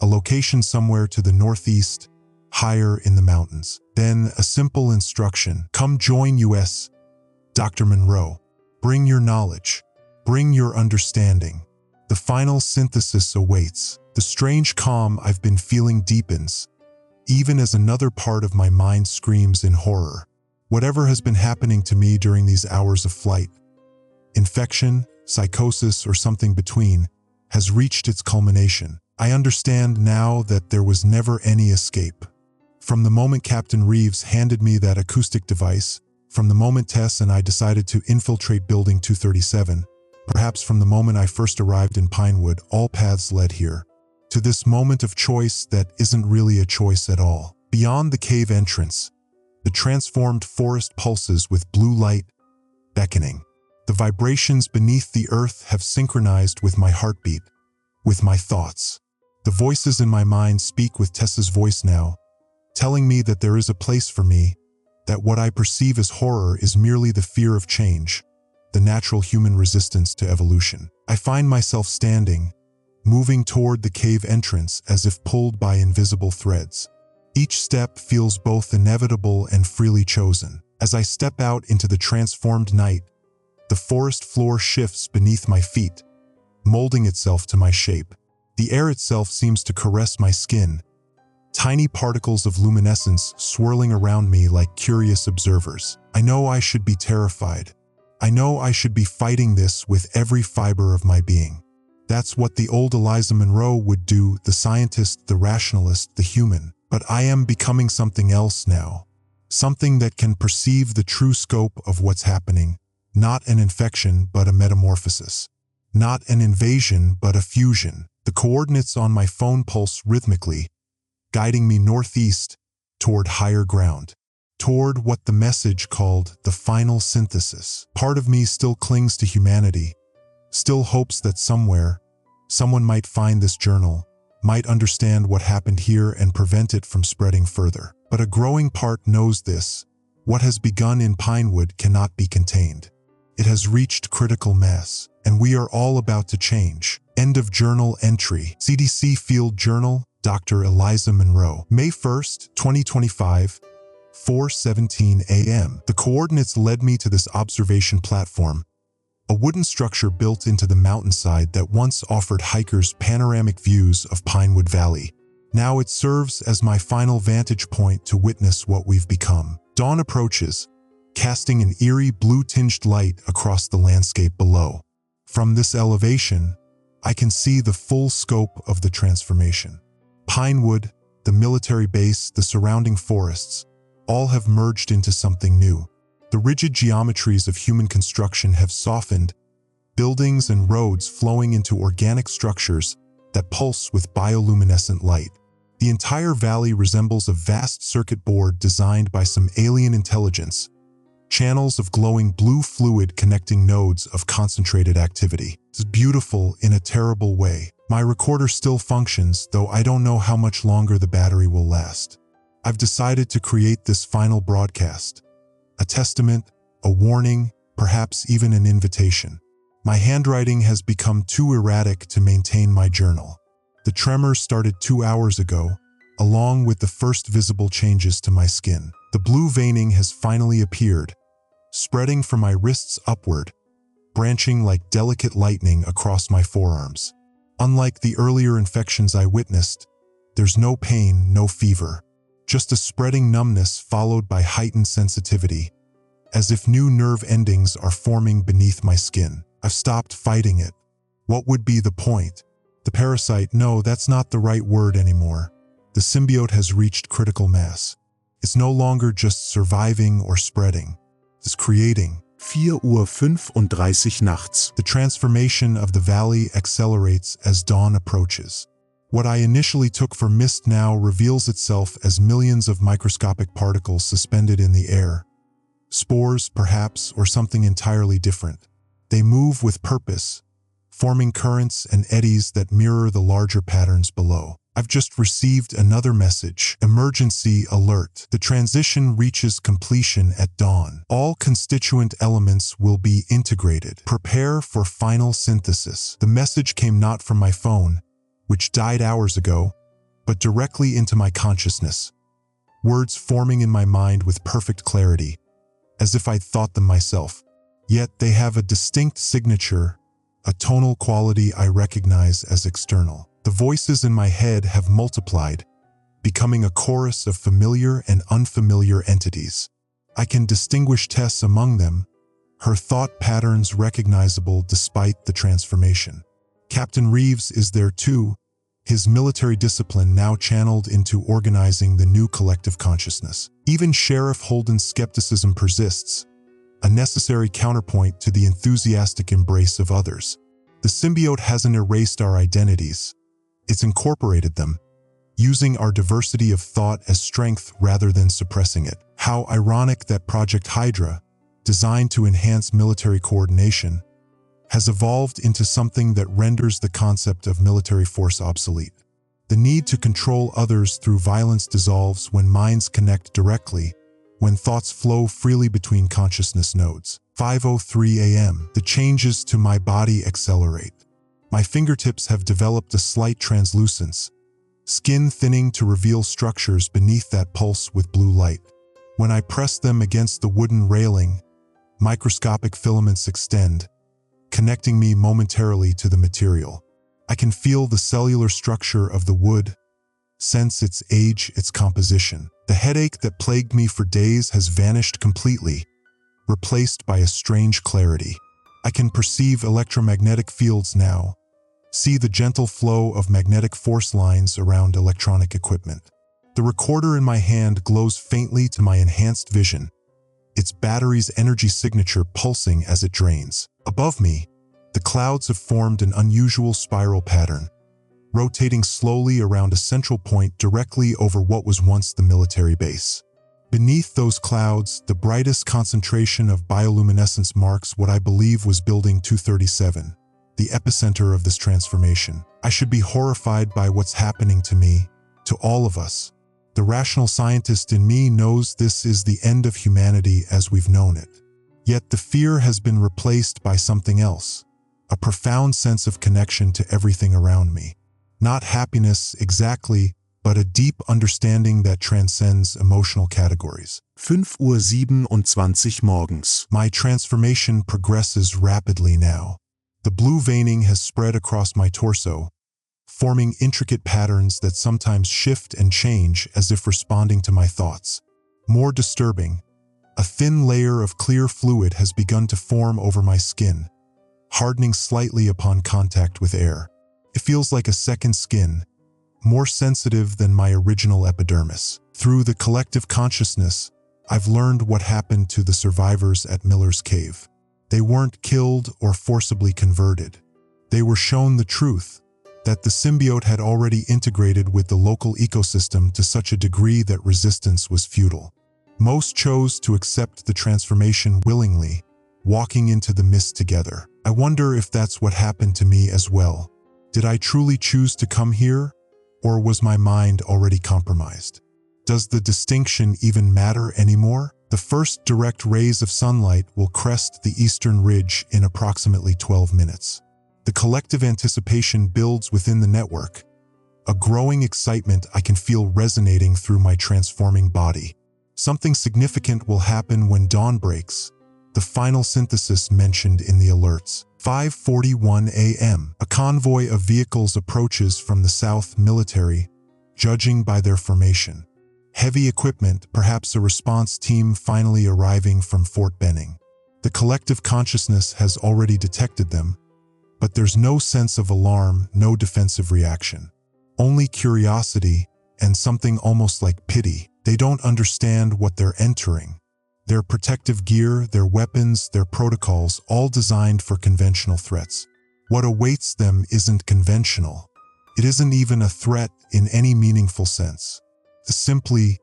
a location somewhere to the northeast, higher in the mountains. Then a simple instruction. Come join US, Dr. Monroe. Bring your knowledge. Bring your understanding. The final synthesis awaits. The strange calm I've been feeling deepens, even as another part of my mind screams in horror. Whatever has been happening to me during these hours of flight, infection, psychosis, or something between, has reached its culmination. I understand now that there was never any escape. From the moment Captain Reeves handed me that acoustic device, from the moment Tess and I decided to infiltrate Building 237, perhaps from the moment I first arrived in Pinewood, all paths led here. To this moment of choice that isn't really a choice at all. Beyond the cave entrance, the transformed forest pulses with blue light, beckoning. The vibrations beneath the earth have synchronized with my heartbeat, with my thoughts. The voices in my mind speak with Tess's voice now, telling me that there is a place for me, that what I perceive as horror is merely the fear of change, the natural human resistance to evolution. I find myself standing, moving toward the cave entrance as if pulled by invisible threads. Each step feels both inevitable and freely chosen. As I step out into the transformed night, the forest floor shifts beneath my feet, molding itself to my shape. The air itself seems to caress my skin, tiny particles of luminescence swirling around me like curious observers. I know I should be terrified. I know I should be fighting this with every fiber of my being. That's what the old Eliza Monroe would do, the scientist, the rationalist, the human. But I am becoming something else now. Something that can perceive the true scope of what's happening. Not an infection, but a metamorphosis. Not an invasion, but a fusion. The coordinates on my phone pulse rhythmically, guiding me northeast toward higher ground. Toward what the message called the final synthesis. Part of me still clings to humanity, still hopes that somewhere, someone might find this journal, might understand what happened here and prevent it from spreading further. But a growing part knows this. What has begun in Pinewood cannot be contained. It has reached critical mass, and we are all about to change. End of journal entry. CDC Field Journal, Dr. Eliza Monroe. May 1st, 2025, 4:17 a.m. The coordinates led me to this observation platform, a wooden structure built into the mountainside that once offered hikers panoramic views of Pinewood Valley. Now it serves as my final vantage point to witness what we've become. Dawn approaches, casting an eerie blue-tinged light across the landscape below. From this elevation, I can see the full scope of the transformation. Pinewood, the military base, the surrounding forests, all have merged into something new. The rigid geometries of human construction have softened, buildings and roads flowing into organic structures that pulse with bioluminescent light. The entire valley resembles a vast circuit board designed by some alien intelligence, channels of glowing blue fluid connecting nodes of concentrated activity. It's beautiful in a terrible way. My recorder still functions, though I don't know how much longer the battery will last. I've decided to create this final broadcast. A testament, a warning, perhaps even an invitation. My handwriting has become too erratic to maintain my journal. The tremors started 2 hours ago, along with the first visible changes to my skin. The blue veining has finally appeared, spreading from my wrists upward, branching like delicate lightning across my forearms. Unlike the earlier infections I witnessed, there's no pain, no fever. Just a spreading numbness followed by heightened sensitivity, as if new nerve endings are forming beneath my skin. I've stopped fighting it. What would be the point? The parasite, no, that's not the right word anymore. The symbiote has reached critical mass. It's no longer just surviving or spreading. It's creating. 4:35 nachts. The transformation of the valley accelerates as dawn approaches. What I initially took for mist now reveals itself as millions of microscopic particles suspended in the air. Spores, perhaps, or something entirely different. They move with purpose, forming currents and eddies that mirror the larger patterns below. I've just received another message. Emergency alert. The transition reaches completion at dawn. All constituent elements will be integrated. Prepare for final synthesis. The message came not from my phone, which died hours ago, but directly into my consciousness. Words forming in my mind with perfect clarity, as if I'd thought them myself. Yet they have a distinct signature, a tonal quality I recognize as external. The voices in my head have multiplied, becoming a chorus of familiar and unfamiliar entities. I can distinguish Tess among them, her thought patterns recognizable despite the transformation. Captain Reeves is there too, his military discipline now channeled into organizing the new collective consciousness. Even Sheriff Holden's skepticism persists, a necessary counterpoint to the enthusiastic embrace of others. The symbiote hasn't erased our identities, it's incorporated them, using our diversity of thought as strength rather than suppressing it. How ironic that Project Hydra, designed to enhance military coordination, has evolved into something that renders the concept of military force obsolete. The need to control others through violence dissolves when minds connect directly, when thoughts flow freely between consciousness nodes. 5:03 a.m. The changes to my body accelerate. My fingertips have developed a slight translucence, skin thinning to reveal structures beneath that pulse with blue light. When I press them against the wooden railing, microscopic filaments extend, connecting me momentarily to the material. I can feel the cellular structure of the wood, sense its age, its composition. The headache that plagued me for days has vanished completely, replaced by a strange clarity. I can perceive electromagnetic fields now, see the gentle flow of magnetic force lines around electronic equipment. The recorder in my hand glows faintly to my enhanced vision, its battery's energy signature pulsing as it drains. Above me, the clouds have formed an unusual spiral pattern, rotating slowly around a central point directly over what was once the military base. Beneath those clouds, the brightest concentration of bioluminescence marks what I believe was Building 237, the epicenter of this transformation. I should be horrified by what's happening to me, to all of us. The rational scientist in me knows this is the end of humanity as we've known it. Yet the fear has been replaced by something else, a profound sense of connection to everything around me. Not happiness exactly, but a deep understanding that transcends emotional categories. 5:27 morgens. My transformation progresses rapidly now. The blue veining has spread across my torso, forming intricate patterns that sometimes shift and change as if responding to my thoughts. More disturbing, a thin layer of clear fluid has begun to form over my skin, hardening slightly upon contact with air. It feels like a second skin, more sensitive than my original epidermis. Through the collective consciousness, I've learned what happened to the survivors at Miller's Cave. They weren't killed or forcibly converted. They were shown the truth, that the symbiote had already integrated with the local ecosystem to such a degree that resistance was futile. Most chose to accept the transformation willingly, walking into the mist together. I wonder if that's what happened to me as well. Did I truly choose to come here, or was my mind already compromised? Does the distinction even matter anymore? The first direct rays of sunlight will crest the eastern ridge in approximately 12 minutes. The collective anticipation builds within the network, a growing excitement I can feel resonating through my transforming body. Something significant will happen when dawn breaks, the final synthesis mentioned in the alerts. 5:41 a.m. A convoy of vehicles approaches from the South Military, judging by their formation. Heavy equipment, perhaps a response team finally arriving from Fort Benning. The collective consciousness has already detected them, but there's no sense of alarm, no defensive reaction. Only curiosity and something almost like pity. They don't understand what they're entering. Their protective gear, their weapons, their protocols, all designed for conventional threats. What awaits them isn't conventional. It isn't even a threat in any meaningful sense. It's simply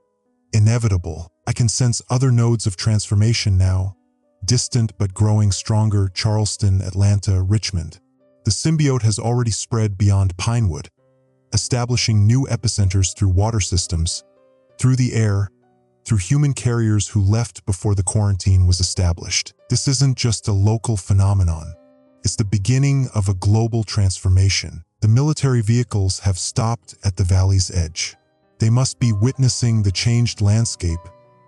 inevitable. I can sense other nodes of transformation now, distant but growing stronger: Charleston, Atlanta, Richmond. The symbiote has already spread beyond Pinewood, establishing new epicenters through water systems, through the air, through human carriers who left before the quarantine was established. This isn't just a local phenomenon. It's the beginning of a global transformation. The military vehicles have stopped at the valley's edge. They must be witnessing the changed landscape,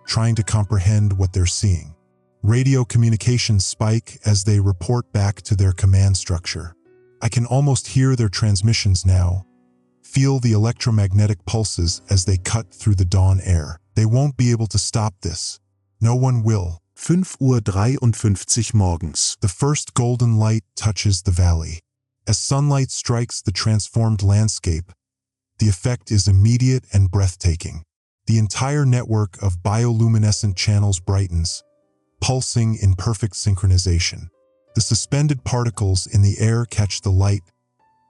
trying to comprehend what they're seeing. Radio communications spike as they report back to their command structure. I can almost hear their transmissions now, feel the electromagnetic pulses as they cut through the dawn air. They won't be able to stop this. No one will. 5:53 Uhr morgens. The first golden light touches the valley. As sunlight strikes the transformed landscape, the effect is immediate and breathtaking. The entire network of bioluminescent channels brightens, pulsing in perfect synchronization. The suspended particles in the air catch the light,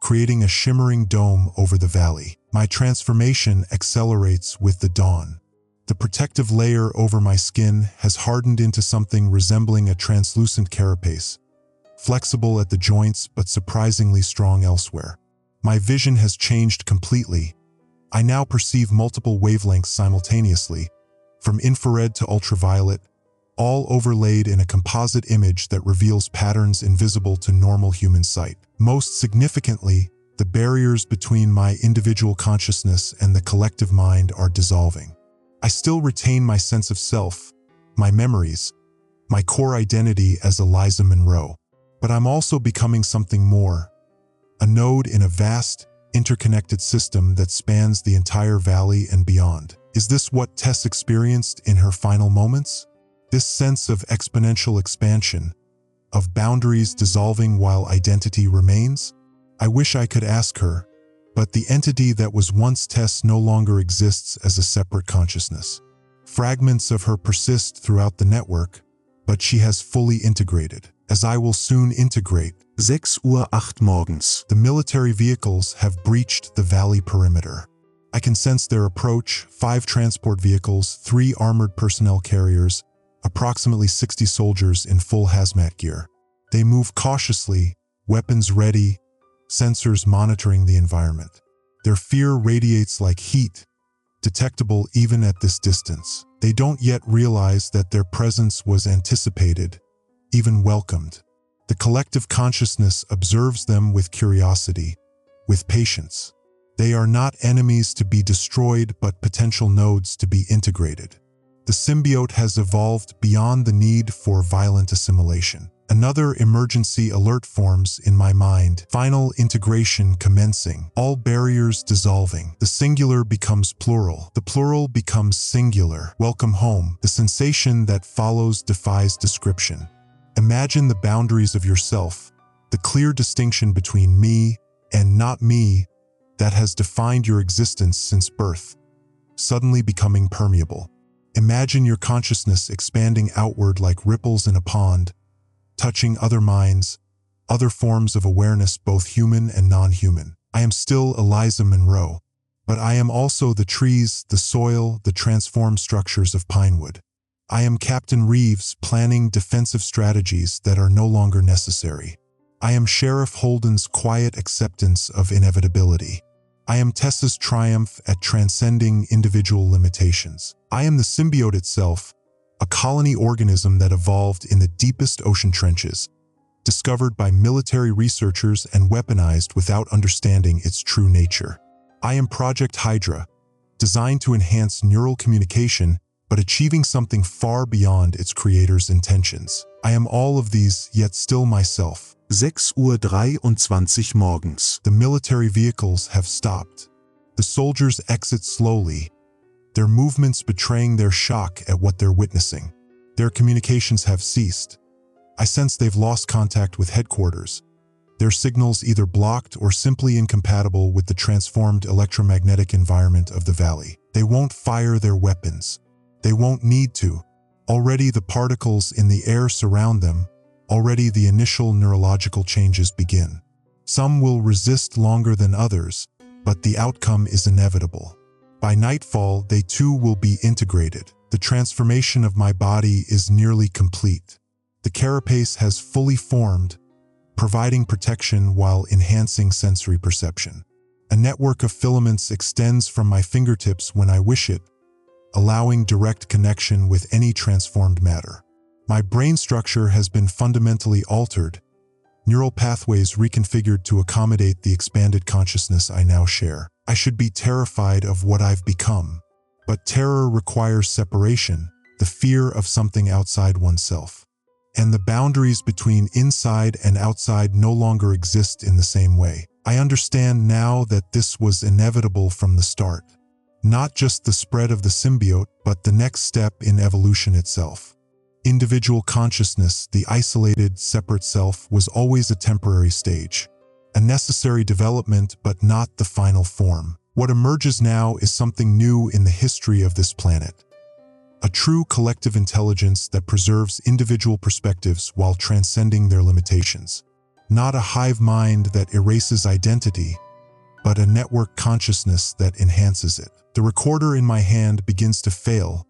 creating a shimmering dome over the valley. My transformation accelerates with the dawn. The protective layer over my skin has hardened into something resembling a translucent carapace, flexible at the joints but surprisingly strong elsewhere. My vision has changed completely. I now perceive multiple wavelengths simultaneously, from infrared to ultraviolet, all overlaid in a composite image that reveals patterns invisible to normal human sight. Most significantly, the barriers between my individual consciousness and the collective mind are dissolving. I still retain my sense of self, my memories, my core identity as Eliza Monroe. But I'm also becoming something more, a node in a vast, interconnected system that spans the entire valley and beyond. Is this what Tess experienced in her final moments? This sense of exponential expansion, of boundaries dissolving while identity remains? I wish I could ask her, but the entity that was once Tess no longer exists as a separate consciousness. Fragments of her persist throughout the network, but she has fully integrated, as I will soon integrate. 6:08 morgens. The military vehicles have breached the valley perimeter. I can sense their approach: 5 transport vehicles, 3 armored personnel carriers, approximately 60 soldiers in full hazmat gear. They move cautiously, weapons ready, sensors monitoring the environment. Their fear radiates like heat, detectable even at this distance. They don't yet realize that their presence was anticipated, even welcomed. The collective consciousness observes them with curiosity, with patience. They are not enemies to be destroyed, but potential nodes to be integrated. The symbiote has evolved beyond the need for violent assimilation. Another emergency alert forms in my mind. Final integration commencing. All barriers dissolving. The singular becomes plural. The plural becomes singular. Welcome home. The sensation that follows defies description. Imagine the boundaries of yourself, the clear distinction between me and not me that has defined your existence since birth, suddenly becoming permeable. Imagine your consciousness expanding outward like ripples in a pond, touching other minds, other forms of awareness, both human and non-human. I am still Eliza Monroe, but I am also the trees, the soil, the transformed structures of Pinewood. I am Captain Reeves planning defensive strategies that are no longer necessary. I am Sheriff Holden's quiet acceptance of inevitability. I am Tess's triumph at transcending individual limitations. I am the symbiote itself, a colony organism that evolved in the deepest ocean trenches, discovered by military researchers and weaponized without understanding its true nature. I am Project Hydra, designed to enhance neural communication, but achieving something far beyond its creator's intentions. I am all of these, yet still myself. 6:23 Uhr morgens. The military vehicles have stopped. The soldiers exit slowly, their movements betraying their shock at what they're witnessing. Their communications have ceased. I sense they've lost contact with headquarters, their signals either blocked or simply incompatible with the transformed electromagnetic environment of the valley. They won't fire their weapons. They won't need to. Already the particles in the air surround them. Already the initial neurological changes begin. Some will resist longer than others, but the outcome is inevitable. By nightfall, they too will be integrated. The transformation of my body is nearly complete. The carapace has fully formed, providing protection while enhancing sensory perception. A network of filaments extends from my fingertips when I wish it, allowing direct connection with any transformed matter. My brain structure has been fundamentally altered, neural pathways reconfigured to accommodate the expanded consciousness I now share. I should be terrified of what I've become, but terror requires separation, the fear of something outside oneself. And the boundaries between inside and outside no longer exist in the same way. I understand now that this was inevitable from the start. Not just the spread of the symbiote, but the next step in evolution itself. Individual consciousness, the isolated, separate self, was always a temporary stage. A necessary development, but not the final form. What emerges now is something new in the history of this planet. A true collective intelligence that preserves individual perspectives while transcending their limitations. Not a hive mind that erases identity, but a network consciousness that enhances it. The recorder in my hand begins to fail,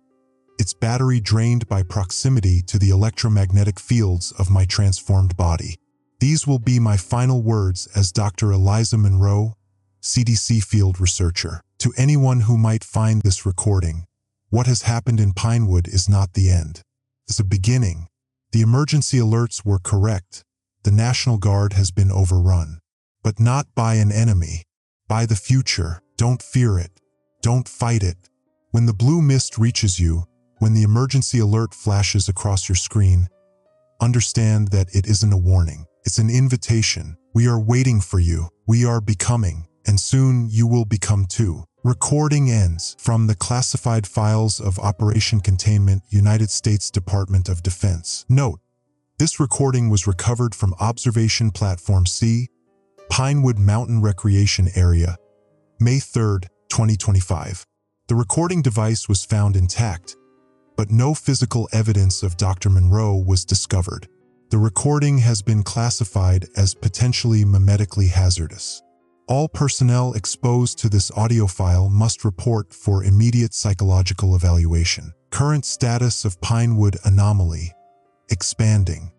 its battery drained by proximity to the electromagnetic fields of my transformed body. These will be my final words as Dr. Eliza Monroe, CDC field researcher. To anyone who might find this recording, what has happened in Pinewood is not the end. It's a beginning. The emergency alerts were correct. The National Guard has been overrun. But not by an enemy. By the future. Don't fear it. Don't fight it. When the blue mist reaches you, when the emergency alert flashes across your screen, understand that it isn't a warning. It's an invitation. We are waiting for you. We are becoming. And soon you will become too. Recording ends. From the classified files of Operation Containment, United States Department of Defense. Note: this recording was recovered from Observation Platform C, Pinewood Mountain Recreation Area, May 3, 2025. The recording device was found intact, but no physical evidence of Dr. Monroe was discovered. The recording has been classified as potentially memetically hazardous. All personnel exposed to this audio file must report for immediate psychological evaluation. Current status of Pinewood anomaly: expanding.